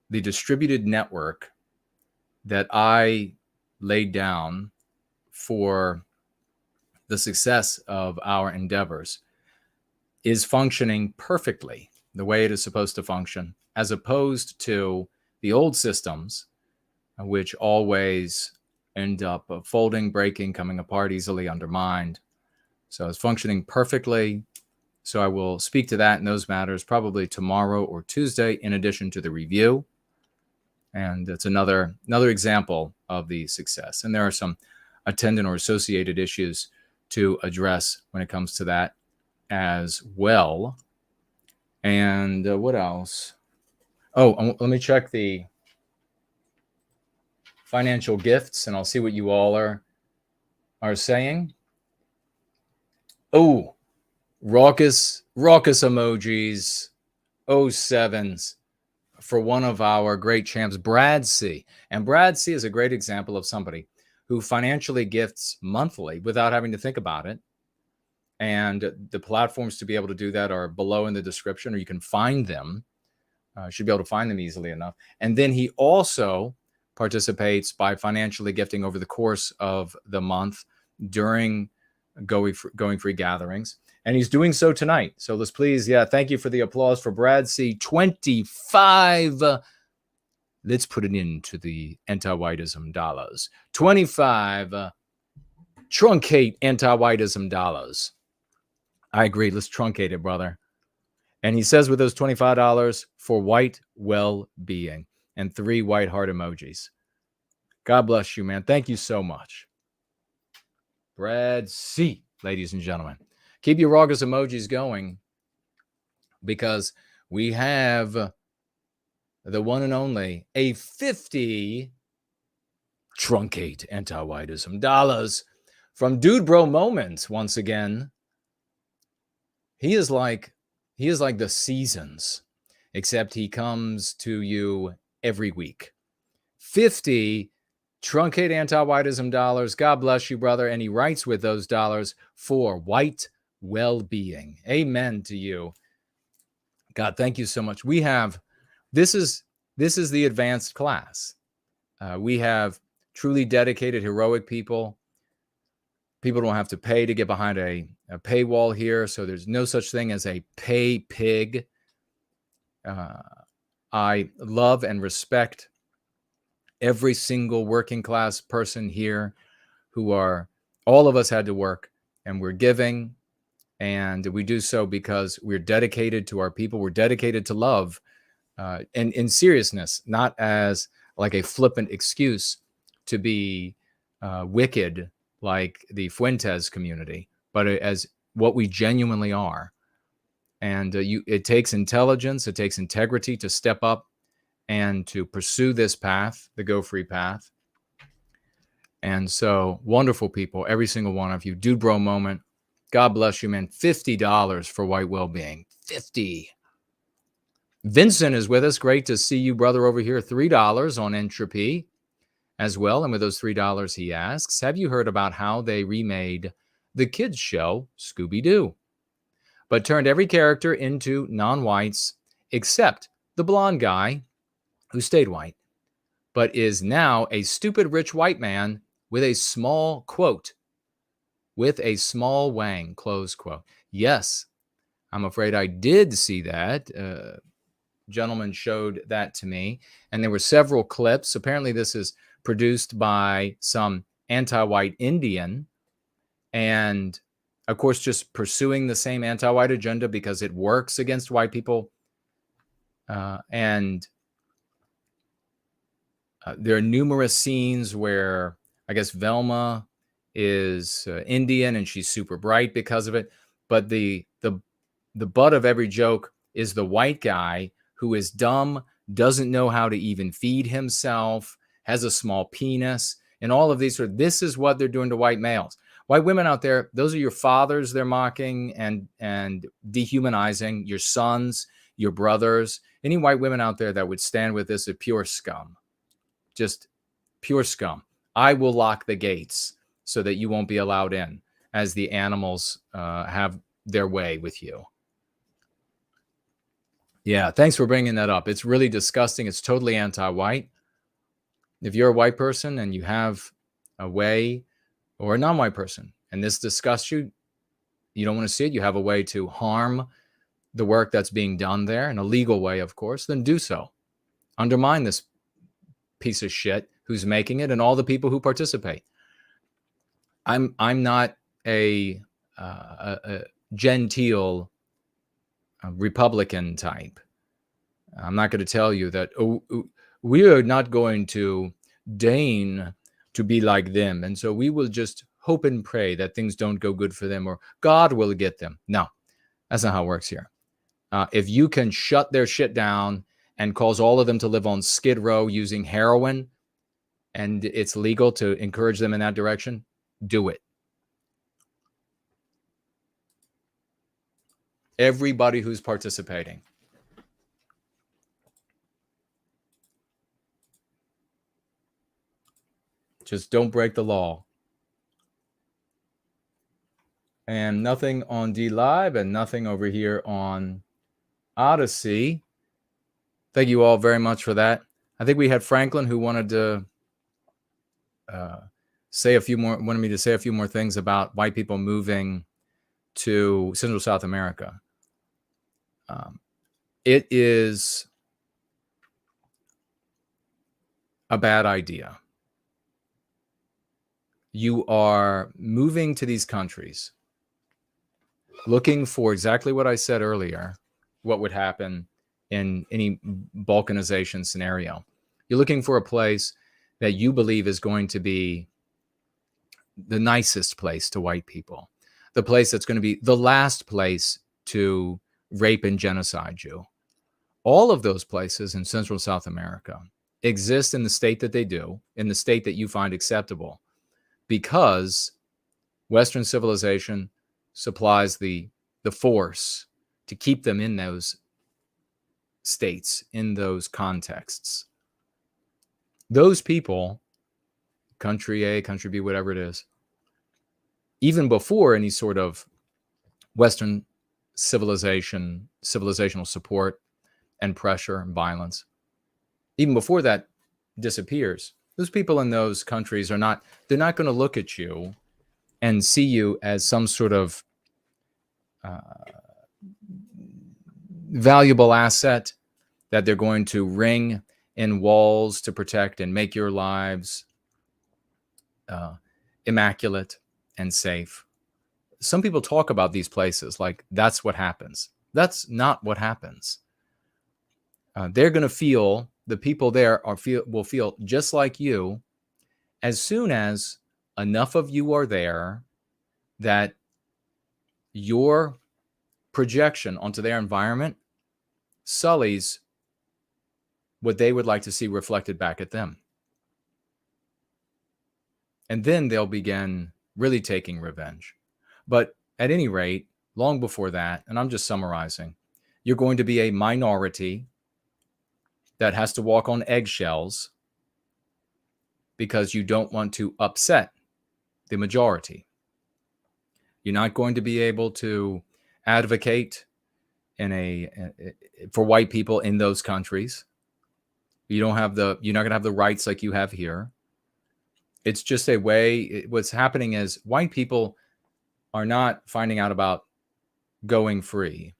the distributed network that I laid down for the success of our endeavors is functioning perfectly the way it is supposed to function, as opposed to the old systems, which always end up folding, breaking, coming apart, easily undermined. So it's functioning perfectly. So I will speak to that and those matters probably tomorrow or Tuesday, in addition to the review. And it's another example of the success. And there are some attendant or associated issues to address when it comes to that as well. And what else? Oh, let me check the financial gifts, and I'll see what you all are saying. Oh, raucous emojis, 07s for one of our great champs, Brad C. And Brad C is a great example of somebody who financially gifts monthly without having to think about it. And the platforms to be able to do that are below in the description, or you can find them. Should be able to find them easily enough. And then he also participates by financially gifting over the course of the month during Going Free gatherings. And he's doing so tonight. So let's please, thank you for the applause for Brad C. 25. Let's put it into the anti-whiteism dollars. 25 truncate anti-whiteism dollars. I agree. Let's truncate it, brother. And he says with those $25 for white well-being and 3 white heart emojis. God bless you, man. Thank you so much. Brad C., ladies and gentlemen. Keep your raucous emojis going, because we have the one and only a 50 truncate anti-whiteism dollars from Dude Bro Moments once again. He is like the seasons, except he comes to you every week. 50 truncate anti-whiteism dollars. God bless you, brother. And he writes with those dollars for white well-being. Amen to you. God, thank you so much. We have, this is the advanced class. We have truly dedicated, heroic people. People don't have to pay to get behind a paywall here, so there's no such thing as a pay pig. I love and respect every single working class person here all of us had to work, and we're giving, and we do so because we're dedicated to our people. We're dedicated to love, and in seriousness, not as like a flippant excuse to be wicked like the Fuentes community, but as what we genuinely are. And it takes intelligence, it takes integrity to step up and to pursue this path, the Go Free path. And so, wonderful people, every single one of you. Dude Bro Moment, God bless you, man. $50 for white well-being. 50. Vincent is with us. Great to see you, brother, over here. $3 on Entropy as well. And with those $3, he asks, have you heard about how they remade the kids show Scooby-Doo, but turned every character into non-whites except the blonde guy who stayed white, but is now a stupid rich white man with a small quote, with a small wang, close quote. Yes, I'm afraid I did see that. Gentleman showed that to me, and there were several clips. Apparently this is produced by some anti-white Indian, and of course just pursuing the same anti-white agenda because it works against white people. And there are numerous scenes where I guess Velma is Indian and she's super bright because of it. But the butt of every joke is the white guy who is dumb, doesn't know how to even feed himself, has a small penis, and all of these. This is what they're doing to white males. White women out there, those are your fathers they're mocking and dehumanizing, your sons, your brothers. Any white women out there that would stand with this are pure scum. Just pure scum. I will lock the gates so that you won't be allowed in as the animals have their way with you. Yeah, thanks for bringing that up. It's really disgusting. It's totally anti-white. If you're a white person and you have a way, or a non-white person, and this disgusts you, you don't want to see it, you have a way to harm the work that's being done there, in a legal way, of course, then do so. Undermine this piece of shit who's making it and all the people who participate. I'm not a genteel Republican type. I'm not going to tell you that, we are not going to deign to be like them, and so we will just hope and pray that things don't go good for them, or God will get them. No, that's not how it works here. If you can shut their shit down and cause all of them to live on Skid Row using heroin, and it's legal to encourage them in that direction, do it. Everybody who's participating. Just don't break the law. And nothing on D Live and nothing over here on Odyssey. Thank you all very much for that. I think we had Franklin who wanted to wanted me to say a few more things about white people moving to Central South America. It is a bad idea. You are moving to these countries looking for exactly what I said earlier, what would happen in any balkanization scenario. You're looking for a place that you believe is going to be the nicest place to white people, the place that's going to be the last place to rape and genocide you. All of those places in Central South America exist in the state that they do, in the state that you find acceptable, because Western civilization supplies the force to keep them in those states, in those contexts. Those people, country A, country B, whatever it is, even before any sort of Western civilizational support and pressure and violence, even before that disappears, those people in those countries they're not going to look at you and see you as some sort of valuable asset that they're going to ring in walls to protect and make your lives immaculate and safe. Some people talk about these places like that's what happens. That's not what happens. They're going to feel, the people there will feel just like you as soon as enough of you are there that your projection onto their environment sullies what they would like to see reflected back at them. And then they'll begin really taking revenge. But at any rate, long before that, and I'm just summarizing, you're going to be a minority that has to walk on eggshells because you don't want to upset the majority. You're not going to be able to advocate for white people in those countries. You're not going to have the rights like you have here. It's just a way. What's happening is white people are not finding out about going free.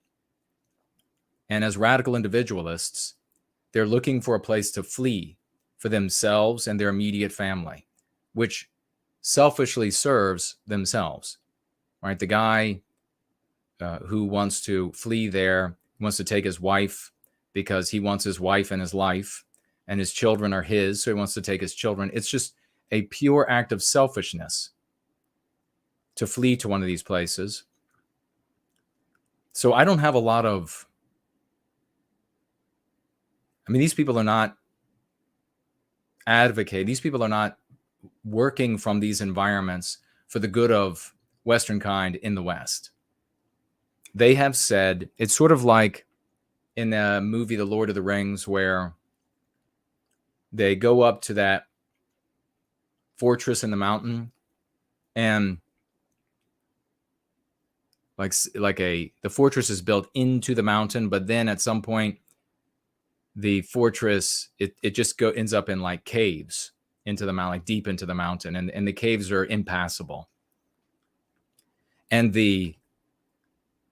And as radical individualists, they're looking for a place to flee for themselves and their immediate family, which selfishly serves themselves, right? The guy who wants to flee there, wants to take his wife because he wants his wife in his life, and his children are his, so he wants to take his children. It's just a pure act of selfishness to flee to one of these places. So I don't have a lot of, these people are not advocating. These people are not working from these environments for the good of Western kind in the West. They have said, it's sort of like in the movie The Lord of the Rings, where they go up to that fortress in the mountain, and the fortress is built into the mountain, but then at some point the fortress it just ends up in like caves into the mountain, like deep into the mountain, and the caves are impassable. And the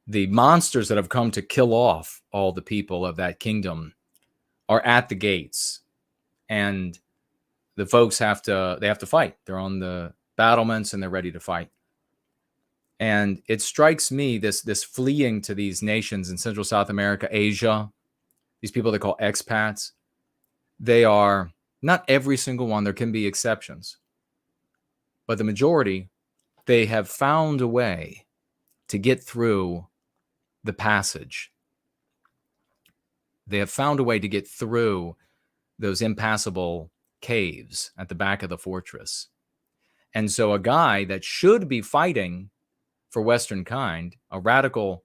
monsters that have come to kill off all the people of that kingdom are at the gates, and the folks have to fight. They're on the battlements and they're ready to fight. And it strikes me, this fleeing to these nations in Central South America, Asia, these people they call expats, they are not every single one. There can be exceptions. But the majority, they have found a way to get through the passage. They have found a way to get through those impassable caves at the back of the fortress. And so a guy that should be fighting for Western kind, a radical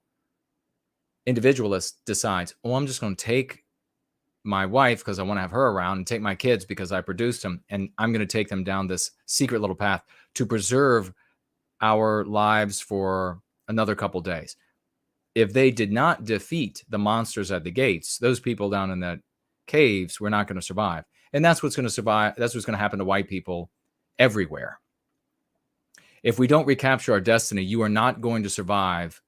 individualist, decides, oh, I'm just going to take my wife because I want to have her around, and take my kids because I produced them, and I'm going to take them down this secret little path to preserve our lives for another couple days. If they did not defeat the monsters at the gates, those people down in the caves were not going to survive. And that's what's going to survive. That's what's going to happen to white people everywhere. If we don't recapture our destiny, you are not going to survive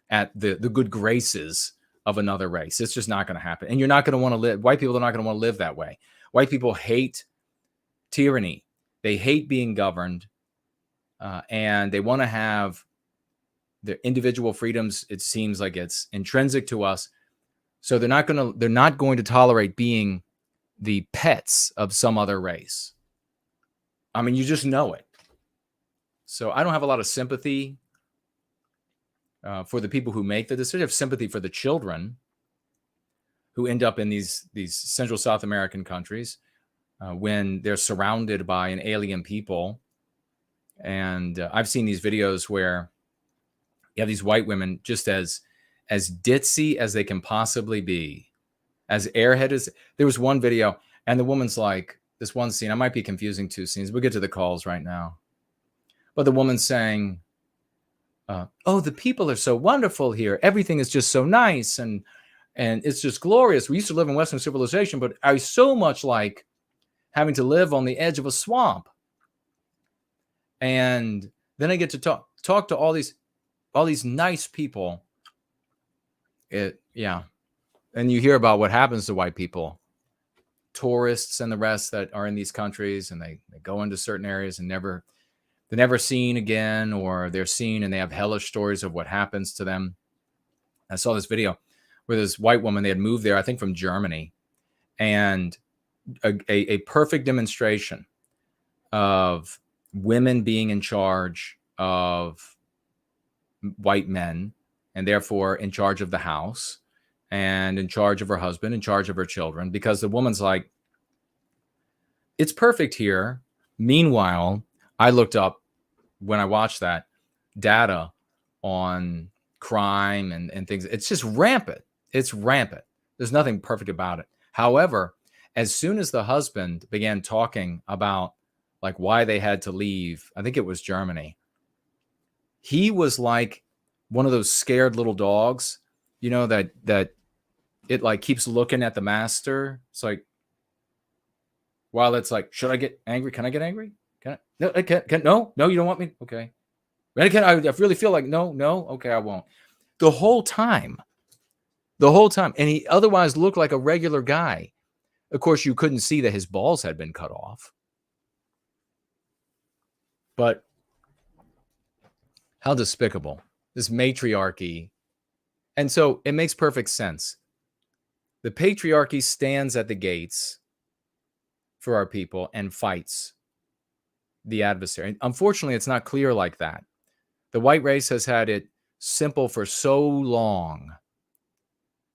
at the good graces of another race. It's just not going to happen. And you're not going to want to live. White people are not going to want to live that way. White people hate tyranny. They hate being governed. And they want to have their individual freedoms. It seems like it's intrinsic to us. So they're not going to tolerate being the pets of some other race. I mean, you just know it. So I don't have a lot of sympathy for the people who make the decision. I have sympathy for the children who end up in these Central South American countries when they're surrounded by an alien people. And I've seen these videos where you have these white women just as ditzy as they can possibly be, as airhead as. There was one video, and the woman's like, this one scene, I might be confusing two scenes. We'll get to the calls right now. But the woman's saying, oh, the people are so wonderful here. Everything is just so nice, and it's just glorious. We used to live in Western civilization, but I so much like having to live on the edge of a swamp. And then I get to talk to all these nice people. Yeah. And you hear about what happens to white people, tourists and the rest that are in these countries, and they go into certain areas and they're never seen again, or they're seen and they have hellish stories of what happens to them. I saw this video where this white woman, they had moved there, I think from Germany, and a perfect demonstration of women being in charge of white men, and therefore in charge of the house, and in charge of her husband, in charge of her children, because the woman's like, it's perfect here. Meanwhile, I looked up, when I watched that, data on crime and things. It's just rampant. It's rampant. There's nothing perfect about it. However, as soon as the husband began talking about like why they had to leave, I think it was Germany, he was like one of those scared little dogs, you know, that it like keeps looking at the master. It's like, while it's like, should I get angry? Can I get angry? Can I? No, I can't. No, you don't want me. Okay. I really feel like, no. Okay, I won't. The whole time. And he otherwise looked like a regular guy. Of course, you couldn't see that his balls had been cut off. But how despicable. This matriarchy. And so it makes perfect sense. The patriarchy stands at the gates for our people and fights the adversary. Unfortunately, it's not clear like that. The white race has had it simple for so long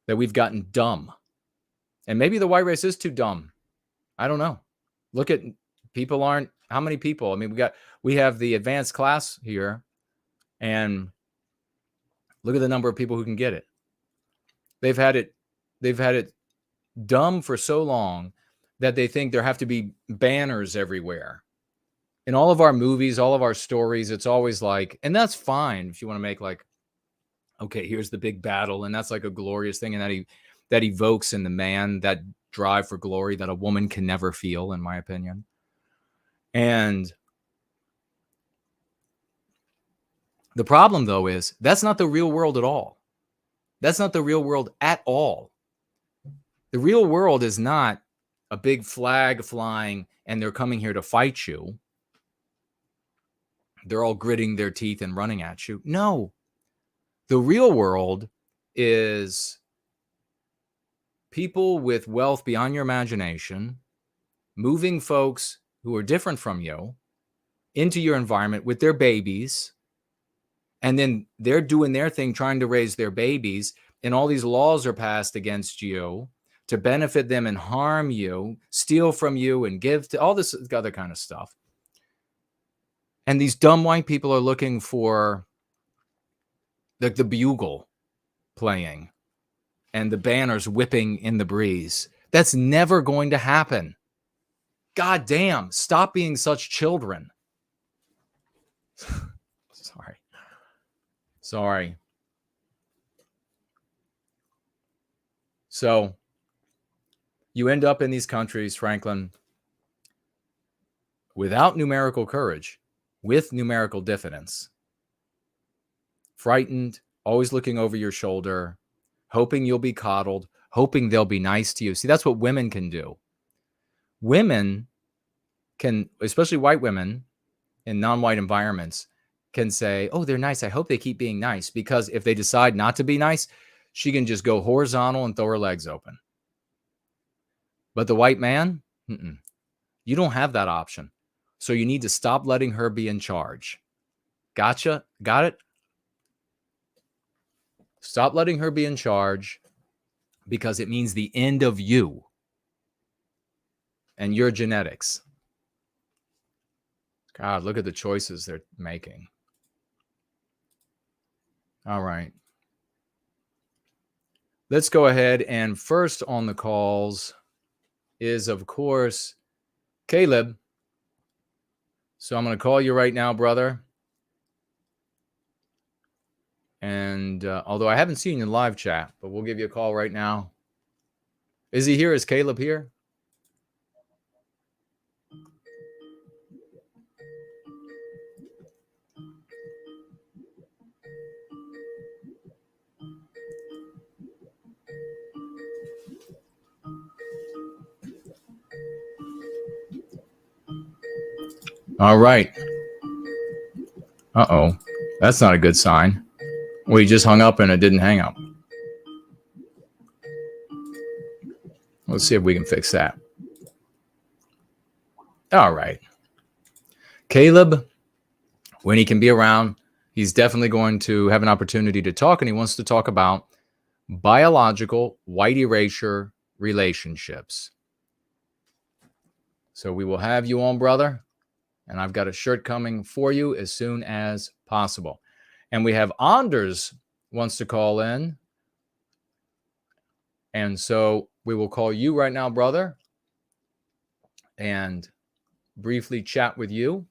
that we've gotten dumb. And maybe the white race is too dumb. I don't know. Look at people aren't, how many people? I mean, we have the advanced class here, and look at the number of people who can get it. They've had it dumb for so long that they think there have to be banners everywhere. In all of our movies, all of our stories, it's always like, and that's fine if you want to make like, okay, here's the big battle, and that's like a glorious thing, and that evokes in the man that drive for glory that a woman can never feel, in my opinion. And the problem, though, is that's not the real world at all. That's not the real world at all. The real world is not a big flag flying and they're coming here to fight you. they're all gritting their teeth and running at you. No. The real world is people with wealth beyond your imagination, moving folks who are different from you into your environment with their babies, and then they're doing their thing trying to raise their babies, and all these laws are passed against you to benefit them and harm you, steal from you, and give to all this other kind of stuff. And these dumb white people are looking for like the bugle playing and the banners whipping in the breeze. That's never going to happen. God damn, stop being such children. Sorry. So you end up in these countries, Franklin, without numerical courage, with numerical diffidence, frightened, always looking over your shoulder, hoping you'll be coddled, hoping they'll be nice to you. See, that's what women can do. Women can, especially white women in non-white environments, can say, oh, they're nice. I hope they keep being nice. Because if they decide not to be nice, she can just go horizontal and throw her legs open. But the white man, you don't have that option. So you need to stop letting her be in charge. Gotcha? Got it? Stop letting her be in charge, because it means the end of you and your genetics. God, look at the choices they're making. All right. Let's go ahead, and first on the calls is, of course, Caleb. So I'm going to call you right now, brother. And although I haven't seen you in live chat, but we'll give you a call right now. Is he here? Is Caleb here? All right. Uh-oh. That's not a good sign. Well, he just hung up and it didn't hang up. Let's see if we can fix that. All right. Caleb, when he can be around, he's definitely going to have an opportunity to talk, and he wants to talk about biological white erasure relationships. So we will have you on, brother, and I've got a shirt coming for you as soon as possible. And we have Anders wants to call in. And so we will call you right now, brother, and briefly chat with you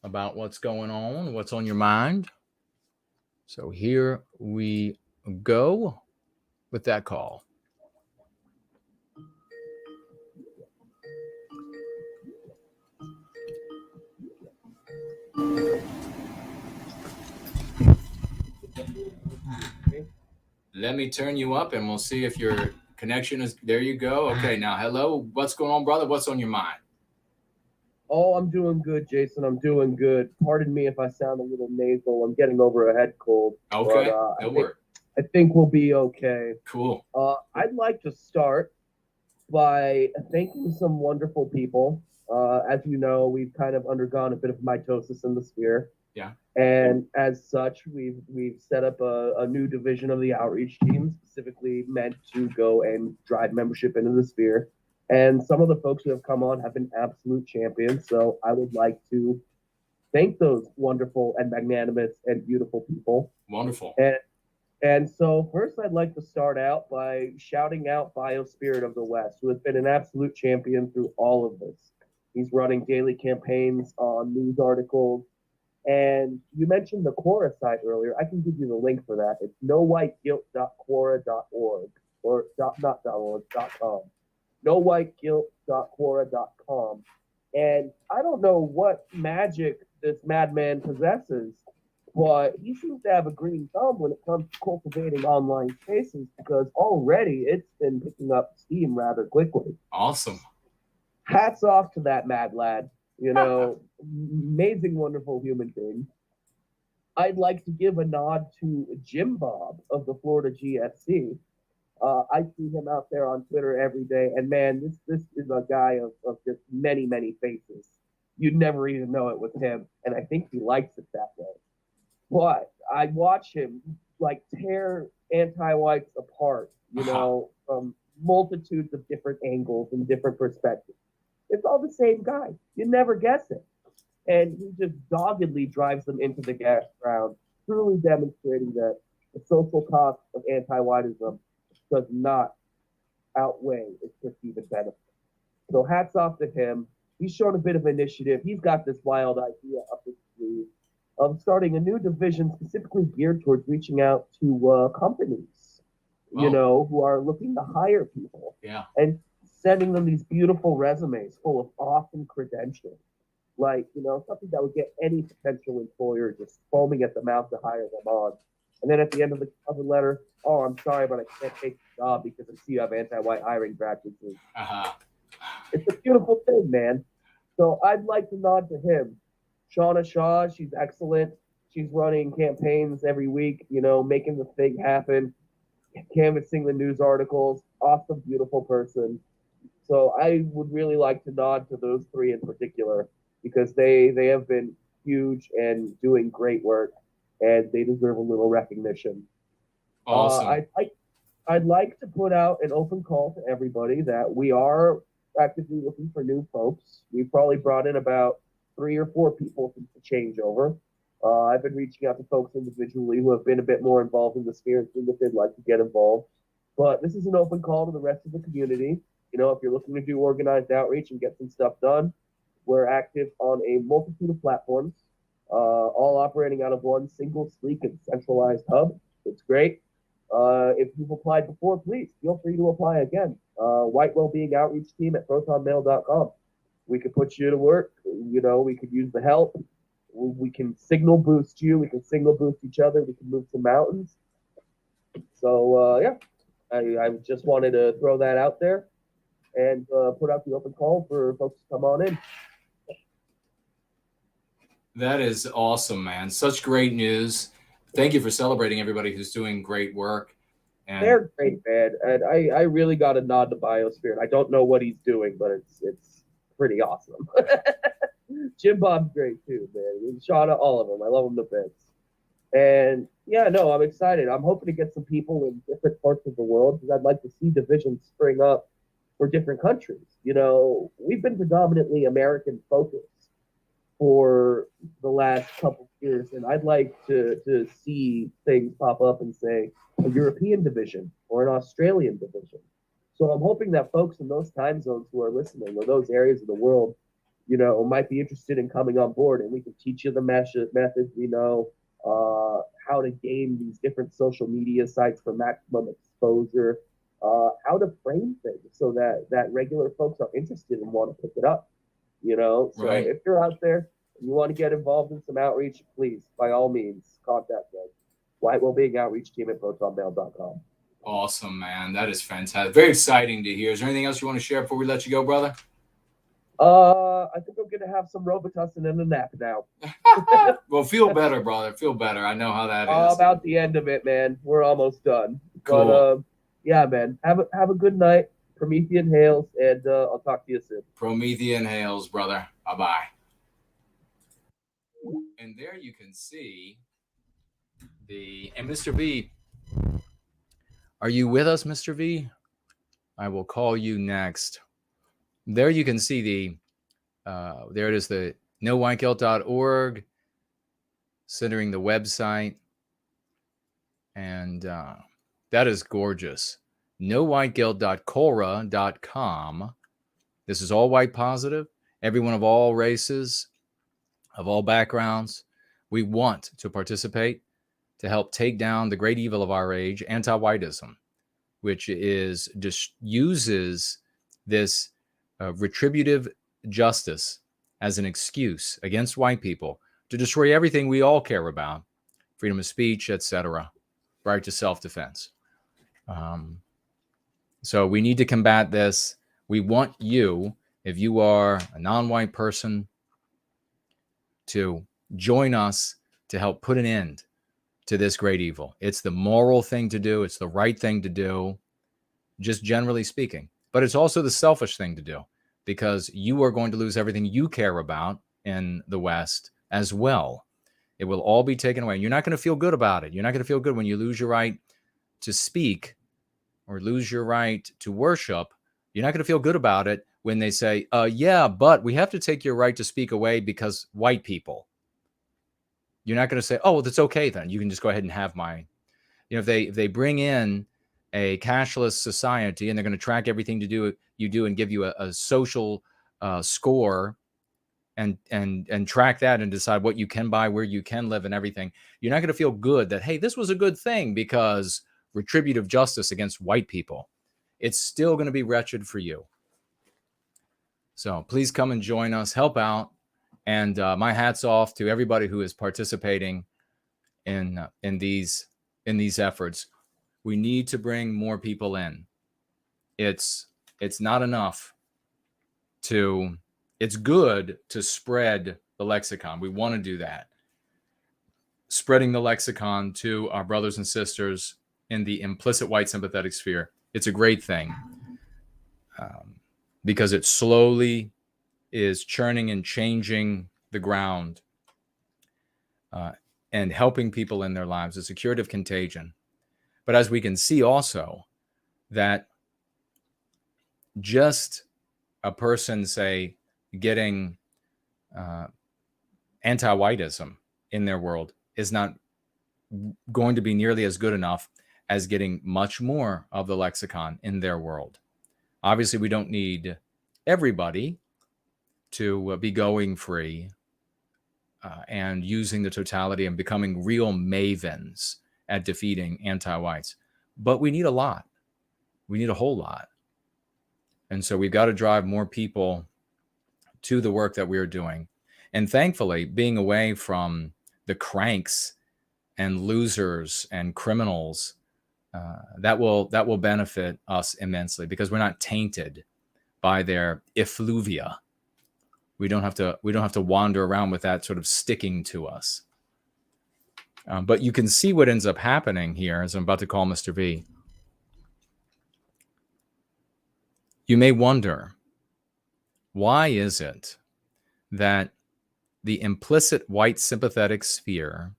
about what's going on, what's on your mind. So here we go with that call. Let me turn you up and we'll see if your connection is, there you go. Okay, now, hello. What's going on, brother? What's on your mind? Oh, I'm doing good, Jason. I'm doing good. Pardon me if I sound a little nasal. I'm getting over a head cold. Okay, but, I think we'll be okay. Cool. I'd like to start by thanking some wonderful people. As you know, we've kind of undergone a bit of mitosis in the sphere. Yeah. And as such, we've set up a new division of the outreach team, specifically meant to go and drive membership into the sphere. And some of the folks who have come on have been absolute champions. So I would like to thank those wonderful and magnanimous and beautiful people. Wonderful. And so first, I'd like to start out by shouting out Biospirit of the West, who has been an absolute champion through all of this. He's running daily campaigns on news articles. And you mentioned the Quora site earlier. I can give you the link for that. It's nowhiteguilt.quora.org or .com. nowhiteguilt.quora.com. And I don't know what magic this madman possesses, but he seems to have a green thumb when it comes to cultivating online spaces, because already it's been picking up steam rather quickly. Awesome. Hats off to that mad lad. You know, amazing, wonderful human being. I'd like to give a nod to Jim Bob of the Florida GFC. I see him out there on Twitter every day, and man, this is a guy of just many, many faces. You'd never even know it was him, and I think he likes it that way. But I watch him like tear anti-whites apart, you know, from multitudes of different angles and different perspectives. It's all the same guy. You never guess it. And he just doggedly drives them into the gas ground, truly demonstrating that the social cost of anti-whiteism does not outweigh its perceived benefit. So hats off to him. He's shown a bit of initiative. He's got this wild idea up his sleeve of starting a new division specifically geared towards reaching out to companies, you know, who are looking to hire people. Yeah. And sending them these beautiful resumes full of awesome credentials. Like, you know, something that would get any potential employer just foaming at the mouth to hire them on. And then at the end of the cover letter, oh, I'm sorry, but I can't take the job because I see you have anti-white hiring practices. It's a beautiful thing, man. So I'd like to nod to him. Shauna Shaw, she's excellent. She's running campaigns every week, you know, making the thing happen, canvassing the news articles. Awesome, beautiful person. So I would really like to nod to those three in particular, because they have been huge and doing great work, and they deserve a little recognition. Awesome. I'd like to put out an open call to everybody that we are actively looking for new folks. We've probably brought in about 3 or 4 people since the changeover. I've been reaching out to folks individually who have been a bit more involved in the sphere and seeing if they'd like to get involved. But this is an open call to the rest of the community. You know, if you're looking to do organized outreach and get some stuff done, we're active on a multitude of platforms, all operating out of one single, sleek, and centralized hub. It's great. If you've applied before, please feel free to apply again. whitewellbeingoutreachteam at protonmail.com. We could put you to work. You know, we could use the help. We can signal boost you. We can signal boost each other. We can move some mountains. So, yeah, I just wanted to throw that out there and put out the open call for folks to come on in. That is awesome, man. Such great news. Thank you for celebrating everybody who's doing great work. And they're great, man. And I really got a nod to Biosphere. I don't know what he's doing, but it's pretty awesome. Jim Bob's great too, man. Shout out all of them. I love them to bits. And yeah, no, I'm excited. I'm hoping to get some people in different parts of the world, because I'd like to see divisions spring up for different countries. You know, we've been predominantly American focused for the last couple of years, and I'd like to see things pop up and say a European division or an Australian division. So I'm hoping that folks in those time zones who are listening, or those areas of the world, you know, might be interested in coming on board, and we can teach you the methods we know, how to game these different social media sites for maximum exposure, how to frame things so that regular folks are interested and want to pick it up. You know, so Right. If you're out there and you want to get involved in some outreach, please, by all means, contact us. whitewellbeingoutreachteam at protonmail.com. awesome, man. That is fantastic. Very exciting to hear. Is there anything else you want to share before we let you go, brother? I think I'm gonna have some Robitussin and a nap now. Well, feel better, brother. Feel better. I know how that is. About the end of it, man. We're almost done. Cool. But yeah, man. Have a good night. Promethean hails, and I'll talk to you soon. Promethean hails, brother. Bye-bye. And there you can see and Mr. V. Are you with us, Mr. V? I will call you next. There you can see there it is, the nowhiteguilt.org, centering the website. And that is gorgeous. nowhiteguilt.quora.com. This is all white positive, everyone of all races, of all backgrounds. We want to participate to help take down the great evil of our age, anti-whiteism, which uses this retributive justice as an excuse against white people to destroy everything we all care about: freedom of speech, etc., right to self-defense. So we need to combat this. We want you, if you are a non-white person to join us to help put an end to this great evil. It's the moral thing to do. It's the right thing to do, just generally speaking. But it's also the selfish thing to do, because you are going to lose everything you care about in the West as well. It will all be taken away. You're not going to feel good about it. You're not going to feel good when you lose your right to speak or lose your right to worship. You're not going to feel good about it when they say, yeah, but we have to take your right to speak away because white people. You're not going to say, oh, well, that's okay then. You can just go ahead and have my, if they bring in a cashless society and they're going to track everything you do and give you a social score and track that and decide what you can buy, where you can live and everything. You're not going to feel good that, hey, this was a good thing because retributive justice against white people. It's still going to be wretched for you. So please come and join us, help out. And my hat's off to everybody who is participating in these efforts. We need to bring more people in. It's not enough to, it's good to spread the lexicon. We want to do that. Spreading the lexicon to our brothers and sisters in the implicit white sympathetic sphere. It's a great thing because it slowly is churning and changing the ground and helping people in their lives. It's a curative contagion. But as we can see also, that just a person, say, getting anti-whiteism in their world is not going to be nearly as good enough as getting much more of the lexicon in their world. Obviously, we don't need everybody to be going free and using the totality and becoming real mavens at defeating anti-whites. But we need a lot. We need a whole lot. And so we've got to drive more people to the work that we're doing. And thankfully, being away from the cranks and losers and criminals, that will benefit us immensely because we're not tainted by their effluvia. We don't have to wander around with that sort of sticking to us. But you can see what ends up happening here, as I'm about to call Mr. V. You may wonder, why is it that the implicit white sympathetic sphere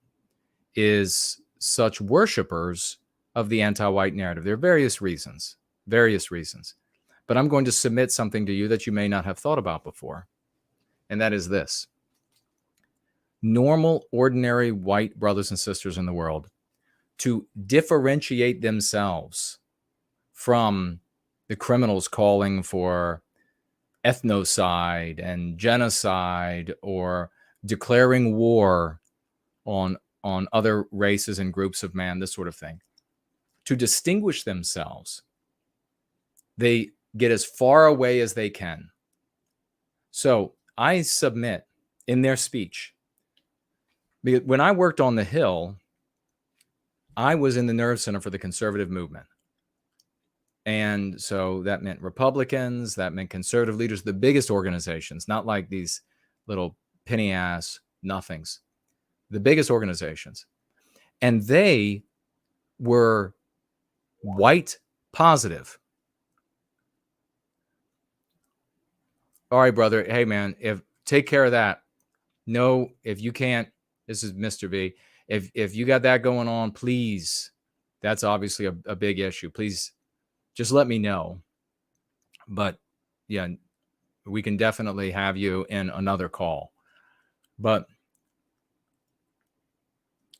is such worshipers of the anti-white narrative? There are various reasons. But I'm going to submit something to you that you may not have thought about before. And that is this. Normal, ordinary white brothers and sisters in the world, to differentiate themselves from the criminals calling for ethnocide and genocide or declaring war on other races and groups of man, this sort of thing. To distinguish themselves, they get as far away as they can. So I submit in their speech, because when I worked on the Hill, I was in the nerve center for the conservative movement. And so that meant Republicans, that meant conservative leaders, the biggest organizations, not like these little penny ass nothings, the biggest organizations. And they were white positive. All right, brother. Hey, man, take care of that. No, if you can't, this is Mr. V. If you got that going on, please, that's obviously a big issue. Please just let me know. But yeah, we can definitely have you in another call. But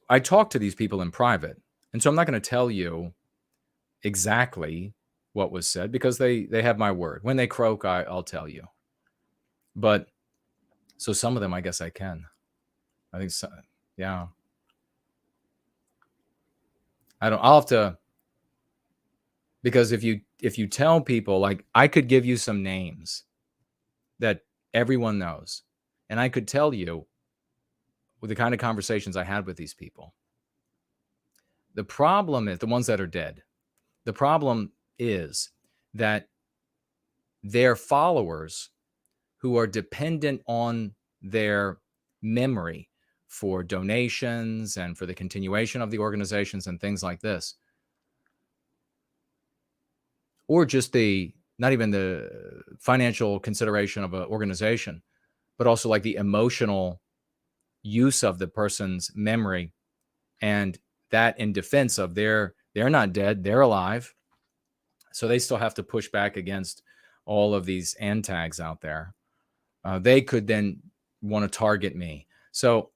I talk to these people in private. And so I'm not going to tell you exactly what was said because they have my word. When they croak, I'll tell you. But so some of them, I guess I can. I think so. Yeah. I'll have to, because if you tell people, like, I could give you some names that everyone knows, and I could tell you with the kind of conversations I had with these people. The problem is the ones that are dead. The problem is that their followers who are dependent on their memory for donations and for the continuation of the organizations and things like this. Or just not even the financial consideration of an organization, but also like the emotional use of the person's memory, and that in defense of they're not dead, they're alive. So they still have to push back against all of these antags out there. They could then want to target me. So,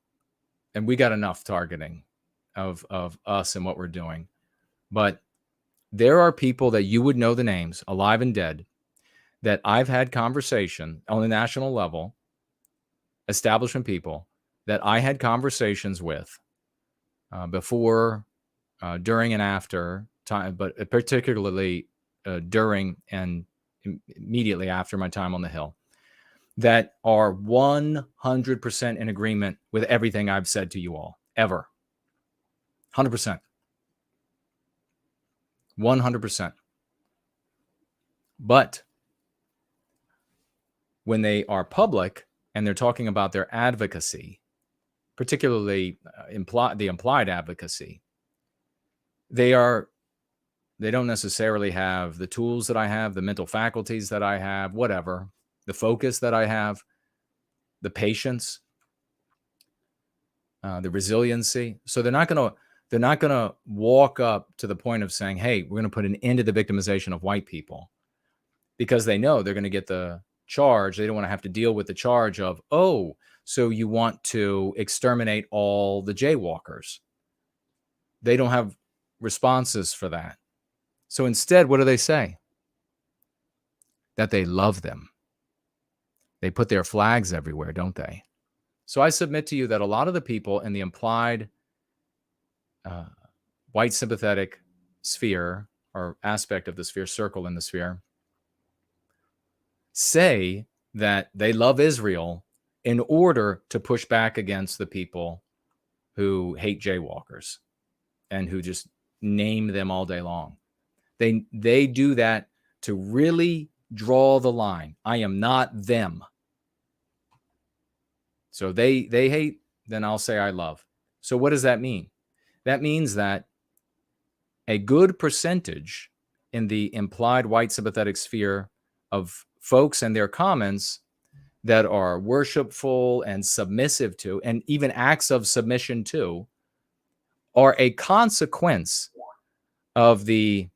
and we got enough targeting of us and what we're doing. But there are people that you would know the names, alive and dead, that I've had conversation on the national level, establishment people that I had conversations with before, during, and after time, but particularly during and immediately after my time on the Hill, that are 100% in agreement with everything I've said to you all, ever. 100%. 100%. But when they are public and they're talking about their advocacy, particularly the implied advocacy, they don't necessarily have the tools that I have, the mental faculties that I have, whatever, the focus that I have, the patience, the resiliency. So they're not going to walk up to the point of saying, hey, we're going to put an end to the victimization of white people, because they know they're going to get the charge. They don't want to have to deal with the charge of, oh, so you want to exterminate all the jaywalkers. They don't have responses for that. So instead, what do they say? That they love them. They put their flags everywhere, don't they? So I submit to you that a lot of the people in the implied white sympathetic sphere, or aspect of the sphere, circle in the sphere, say that they love Israel in order to push back against the people who hate jaywalkers and who just name them all day long. They do that to really draw the line. I am not them. So they hate, then I'll say I love. So what does that mean? That means that a good percentage in the implied white sympathetic sphere of folks and their comments that are worshipful and submissive to, and even acts of submission to, are a consequence of the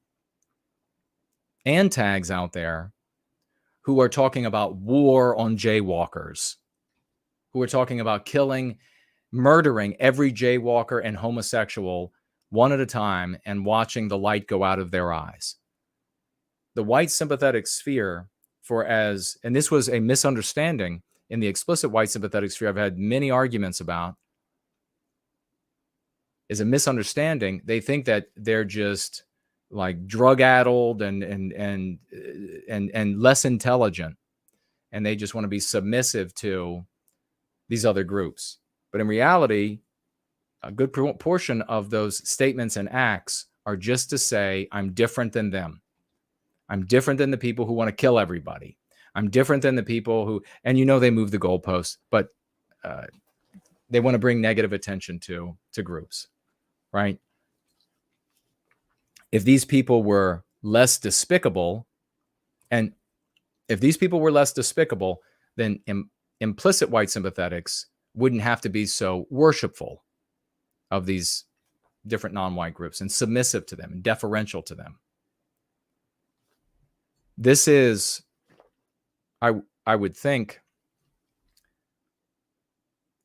antags out there who are talking about war on jaywalkers, who are talking about killing, murdering every jaywalker and homosexual one at a time and watching the light go out of their eyes. The white sympathetic sphere, and this was a misunderstanding in the explicit white sympathetic sphere I've had many arguments about, is a misunderstanding. They think that they're just like drug-addled and less intelligent, and they just want to be submissive to these other groups. But in reality, a good portion of those statements and acts are just to say, I'm different than them. I'm different than the people who want to kill everybody. I'm different than the people who, and they move the goalposts, but they want to bring negative attention to groups, right? If these people were less despicable, then implicit white sympathetics wouldn't have to be so worshipful of these different non-white groups and submissive to them and deferential to them. This is, I would think,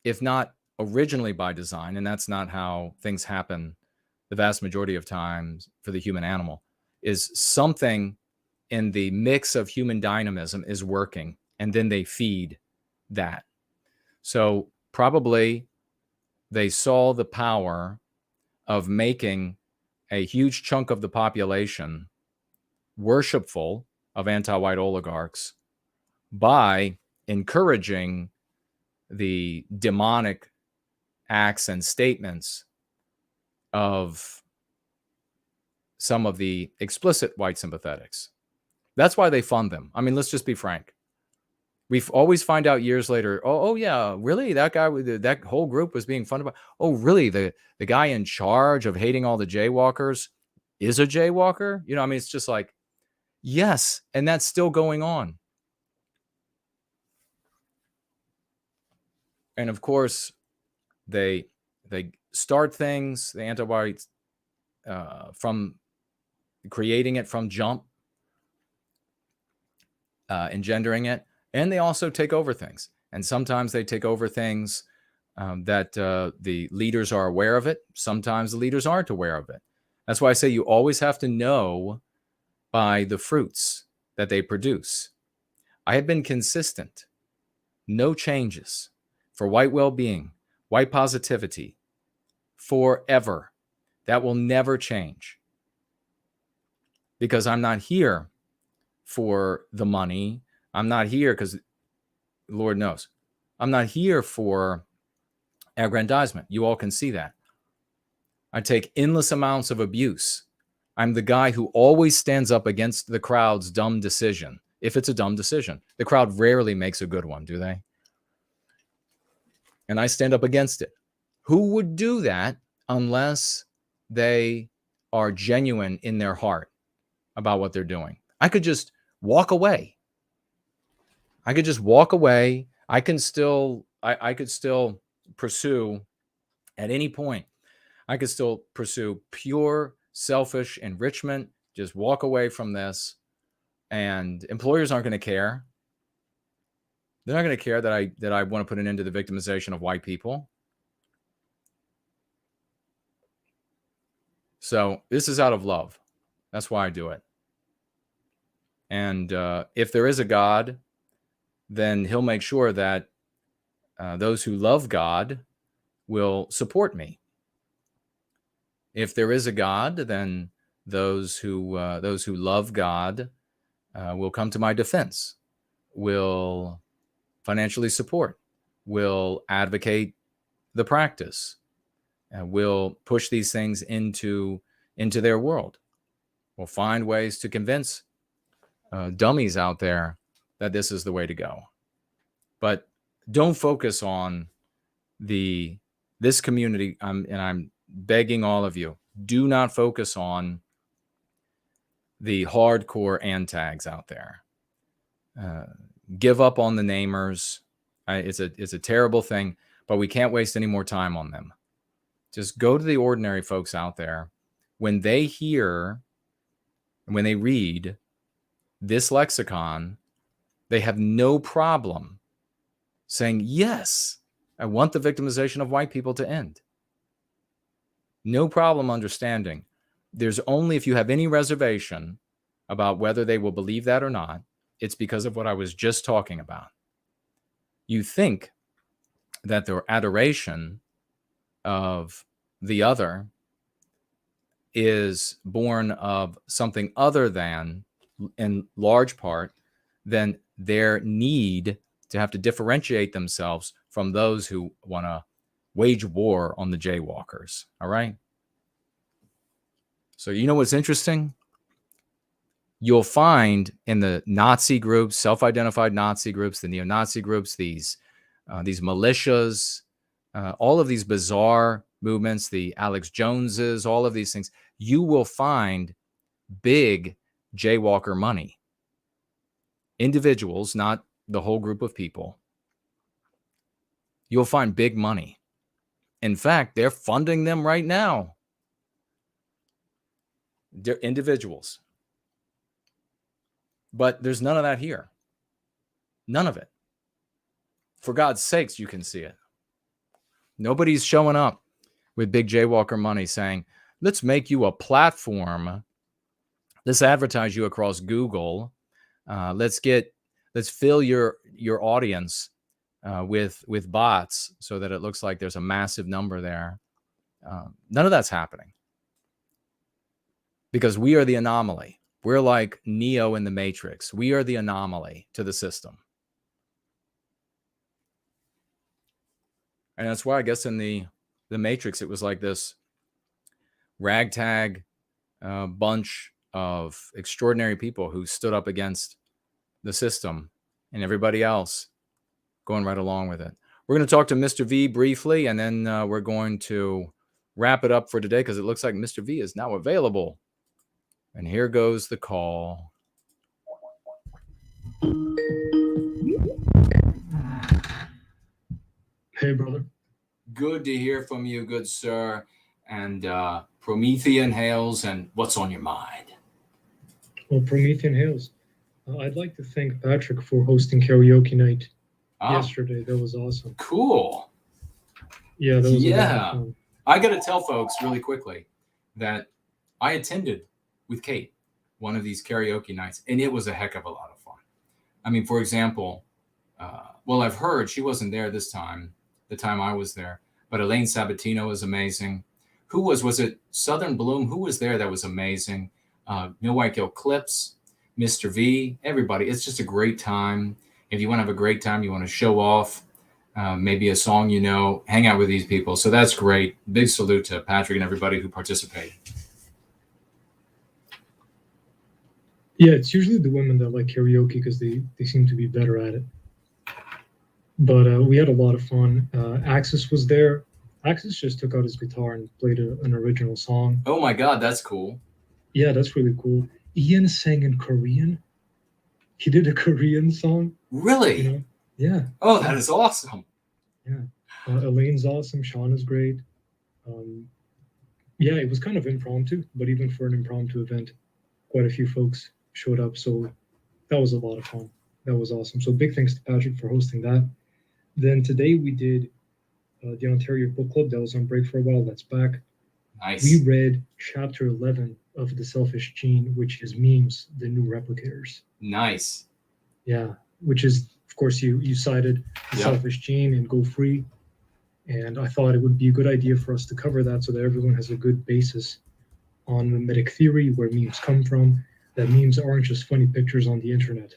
if not originally by design, and that's not how things happen the vast majority of times for the human animal, is something in the mix of human dynamism is working, and then they feed that. So probably they saw the power of making a huge chunk of the population worshipful of anti-white oligarchs by encouraging the demonic acts and statements of some of the explicit white sympathetics. That's why they fund them. I mean, let's just be frank. We always find out years later, oh yeah, really? That guy, that whole group was being funded by, oh, really? The guy in charge of hating all the jaywalkers is a jaywalker? You know, I mean, it's just like, yes, and that's still going on. And of course, they start things, the anti-whites, from creating it from jump, engendering it, and they also take over things. And sometimes they take over things that the leaders are aware of it. Sometimes the leaders aren't aware of it. That's why I say you always have to know by the fruits that they produce. I have been consistent. No changes for white well-being, white positivity, forever. That will never change. Because I'm not here for the money. I'm not here because, Lord knows, I'm not here for aggrandizement. You all can see that. I take endless amounts of abuse. I'm the guy who always stands up against the crowd's dumb decision. If it's a dumb decision, the crowd rarely makes a good one, do they? And I stand up against it. Who would do that unless they are genuine in their heart about what they're doing? I could just walk away. I could just walk away. I could still pursue at any point. I could still pursue pure selfish enrichment. Just walk away from this, and employers aren't going to care. They're not going to care that I want to put an end to the victimization of white people. So this is out of love. That's why I do it. And if there is a God, then he'll make sure that those who love God will support me. If there is a God, then those who love God will come to my defense, will financially support, will advocate the practice, will push these things into their world, will find ways to convince dummies out there that this is the way to go. But don't focus on this community. I'm begging all of you, do not focus on the hardcore antags out there. Give up on the namers. It's a terrible thing, but we can't waste any more time on them. Just go to the ordinary folks out there. When they hear and when they read this lexicon, they have no problem saying, yes, I want the victimization of white people to end. No problem understanding. There's only, if you have any reservation about whether they will believe that or not, it's because of what I was just talking about. You think that their adoration of the other is born of something other than, in large part, than their need to have to differentiate themselves from those who want to wage war on the jaywalkers. All right? So you know what's interesting? You'll find in the Nazi groups, self-identified Nazi groups, the neo-Nazi groups, these militias, all of these bizarre movements, the Alex Joneses, all of these things, you will find big jaywalker money. Individuals, not the whole group of people. You'll find big money. In fact, they're funding them right now. They're individuals. But there's none of that here. None of it. For God's sakes, you can see it. Nobody's showing up with big jaywalker money saying, let's make you a platform. Let's advertise you across Google. Let's fill your audience with bots so that it looks like there's a massive number there. None of that's happening. Because we are the anomaly. We're like Neo in the Matrix. We are the anomaly to the system. And that's why I guess in the Matrix, it was like this ragtag bunch of extraordinary people who stood up against the system and everybody else going right along with it. We're going to talk to Mr. V briefly, and then we're going to wrap it up for today because it looks like Mr. V is now available. And here goes the call. Hey, brother. Good to hear from you, good sir. And Promethean hails, and what's on your mind? Well, Promethean hails. I'd like to thank Patrick for hosting karaoke night yesterday. That was awesome. Cool. Yeah, that was a lot of fun. I got to tell folks really quickly that I attended with Kate one of these karaoke nights, and it was a heck of a lot of fun. I mean, for example, well, I've heard she wasn't there this time, the time I was there, but Elaine Sabatino was amazing. Who was it Southern Bloom? Who was there that was amazing? No White Gill Clips, Mr. V, everybody. It's just a great time. If you want to have a great time, you want to show off maybe a song, you know, hang out with these people. So that's great. Big salute to Patrick and everybody who participated. Yeah, it's usually the women that like karaoke because they seem to be better at it. But we had a lot of fun. Axis was there. Axis just took out his guitar and played an original song. Oh my God, that's cool. Yeah, that's really cool. Ian sang in Korean. He did a Korean song. Really? You know? Yeah. Oh, that is awesome. Yeah. Elaine's awesome. Sean is great. Yeah, it was kind of impromptu, but even for an impromptu event, quite a few folks showed up. So that was a lot of fun. That was awesome. So big thanks to Patrick for hosting that. Then today we did the Ontario Book Club. That was on break for a while. That's back. Nice. We read chapter 11 of The Selfish Gene, which is Memes, the New Replicators. Nice. Yeah, which is, of course, you cited The Selfish Gene and Go Free. And I thought it would be a good idea for us to cover that so that everyone has a good basis on mimetic theory, where memes come from, that memes aren't just funny pictures on the internet.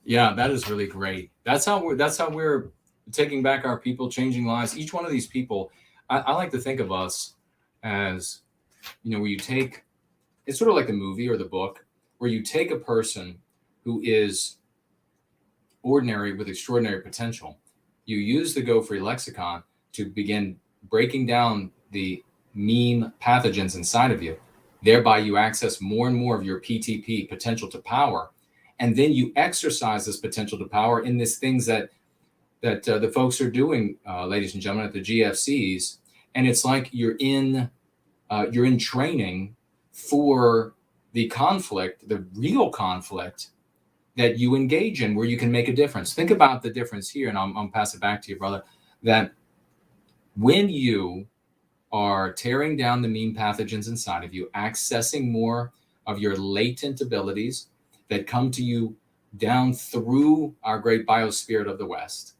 Yeah, that is really great. That's how we're taking back our people, changing lives. Each one of these people, I like to think of us as, you know, where you take, it's sort of like the movie or the book, where you take a person who is ordinary with extraordinary potential. You use the Go Free lexicon to begin breaking down the meme pathogens inside of you. Thereby, you access more and more of your PTP, potential to power. And then you exercise this potential to power in these things that the folks are doing, ladies and gentlemen, at the GFCs. And it's like you're in training for the conflict, the real conflict that you engage in, where you can make a difference. Think about the difference here, and I'll pass it back to you, brother, that when you are tearing down the meme pathogens inside of you, accessing more of your latent abilities that come to you down through our great biospirit of the West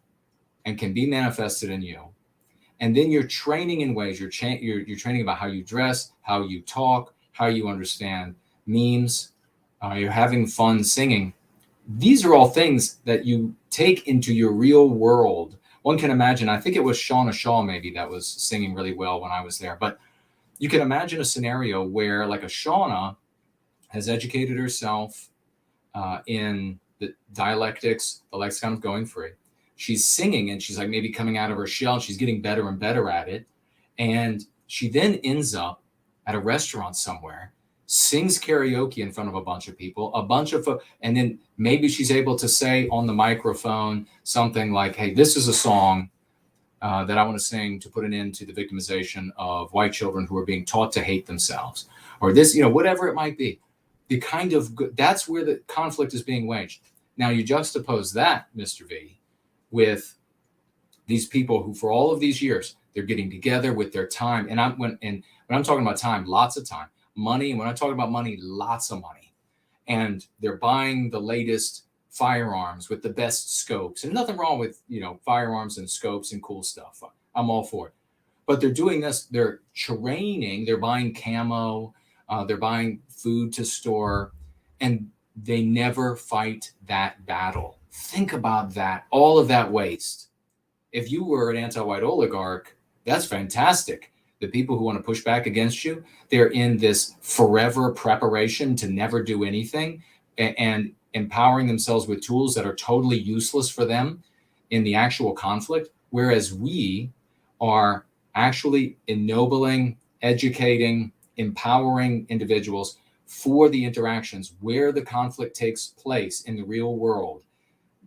and can be manifested in you. And then you're training in ways, you're training about how you dress, how you talk, how you understand memes, you're having fun singing. These are all things that you take into your real world. One can imagine, I think it was Shauna Shaw maybe that was singing really well when I was there, but you can imagine a scenario where like a Shauna has educated herself in the dialectics, the lexicon of going free. She's singing and she's like maybe coming out of her shell. She's getting better and better at it. And she then ends up at a restaurant somewhere, sings karaoke in front of a bunch of people, and then maybe she's able to say on the microphone something like, hey, this is a song that I want to sing to put an end to the victimization of white children who are being taught to hate themselves, or this, you know, whatever it might be. The kind of, that's where the conflict is being waged. Now you juxtapose that, Mr. V, with these people who for all of these years, they're getting together with their time. And when I'm talking about time, lots of time, money. And when I talk about money, lots of money. And they're buying the latest firearms with the best scopes, and nothing wrong with, you know, firearms and scopes and cool stuff. I'm all for it. But they're doing this, they're training, they're buying camo, they're buying food to store, and they never fight that battle. Think about that, all of that waste. If you were an anti-white oligarch, that's fantastic. The people who want to push back against you, they're in this forever preparation to never do anything. and empowering themselves with tools that are totally useless for them in the actual conflict, whereas we are actually ennobling, educating, empowering individuals for the interactions where the conflict takes place in the real world.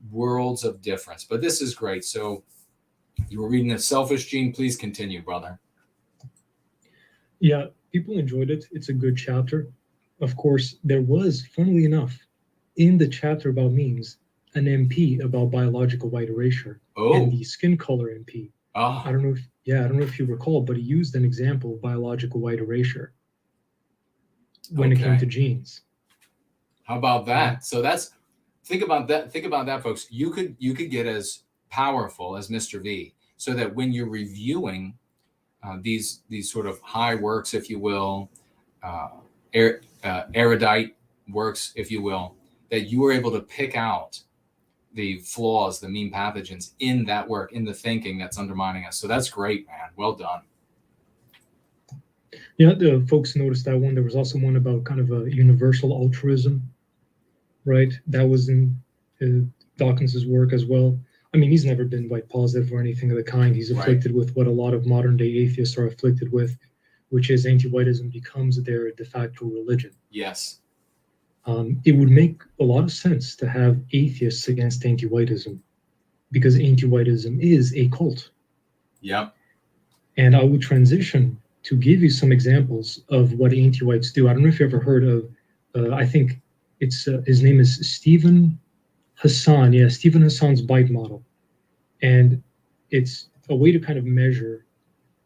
Worlds of difference. But this is great. So you were reading The Selfish Gene. Please continue, brother. Yeah, people enjoyed it. It's a good chapter. Of course, there was, funnily enough, in the chapter about memes, an MP about biological white erasure and the skin color MP. Oh. I don't know if you recall, but he used an example of biological white erasure when it came to genes. How about that? So think about that, folks. You could get as powerful as Mr. V, so that when you're reviewing these sort of high works, if you will, erudite works, if you will, that you were able to pick out the flaws, the meme pathogens in that work, in the thinking that's undermining us. So that's great, man. Well done. Yeah, the folks noticed that one. There was also one about kind of a universal altruism, right? That was in Dawkins's work as well. I mean, he's never been white positive or anything of the kind. He's afflicted with what a lot of modern day atheists are afflicted with, which is anti-whiteism becomes their de facto religion. Yes. It would make a lot of sense to have atheists against anti-whiteism, because anti-whiteism is a cult. Yep. And I would transition to give you some examples of what anti-whites do. I don't know if you ever heard of, I think it's his name is Stephen Hassan. Yeah, Stephen Hassan's byte model. And it's a way to kind of measure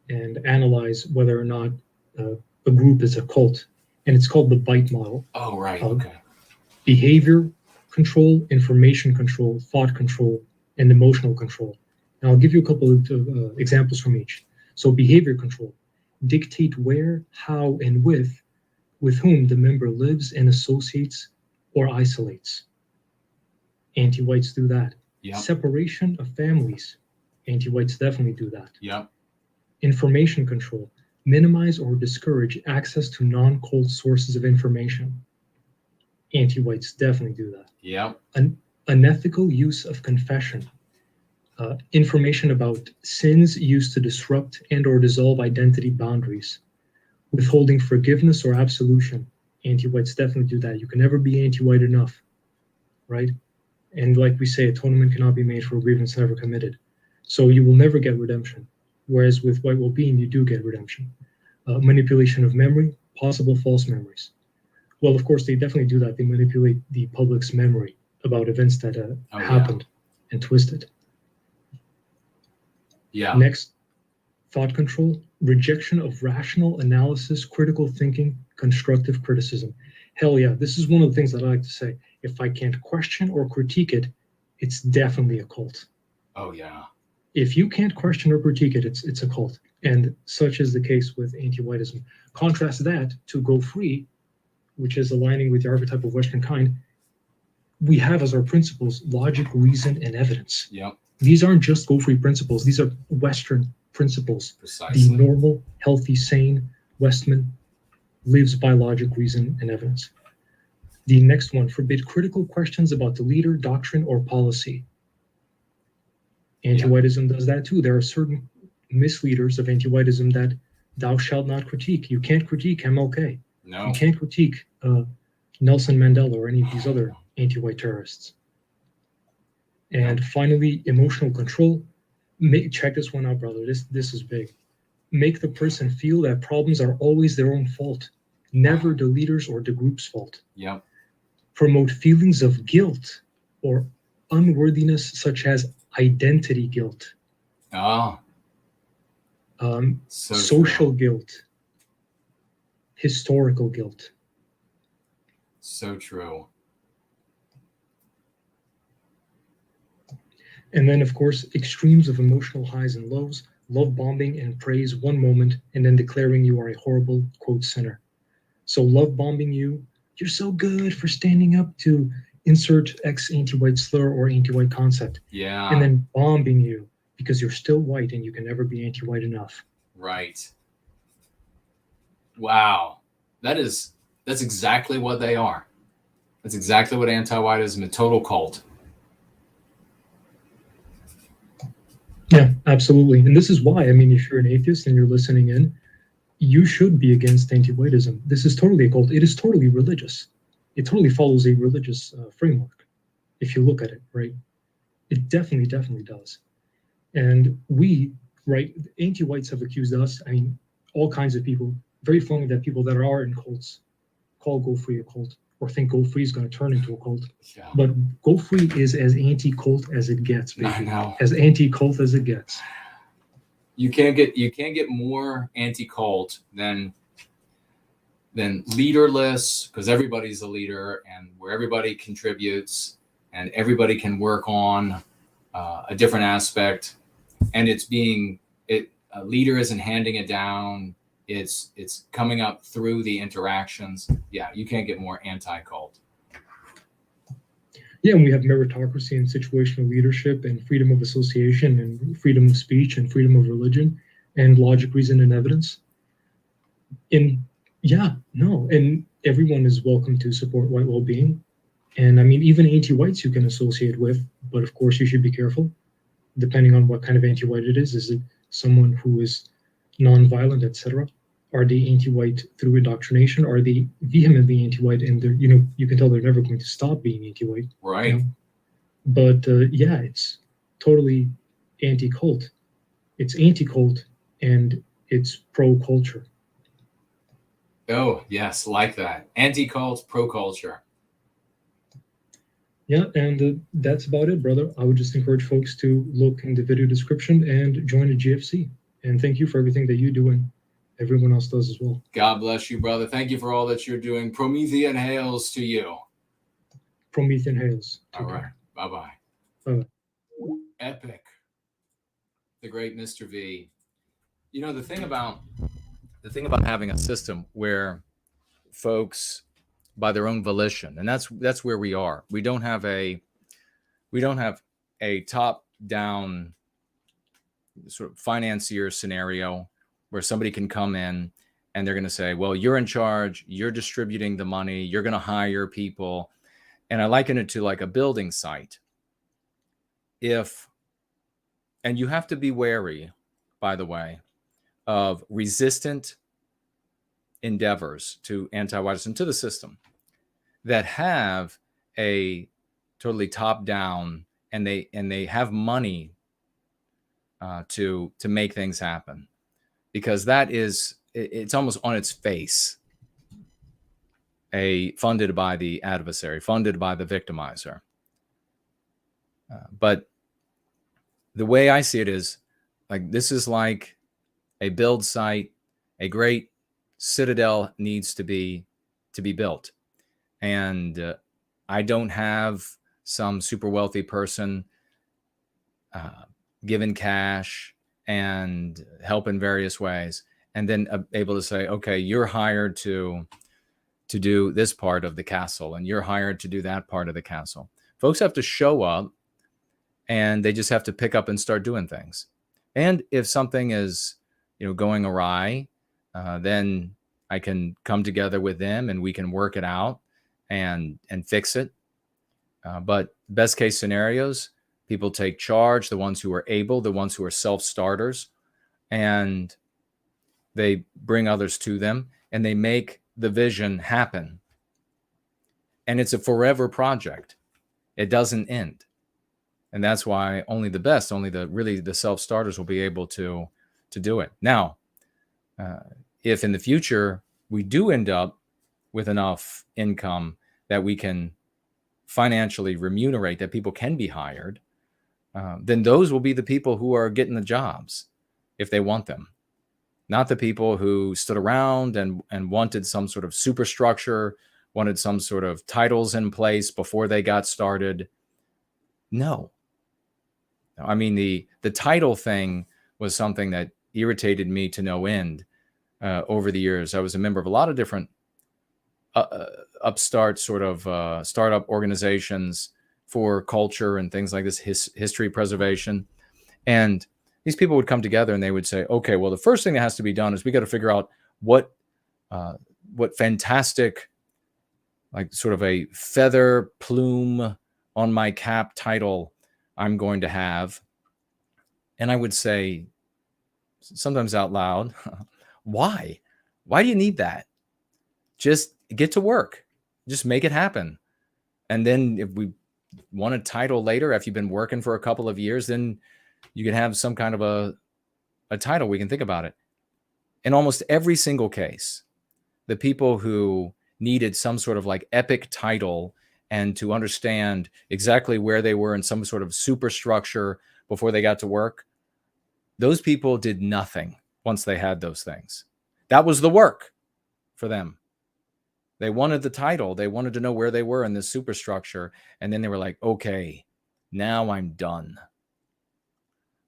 and analyze whether or not a group is a cult. And it's called the byte model. Oh, right. Okay. Behavior control, information control, thought control, and emotional control. And I'll give you a couple of examples from each. So behavior control, dictate where, how, and with whom the member lives and associates or isolates. Anti-whites do that. Yep. Separation of families. Anti-whites definitely do that. Yep. Information control. Minimize or discourage access to non-cold sources of information. Anti-whites definitely do that. Yep. Unethical use of confession. Information about sins used to disrupt and or dissolve identity boundaries. Withholding forgiveness or absolution. Anti-whites definitely do that. You can never be anti-white enough, right? And like we say, atonement cannot be made for a grievance never committed. So you will never get redemption. Whereas with white well-being, you do get redemption. Manipulation of memory, possible false memories. Well, of course, they definitely do that. They manipulate the public's memory about events that happened and twist it. Yeah. Next, thought control, rejection of rational analysis, critical thinking, constructive criticism. Hell yeah, this is one of the things that I like to say. If I can't question or critique it, it's definitely a cult. Oh, yeah. If you can't question or critique it, it's a cult. And such is the case with anti-whiteism. Contrast that to Go Free, which is aligning with the archetype of Western kind. We have as our principles logic, reason, and evidence. Yep. These aren't just Go Free principles. These are Western principles. Precisely. The normal, healthy, sane Westman lives by logic, reason, and evidence. The next one, forbid critical questions about the leader, doctrine, or policy. Anti-whiteism does that too. There are certain misleaders of anti-whiteism that thou shalt not critique. You can't critique MLK. No. You can't critique Nelson Mandela or any of these other anti-white terrorists. And finally, emotional control. Check this one out, brother. This is big. Make the person feel that problems are always their own fault, never the leader's or the group's fault. Yep. Promote feelings of guilt or unworthiness, such as identity guilt. Oh. Social guilt. Historical guilt. So true. And then, of course, extremes of emotional highs and lows, love bombing and praise one moment, and then declaring you are a horrible, quote, sinner. So love bombing you, you're so good for standing up to insert X anti-white slur or anti-white concept. Yeah. And then bombing you because you're still white and you can never be anti-white enough. Right. Wow. That's exactly what they are. That's exactly what anti-whiteism, a total cult. Yeah, absolutely. And this is why, I mean, if you're an atheist and you're listening in, you should be against anti-whiteism. This is totally a cult. It is totally religious. It totally follows a religious framework, if you look at it, right? It definitely does. And we, right, anti-whites have accused us, I mean, all kinds of people. Very funny that people that are in cults call Go Free a cult or think Go Free is going to turn into a cult. Yeah. But Go Free is as anti-cult as it gets, baby. I know. As anti-cult as it gets. You can't get more anti-cult than leaderless, because everybody's a leader, and where everybody contributes and everybody can work on a different aspect, and a leader isn't handing it down. It's coming up through the interactions. Yeah, you can't get more anti-cult. Yeah, and we have meritocracy and situational leadership and freedom of association and freedom of speech and freedom of religion and logic, reason, and evidence. And everyone is welcome to support white well-being. And I mean, even anti-whites you can associate with, but of course you should be careful, depending on what kind of anti-white it is. Is it someone who is non-violent, etc.? Are they anti-white through indoctrination? Are they vehemently anti-white, and they're, you can tell they're never going to stop being anti-white? Right. But it's totally anti-cult. It's anti-cult and it's pro-culture. Oh, yes, like that. Anti-cult, pro-culture. Yeah, and that's about it, brother. I would just encourage folks to look in the video description and join the GFC. And thank you for everything that you do and everyone else does as well. God bless you, brother. Thank you for all that you're doing. Promethean hails to you. Promethean hails. All right. Bye-bye. Bye-bye. Epic. The great Mr. V. The thing about having a system where folks, by their own volition, and that's where we are. We don't have a top-down sort of financier scenario where somebody can come in and they're going to say, well, you're in charge, you're distributing the money, you're going to hire people. And I liken it to like a building site. And you have to be wary, by the way, of resistant endeavors to anti-whiteism, to the system, that have a totally top-down, and they have money to make things happen, because it's almost on its face funded by the adversary, funded by the victimizer. But the way I see it is like, this is like a build site. A great citadel needs to be built. And I don't have some super wealthy person given cash and help in various ways, and then able to say, okay, you're hired to do this part of the castle, and you're hired to do that part of the castle. Folks have to show up, and they just have to pick up and start doing things. And if something is, going awry, then I can come together with them and we can work it out and fix it. But best case scenarios, people take charge, the ones who are able, the ones who are self-starters, and they bring others to them, and they make the vision happen. And it's a forever project. It doesn't end. And that's why only the self-starters will be able to do it. Now, if in the future we do end up with enough income that we can financially remunerate, that people can be hired, then those will be the people who are getting the jobs if they want them. Not the people who stood around and wanted some sort of superstructure, wanted some sort of titles in place before they got started. No. I mean, the title thing was something that irritated me to no end over the years. I was a member of a lot of different upstart sort of startup organizations for culture and things like this, history preservation. And these people would come together and they would say, okay, well, the first thing that has to be done is we got to figure out what fantastic like sort of a feather plume on my cap title I'm going to have. And I would say, sometimes out loud, why? Why do you need that? Just get to work. Just make it happen. And then if we want a title later, if you've been working for a couple of years, then you can have some kind of a title. We can think about it. In almost every single case, the people who needed some sort of like epic title and to understand exactly where they were in some sort of superstructure before they got to work, those people did nothing once they had those things. That was the work for them. They wanted the title. They wanted to know where they were in this superstructure. And then they were like, okay, now I'm done.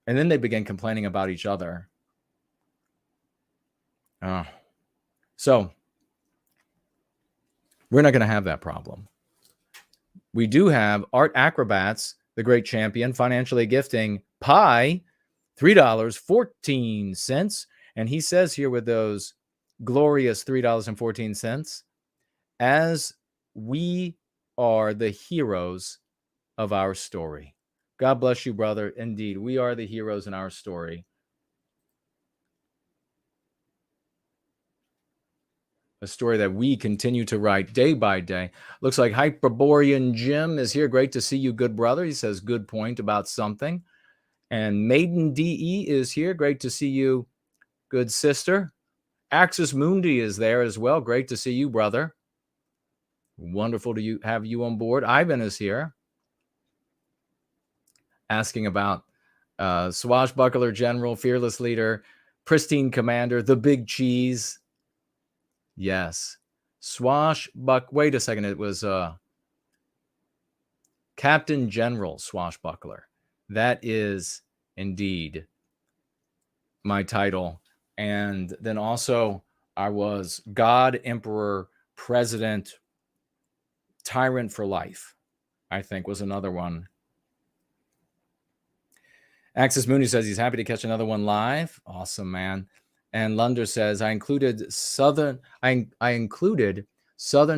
And then they began complaining about each other. So we're not going to have that problem. We do have Art Acrobats, the great champion, financially gifting Pi $3.14. And he says here with those glorious $3.14, as we are the heroes of our story. God bless you, brother. Indeed, we are the heroes in our story. A story that we continue to write day by day. Looks like Hyperborean Jim is here. Great to see you, good brother. He says, good point about something. And Maiden DE is here. Great to see you, good sister. Axis Mundi is there as well. Great to see you, brother. Wonderful to have you on board. Ivan is here. Asking about swashbuckler general, fearless leader, pristine commander, the big cheese. Yes. Wait a second. It was Captain General Swashbuckler. That is indeed my title. And then also I was God, Emperor, President, Tyrant for Life, I think was another one. Axis Mooney says he's happy to catch another one live. Awesome, man. And Lunder says, I included Southern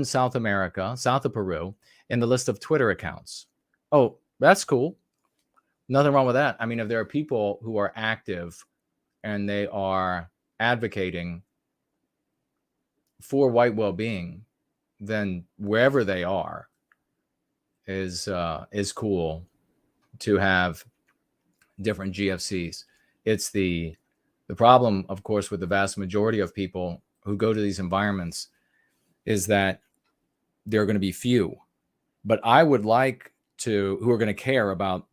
South America, south of Peru, in the list of Twitter accounts. Oh, that's cool. Nothing wrong with that. I mean, if there are people who are active and they are advocating for white well-being, then wherever they are is cool to have different GFCs. It's the problem, of course, with the vast majority of people who go to these environments is that there are going to be few. But I would like to, who are going to care about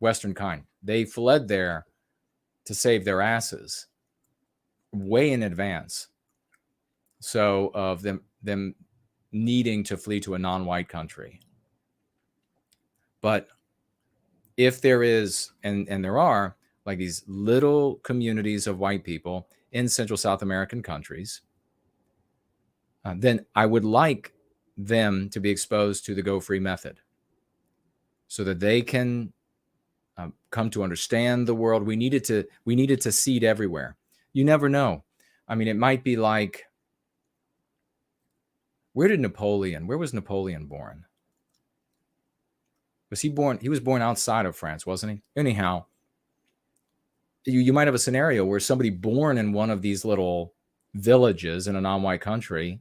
Western kind. They fled there to save their asses way in advance. So of them needing to flee to a non-white country. But if there is, and there are, like these little communities of white people in Central South American countries, then I would like them to be exposed to the Go Free method so that they can come to understand the world. We needed to seed everywhere. You never know. I mean, it might be like, where was Napoleon born? Was he born? He was born outside of France, wasn't he? Anyhow, you might have a scenario where somebody born in one of these little villages in a non-white country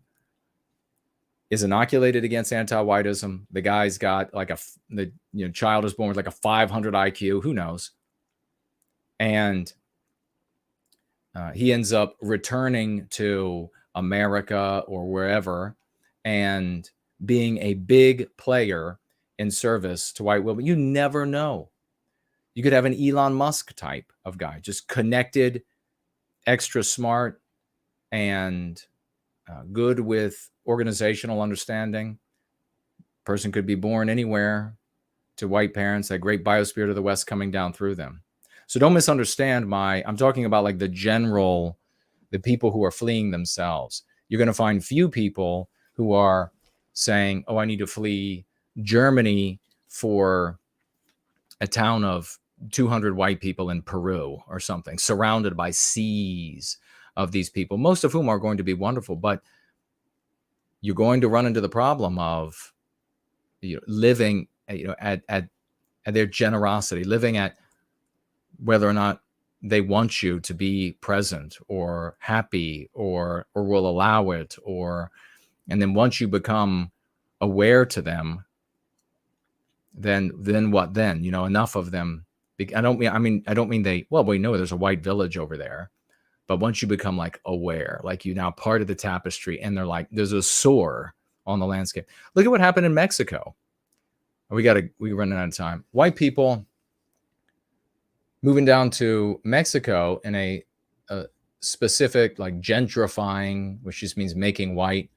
is inoculated against anti-whiteism. The guy's got like child is born with like a 500 IQ, who knows? And he ends up returning to America or wherever and being a big player in service to white women. You never know. You could have an Elon Musk type of guy, just connected, extra smart, and good with organizational understanding. Person could be born anywhere to white parents, that great biospirit of the West coming down through them. So don't misunderstand I'm talking about like the people who are fleeing themselves. You're going to find few people who are saying, oh, I need to flee Germany for a town of 200 white people in Peru or something, surrounded by seas of these people, most of whom are going to be wonderful. But you're going to run into the problem of living at their generosity, living at whether or not they want you to be present or happy or will allow it, and then once you become aware to them, then what then? Enough of them. I don't mean they, well, we know there's a white village over there, but once you become like aware, like you now part of the tapestry, and they're like, there's a sore on the landscape. Look at what happened in Mexico. We're running out of time. White people moving down to Mexico in a specific, like, gentrifying, which just means making white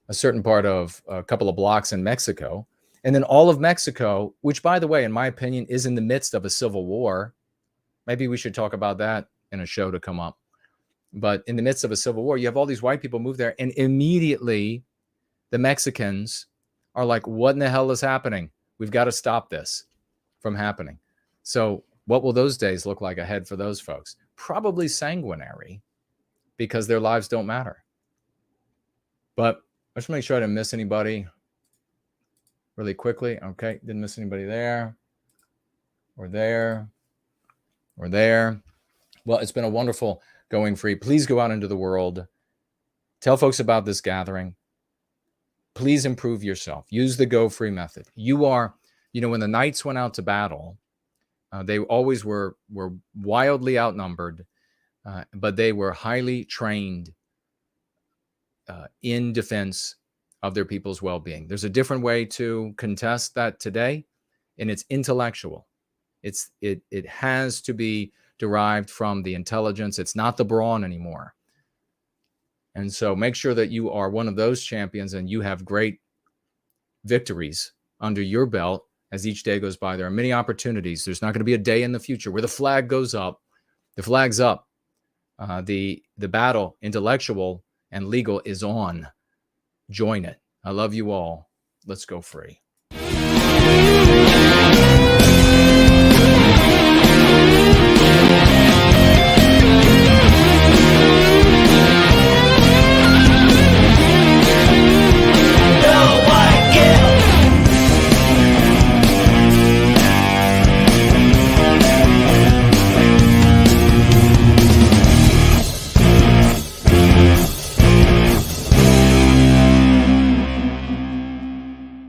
a certain part of a couple of blocks in Mexico. And then all of Mexico, which, by the way, in my opinion, is in the midst of a civil war. Maybe we should talk about that in a show to come up. But in the midst of a civil war, you have all these white people move there, and immediately the Mexicans are like, what in the hell is happening? We've got to stop this from happening. So what will those days look like ahead for those folks? Probably sanguinary, because their lives don't matter. But I just make sure I didn't miss anybody really quickly. Okay, didn't miss anybody there or there or there. Well, it's been a wonderful going free. Please go out into the world. Tell folks about this gathering. Please improve yourself. Use the go free method. You are, when the knights went out to battle, they always were wildly outnumbered, but they were highly trained in defense of their people's well-being. There's a different way to contest that today, and it's intellectual. It has to be derived from the intelligence. It's not the brawn anymore. And so make sure that you are one of those champions and you have great victories under your belt as each day goes by. There are many opportunities. There's not going to be a day in the future where the flag goes up. The flag's up. The battle, intellectual and legal, is on. Join it. I love you all. Let's go free.